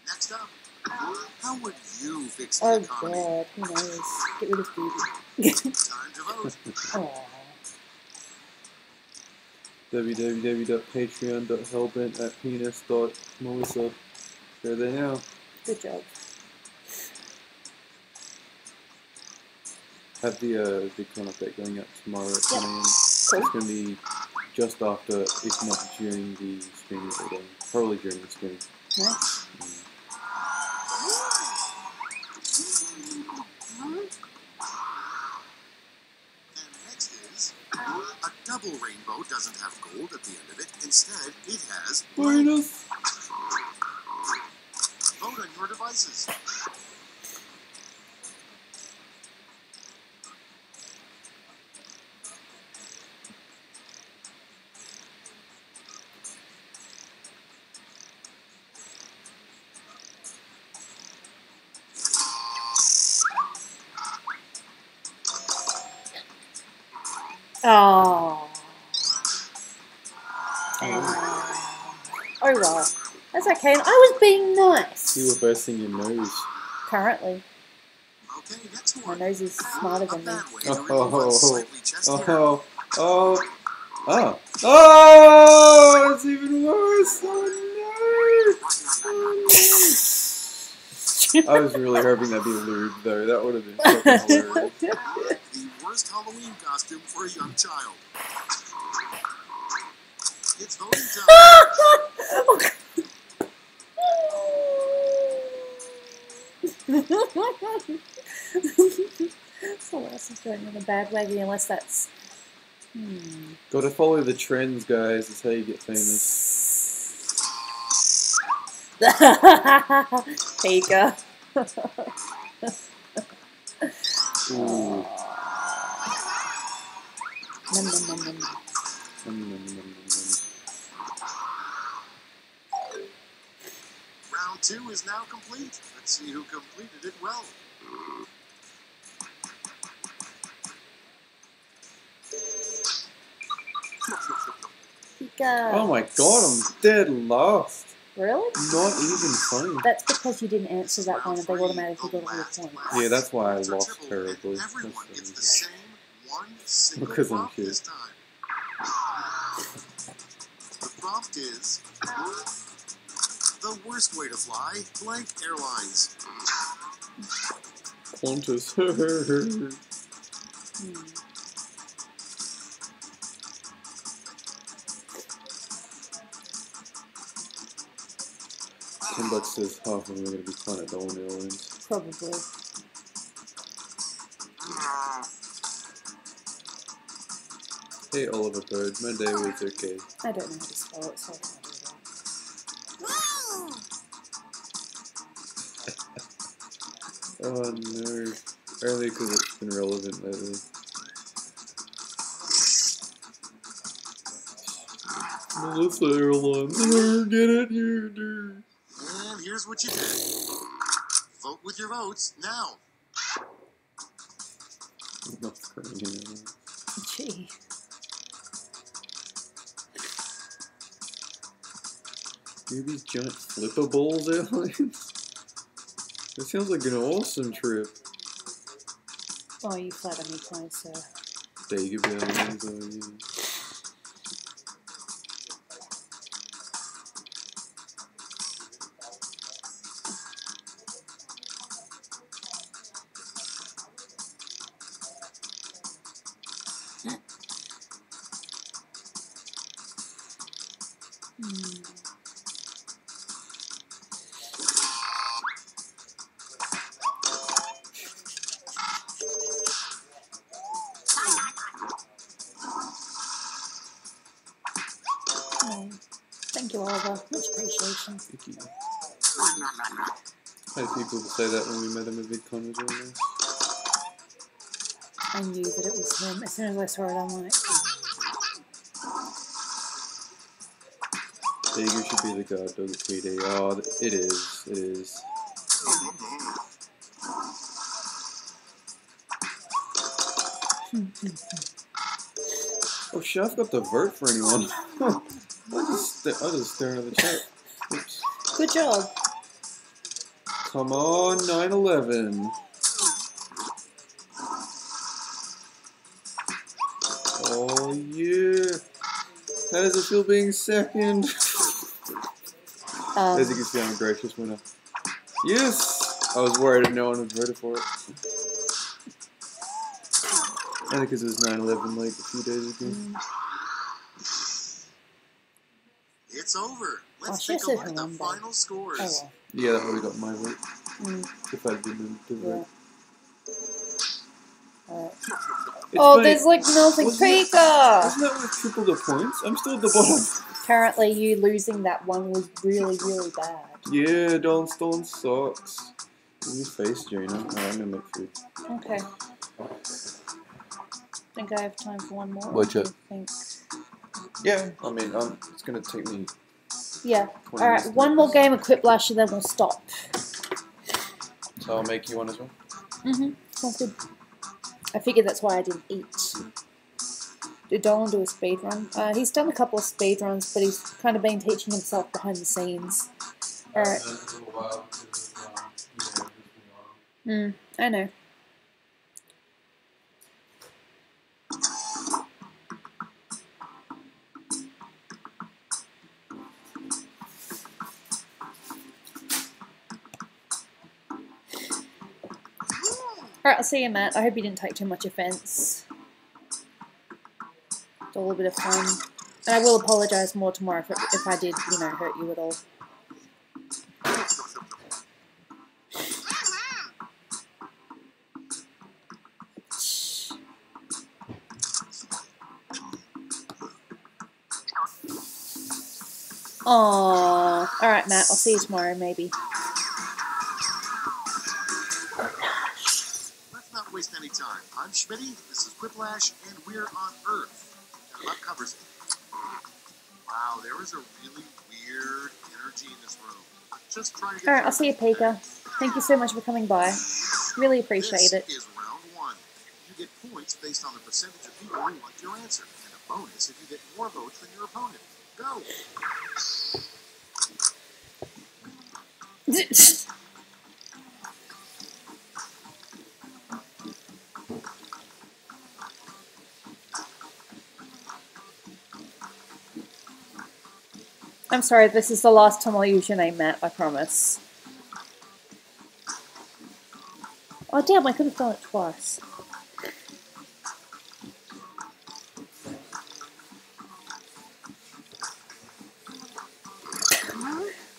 Next up, how would you fix the Oh economy? god, who knows? Get rid of Gooby. Time to vote. Aww. www.patreon.hellbent@penis.melissa. They're there now. Good job. Have the VidCon update going up tomorrow at 10 a.m. Cool. It's going to be just after, if not during the stream that we're doing. Probably during the stream. Nice. And next is, a double rainbow doesn't have gold at the end of it. Instead, it has Bonus! vote on your devices. Oh. Oh well. That's okay. I was being nice. You were bursting your nose. Apparently. Okay, next My one. nose is smarter A than me. bad way to remove unsightly chest hair. Oh! Oh! It's even worse! Oh no! I was really hoping that'd be lube though. That would have been fucking hilarious. The worst Halloween costume for a young child. It's voting time. Someone else is going in a bad way unless that's... Gotta follow the trends, guys. That's how you get famous. Pika. Ooh. Nom, nom, nom, nom, nom. Round 2 is now complete. Let's see who completed it well. Pika. Oh my god, I'm dead last. Really? Not even funny. That's because you didn't answer that one and they automatically got all your points. Yeah, that's why I After lost triple, terribly. everyone gets the same one single Because I'm prompt cute. this time. The prompt is the worst way to fly blank airlines. Qantas. $10 says half of them are going to be Planet Dolan airlines. Probably. Hey Oliver Bird, my day was okay. I don't know how to spell it, so I can't do that. Oh no. Only because it's been relevant lately. Melissa Airlines. Get it, you do. And here's what you did. Vote with your votes now. Not funny, you know. Gee. Gooby's giant flipper balls airlines? That sounds like an awesome trip. Oh, you flatter me, kind sir. Dagobah Airlines, oh yeah. Oh, thank you, Oliver. Much appreciation. Thank you. I had people say that when we met him at VidCon as well. I knew that it was him. As soon as I saw it, I'm like, Dago should be the guard dog at PD. Oh, it is. It is. Oh shit, I forgot to vote for anyone. I just staring at the chat. Oops. good job. Come on, 9/11. Oh yeah. How does it feel being second? As you can see, I'm a gracious winner. Yes! I was worried that no one had voted for it. I think because it was 9/11 like a few days ago. It's over. Let's she take a said look at the Harambe. final scores. Oh well. Yeah, that would have got my vote. Mm, If I didn't do yeah. vote. Alright. It's Oh, funny. there's like nothing. Wasn't it- Pika! Isn't that with triple the points? I'm still at the bottom. Apparently, you losing that one was really, really bad. Yeah, Dolan Stone sucks. In your face, Gina. Alright, I'm gonna make food. Okay. Think I have time for one more? What's or up? do you think? Yeah, I mean, it's gonna take me. Yeah. 20 Alright, minutes to one make more this. game of Quiplash and then we'll stop. So I'll make you one as well. Sounds good. I figured that's why I didn't eat. Did Dolan do a speed run? He's done a couple of speed runs, but he's kind of been teaching himself behind the scenes. Alright. I know. Alright, I'll see you, Matt. I hope you didn't take too much offence. It's a little bit of fun. And I will apologise more tomorrow if I did, you know, hurt you at all. Aww. Alright, Matt. I'll see you tomorrow, maybe. Let's not waste any time. I'm Schmitty, this is Quiplash, and we're on Earth. That about covers it. Wow, there is a really weird energy in this room. Just try to get Alright, I'll see you, Pika. Thank you so much for coming by. Really appreciate it. This is round 1. You get points based on the percentage of people who like your answer, and a bonus if you get more votes than your opponent. Go! I'm sorry, this is the last time I'll use your name, Matt, I promise. Oh damn, I could have done it twice.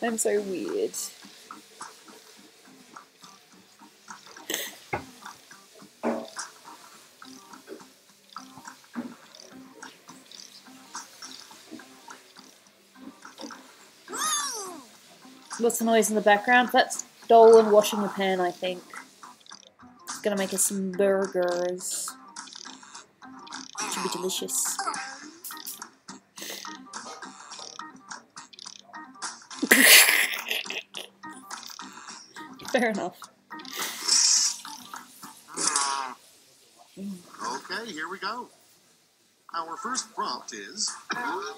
I'm so weird. What's the noise in the background? That's Dolan washing a pan, I think. He's gonna make us some burgers. Should be delicious. Fair enough. Okay, here we go. Our first prompt is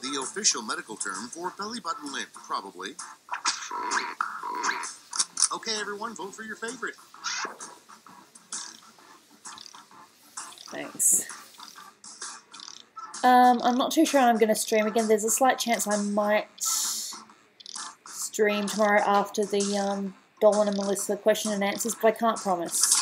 the official medical term for belly button limp, probably. Okay, everyone, vote for your favorite. Thanks. I'm not too sure I'm going to stream again. There's a slight chance I might stream tomorrow after the Dolan and Melissa question and answers, but I can't promise.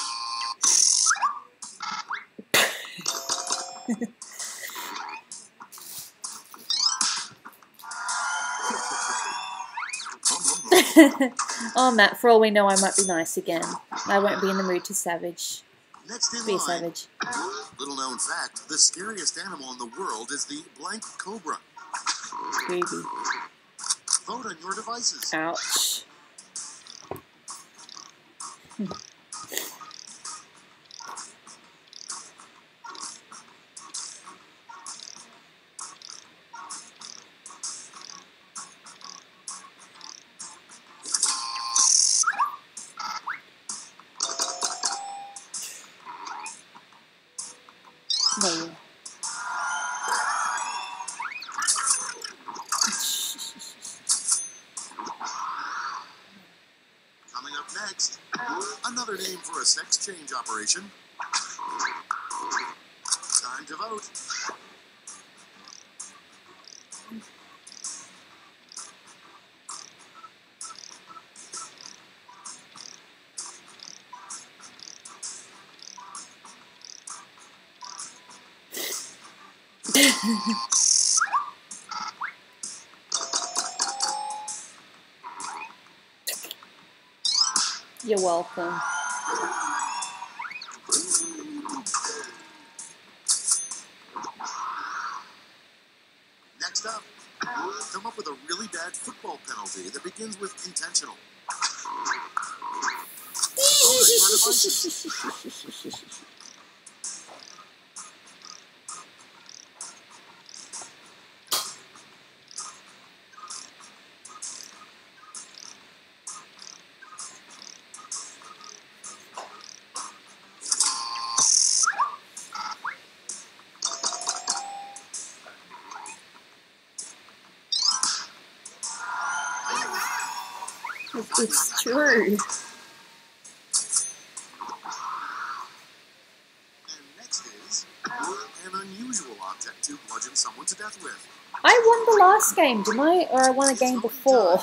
Oh, Matt, for all we know, I might be nice again. I won't be in the mood to savage. Next in Be a line, savage. little known fact, the scariest animal in the world is the blank cobra. Gooby. Vote on your devices. Ouch. No. Coming up next, another name for a sex change operation. Time to vote. You're welcome. Next up, come up with a really bad football penalty that begins with intentional. Vote on your devices. It's true. And next is an unusual object to bludgeon someone to death with. I won the last game, didn't I? Or I won a game before.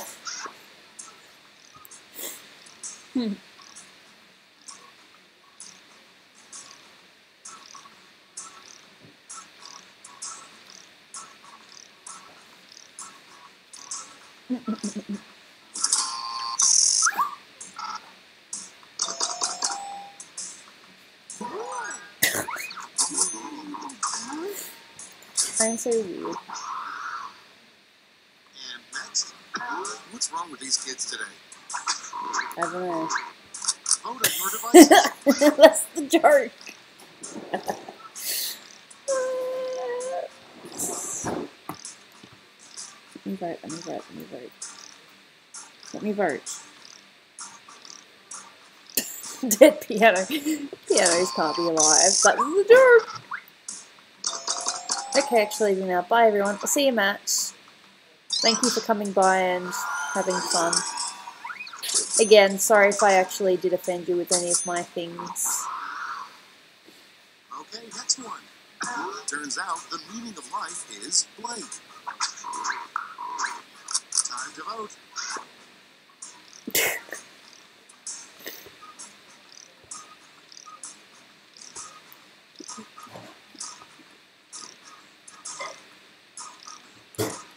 I'm so weird. And next, what's wrong with these kids today? I don't know. Vote on your devices. That's the joke. Let me vote, let me vote, let me vote. Let me vote. Dead piano. Pianos can't be alive. That's the door. Okay, actually, now. Bye, everyone. I'll see you, Matt. Thank you for coming by and having fun. Again, sorry if I actually did offend you with any of my things. Okay, next one. Turns out the meaning of life is blank. Time to vote.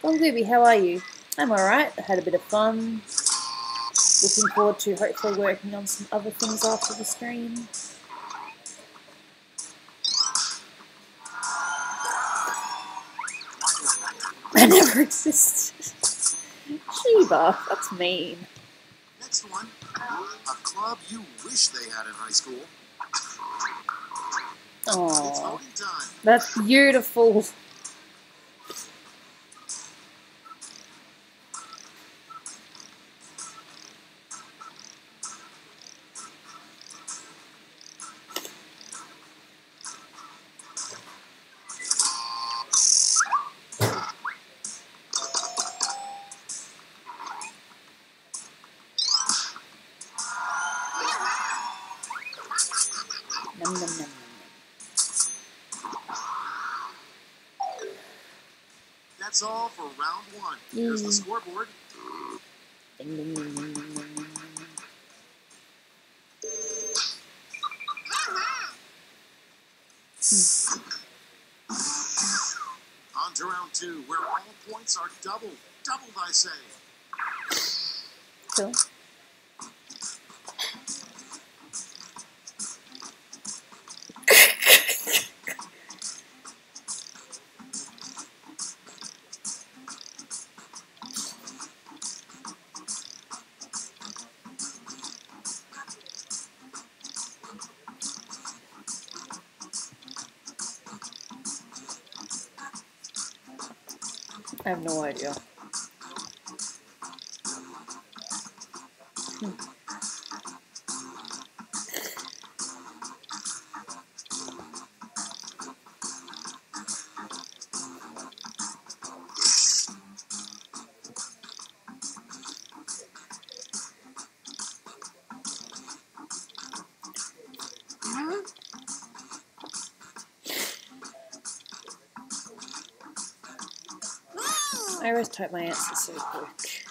Well, Gooby, how are you? I'm alright. I had a bit of fun. Looking forward to hopefully working on some other things after the stream. I never existed. Sheba, that's mean. Next one. A club you wish they had in high school. It's Aww, voting time. that's beautiful. Nom, nom, nom, nom. That's all for round one. Here's the scoreboard. Ding, ding, ding, ding, ding, ding, ding, ding. On to round two, where all points are doubled. Doubled, I say. Cool. I have no idea. I always type my answers so quick.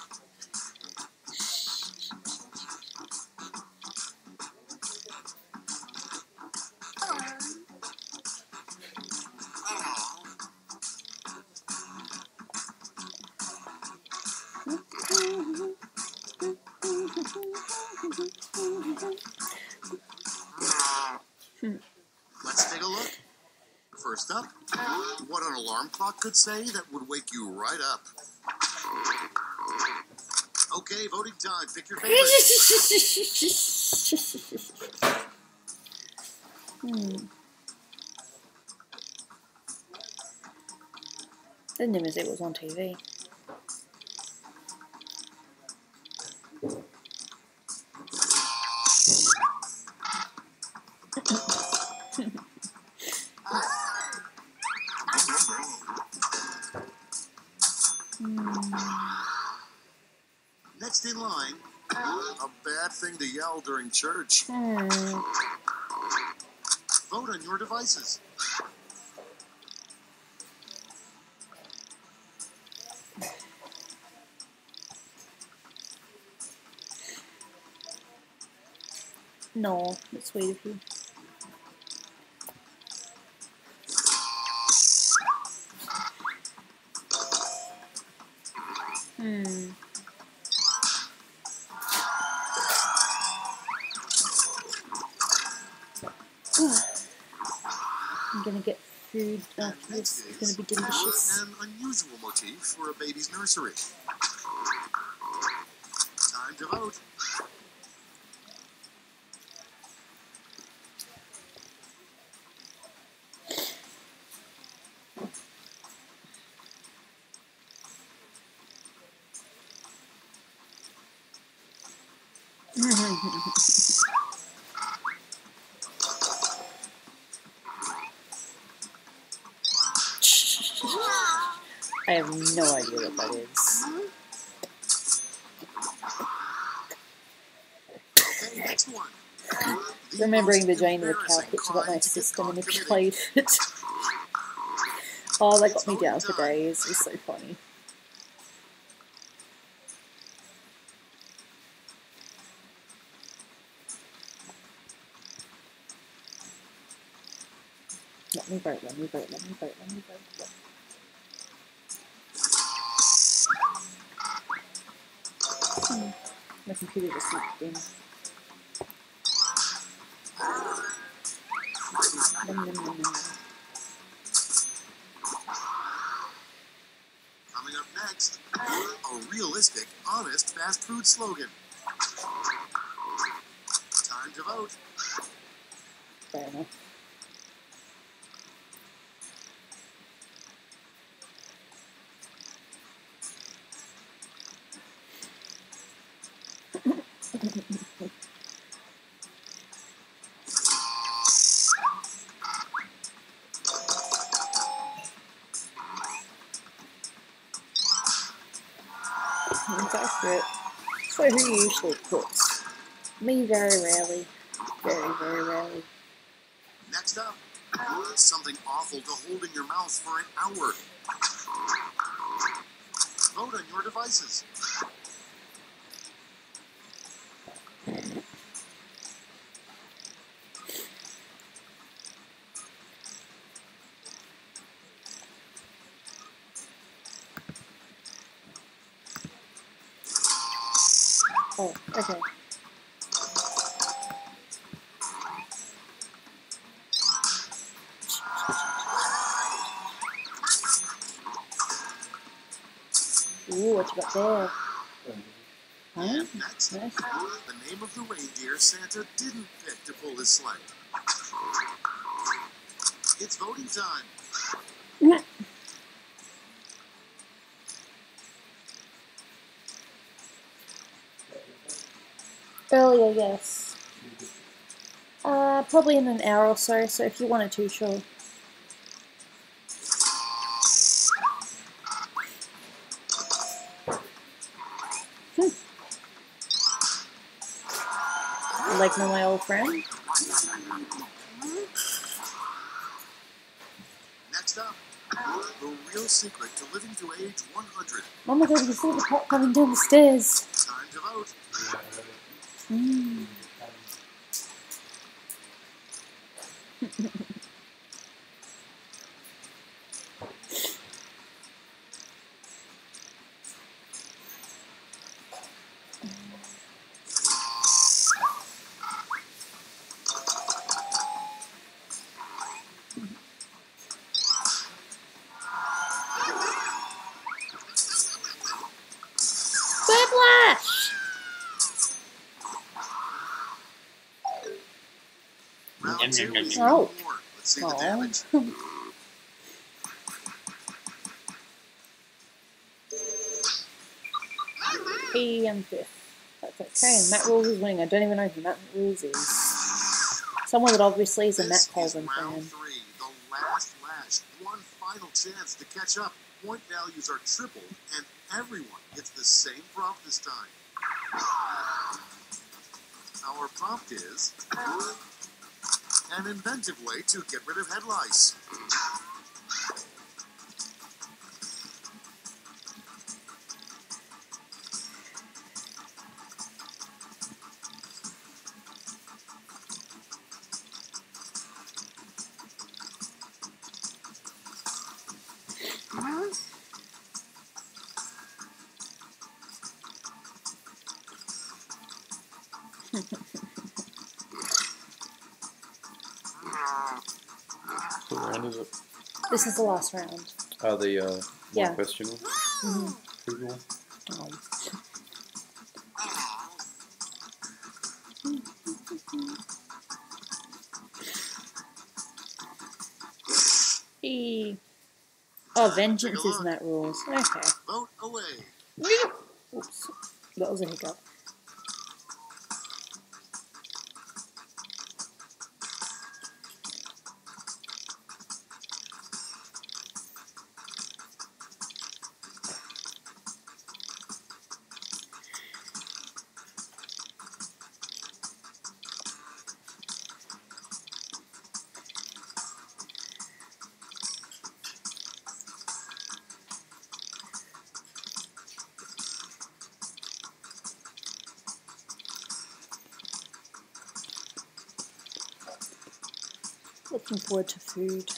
Let's take a look. First up, what an alarm clock could say that would wake you right up. Okay, voting time. Pick your favorite. Didn't even say it was on TV. Next in line, a bad thing to yell during church. Vote on your devices. No, that's sweet of you. I'm gonna get food after this. It's gonna be delicious. An unusual motif for a baby's nursery. Time to vote. I have no idea what that is. Okay, next one. Remembering the Jane of the Cow picture that my sister manipulated. Oh, that got me down for days. It was so funny. Let me vote, let me vote, let me vote, let me vote. My computer just locked in. Coming up next, a realistic, honest fast food slogan. Time to vote. Fair enough. It's accurate. So who usually puts? Me very rarely. Very, very rarely. Next up, something awful to hold in your mouth for an hour. Vote on your devices. Oh, okay. Ooh, what you got there? Huh? And next, Nice. the name of the reindeer Santa didn't pick to pull his sleigh. It's voting time. Earlier, yes. Probably in an hour or so, so if you wanted to, sure. Like my old friend. Next up, the real secret to living to age 100. Oh my god, you see the cop coming down the stairs. Time to vote. Whiplash! Round two is Oh. more. Let's see the Aw. damage. And fifth. That's okay. And Matt Rules is winning. I don't even know who Matt Rules is. Someone that obviously is a Matt This is Colvin round fan. three, the last lash. One final chance to catch up. Point values are tripled, and everyone gets the same prompt this time. Our prompt is an inventive way to get rid of head lice. What round is it? This is the last round. Oh, the Yeah. one question one? Mm-hmm. Pretty cool. Oh, vengeance is Matt Rules. Okay. Vote away. Oops. That was a hiccup. Looking forward to food.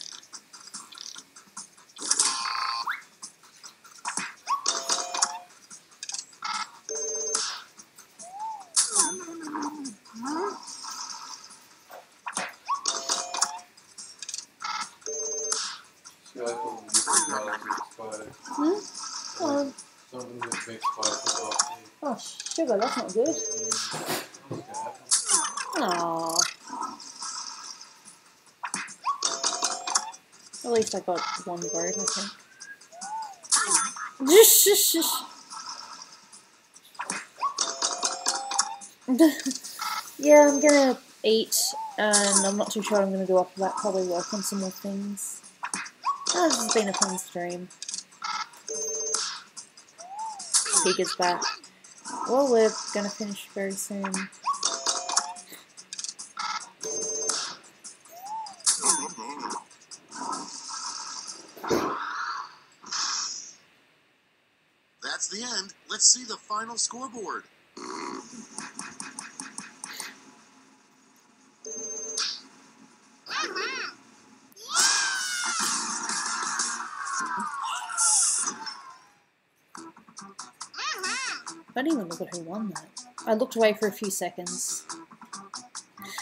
Oh. Oh, sugar, that's not good. Aww. At least I got one vote, I think. Yeah, I'm gonna eat, and I'm not too sure what I'm gonna do after that. Probably work on some more things. Oh, this has been a fun stream. Pig is back. Well, we're gonna finish very soon. That's the end. Let's see the final scoreboard. I didn't even look at who won that. I looked away for a few seconds.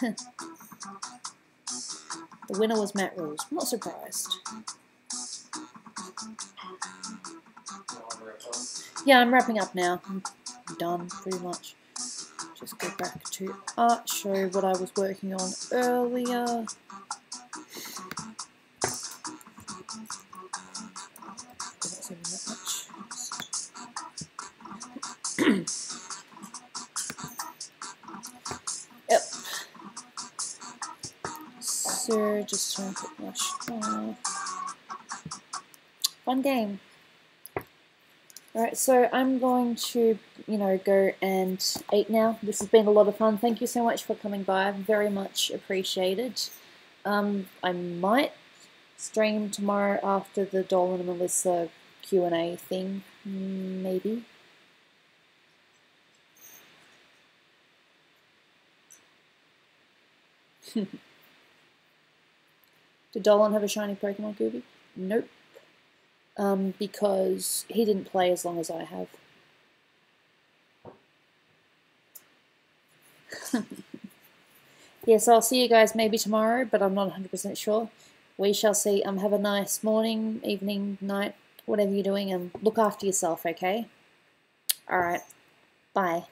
The winner was Matt Rules. I'm not surprised. Yeah, I'm wrapping up now. I'm done, pretty much. Just go back to art, show what I was working on earlier. That's even that much. Yep. So, just trying to put much. Fun game. Alright, so I'm going to, go and eat now. This has been a lot of fun. Thank you so much for coming by. Very much appreciated. I might stream tomorrow after the Dolan and Melissa Q&A thing. Maybe. Did Dolan have a shiny Pokemon, Gooby? Nope. Because he didn't play as long as I have. Yes, I'll see you guys maybe tomorrow, but I'm not 100% sure. We shall see. Have a nice morning, evening, night, whatever you're doing, and look after yourself, okay? Alright. Bye.